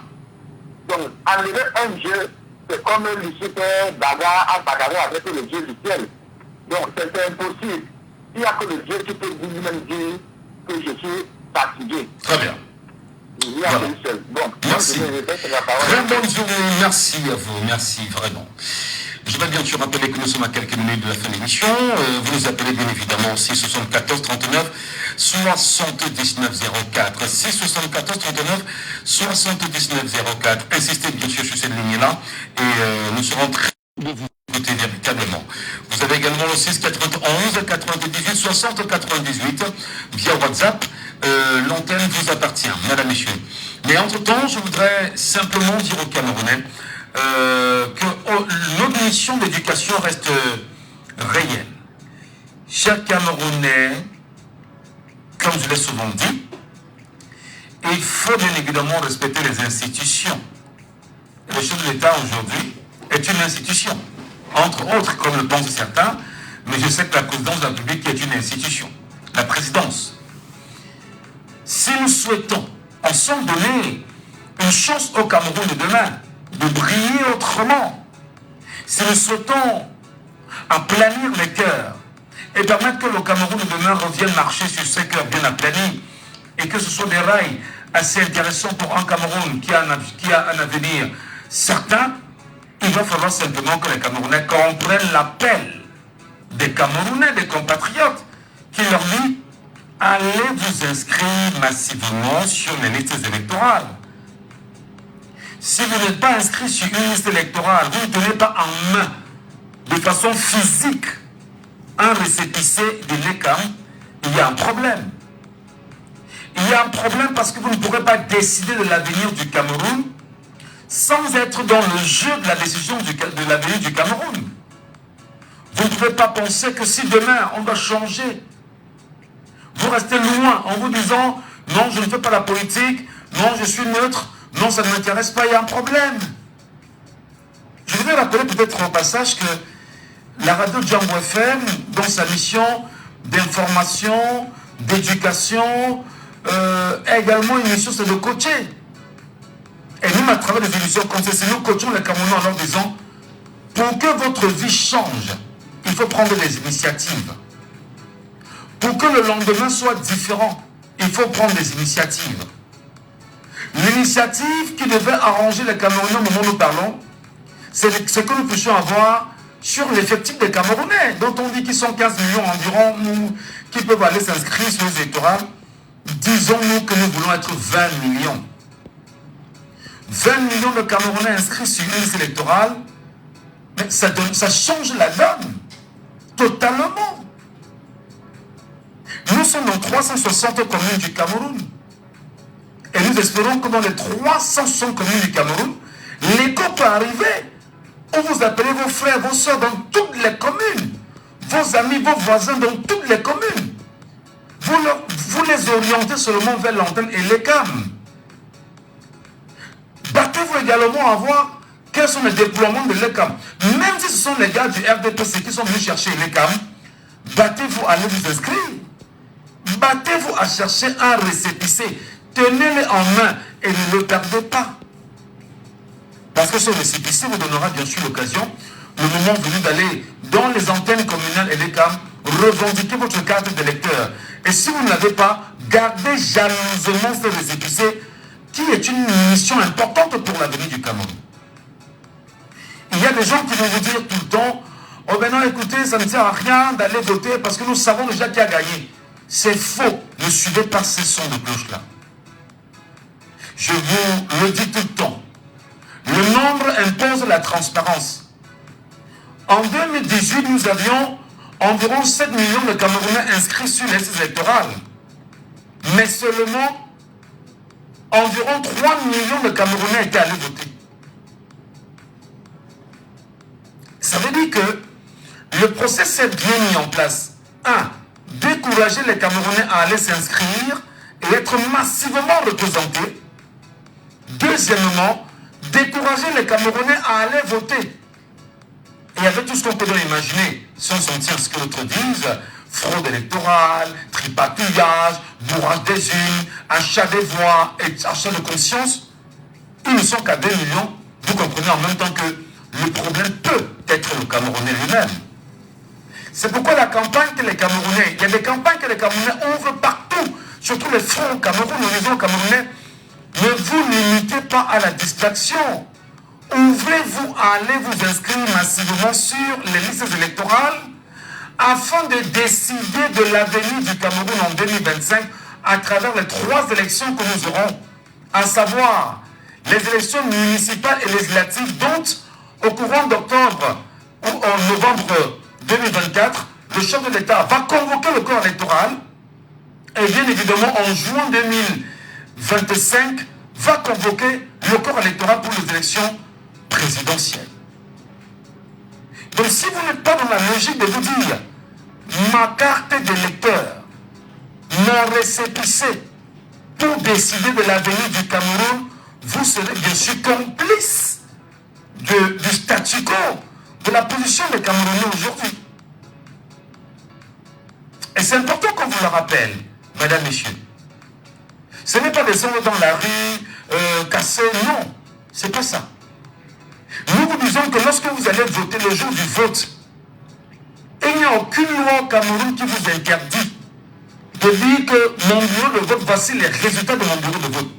Donc enlever un dieu, c'est comme Lucifer bagarre à bagarrer avec le dieu du ciel. Donc c'est impossible. Il n'y a que le Dieu qui peut lui-même dire que je suis fatigué. Très bien. Il y a une seule. Bon, merci. Très bonne journée. Merci à vous. Merci vraiment. Je vais bien sûr rappeler que nous sommes à quelques minutes de la fin de l'émission. Vous nous appelez bien évidemment aussi 74 39 79 04. 674 39 79 04. Insistez bien sûr sur cette ligne-là et nous serons très de vous écouter véritablement. Vous avez également le 6 91 98 60 98 via WhatsApp. L'antenne vous appartient, madame, messieurs. Mais entre-temps, je voudrais simplement dire aux Camerounais que notre mission d'éducation reste réelle. Chers Camerounais, comme je l'ai souvent dit, il faut bien évidemment respecter les institutions. Le chef de l'État aujourd'hui est une institution, entre autres, comme le pensent certains, mais je sais que la présidence de la République est une institution, la présidence. Si nous souhaitons ensemble donner une chance au Cameroun de demain de briller autrement, si nous souhaitons aplanir les cœurs et permettre que le Cameroun de demain revienne marcher sur ses cœurs bien aplanis et que ce soit des rails assez intéressants pour un Cameroun qui a un avenir certain, il va falloir simplement que les Camerounais comprennent l'appel des Camerounais, des compatriotes, qui leur dit « Allez vous inscrire massivement sur les listes électorales. Si vous n'êtes pas inscrit sur une liste électorale, vous ne tenez pas en main, de façon physique, un récépissé de l'ECAM, il y a un problème. Il y a un problème parce que vous ne pourrez pas décider de l'avenir du Cameroun sans être dans le jeu de la décision de l'avenir du Cameroun. Vous ne pouvez pas penser que si demain on doit changer vous restez loin en vous disant non, je ne fais pas la politique, non, je suis neutre, non, ça ne m'intéresse pas, il y a un problème. Je voudrais rappeler peut-être au passage que la radio Django FM, dans sa mission d'information, d'éducation, a également une mission, c'est de coacher. Et nous, à travers des émissions comme ça, nous coachons les Camerounais en leur disant, pour que votre vie change, il faut prendre des initiatives. Pour que le lendemain soit différent, il faut prendre des initiatives. L'initiative qui devait arranger les Camerounais au moment où nous parlons, c'est que nous puissions avoir sur l'effectif des Camerounais, dont on dit qu'ils sont 15 millions environ, qui peuvent aller s'inscrire sur les électorales. Disons-nous que nous voulons être 20 millions. 20 millions de Camerounais inscrits sur une liste électorale, mais ça change la donne, totalement. Nous sommes dans 360 communes du Cameroun. Et nous espérons que dans les 360 communes du Cameroun, l'écho peut arriver. On vous appelez vos frères, vos soeurs dans toutes les communes. Vos amis, vos voisins dans toutes les communes. Vous les orientez seulement vers l'antenne et les cams. Battez-vous également à voir quels sont les déploiements de l'ECAM. Même si ce sont les gars du RDPC qui sont venus chercher l'ECAM, battez-vous à aller vous inscrire. Battez-vous à chercher un récépissé. Tenez-le en main et ne le perdez pas. Parce que ce récépissé vous donnera bien sûr l'occasion, le moment venu d'aller dans les antennes communales et l'ECAM, revendiquer votre carte d'électeur. Et si vous ne l'avez pas, gardez jalousement ce récépissé qui est une mission importante pour l'avenir du Cameroun. Il y a des gens qui vont vous dire tout le temps, oh ben non, écoutez, ça ne sert à rien d'aller voter parce que nous savons déjà qui a gagné. C'est faux. Ne suivez pas ces sons de cloche-là. Je vous le dis tout le temps. Le nombre impose la transparence. En 2018, nous avions environ 7 millions de Camerounais inscrits sur les listes électorales. Mais seulement environ 3 millions de Camerounais étaient allés voter. Ça veut dire que le processus s'est bien mis en place. 1. Décourager les Camerounais à aller s'inscrire et être massivement représentés. Deuxièmement, décourager les Camerounais à aller voter. Et avec tout ce qu'on peut imaginer, si on s'en tient à ce que l'autre dise, fraude électorale, tripatouillage, bourrage des urnes, achat des voix et achat de conscience, ils ne sont qu'à 2 millions. Vous comprenez en même temps que le problème peut être le Camerounais lui-même. C'est pourquoi la campagne que les Camerounais, il y a des campagnes que les Camerounais ouvrent partout, surtout les fronts au Cameroun, nous disons aux Camerounais, ne vous limitez pas à la distraction. Ouvrez-vous à aller vous inscrire massivement sur les listes électorales afin de décider de l'avenir du Cameroun en 2025 à travers les 3 élections que nous aurons, à savoir les élections municipales et législatives dont au courant d'octobre ou en novembre 2024, le chef de l'État va convoquer le corps électoral et bien évidemment en juin 2025 va convoquer le corps électoral pour les élections présidentielles. Donc si vous n'êtes pas dans la logique de vous dire ma carte d'électeur, mon récépissé pour décider de l'avenir du Cameroun, vous serez bien sûr complice du statu quo, de la position des Camerounais aujourd'hui. Et c'est important qu'on vous le rappelle, mesdames, messieurs. Ce n'est pas descendre dans la rue, casser, non, c'est pas ça. Nous vous disons que lorsque vous allez voter le jour du vote, il n'y a aucune loi au Cameroun qui vous interdit de dire que mon bureau de vote, voici les résultats de mon bureau de vote.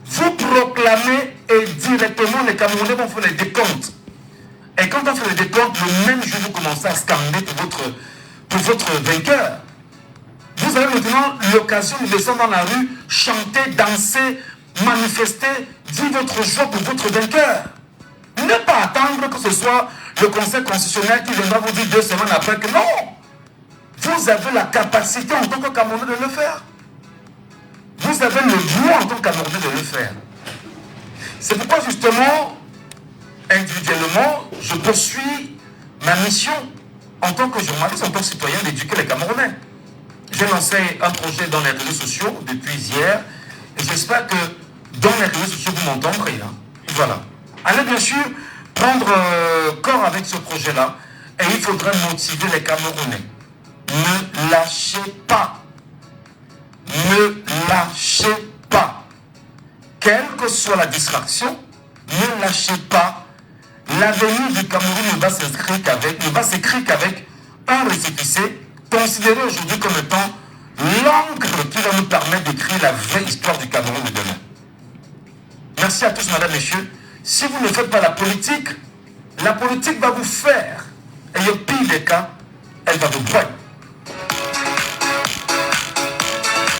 Vous proclamez et directement les Camerounais vont faire les décomptes. Et quand on fait les décomptes, le même jour vous commencez à scander pour votre vainqueur. Vous avez maintenant l'occasion de descendre dans la rue, chanter, danser, manifester, dire votre joie pour votre vainqueur. Ne pas attendre que ce soit le Conseil constitutionnel qui viendra vous dire 2 semaines après que non. Vous avez la capacité en tant que Camerounais de le faire. Vous avez le droit en tant que Camerounais de le faire. C'est pourquoi justement, individuellement, je poursuis ma mission en tant que journaliste, en tant que citoyen d'éduquer les Camerounais. j'ai lancé un projet dans les réseaux sociaux depuis hier. Et j'espère que dans les réseaux sociaux, vous m'entendrez. Hein. Voilà. Allez bien sûr prendre corps avec ce projet-là. Et il faudrait motiver les Camerounais. Ne lâchez pas. Ne lâchez pas. Quelle que soit la distraction, ne lâchez pas. L'avenir du Cameroun ne va s'écrire qu'avec un récépissé considéré aujourd'hui comme étant l'encre qui va nous permettre d'écrire la vraie histoire du Cameroun de demain. Merci à tous, madame, messieurs. Si vous ne faites pas la politique va vous faire. Et au pire des cas, elle va vous broyer.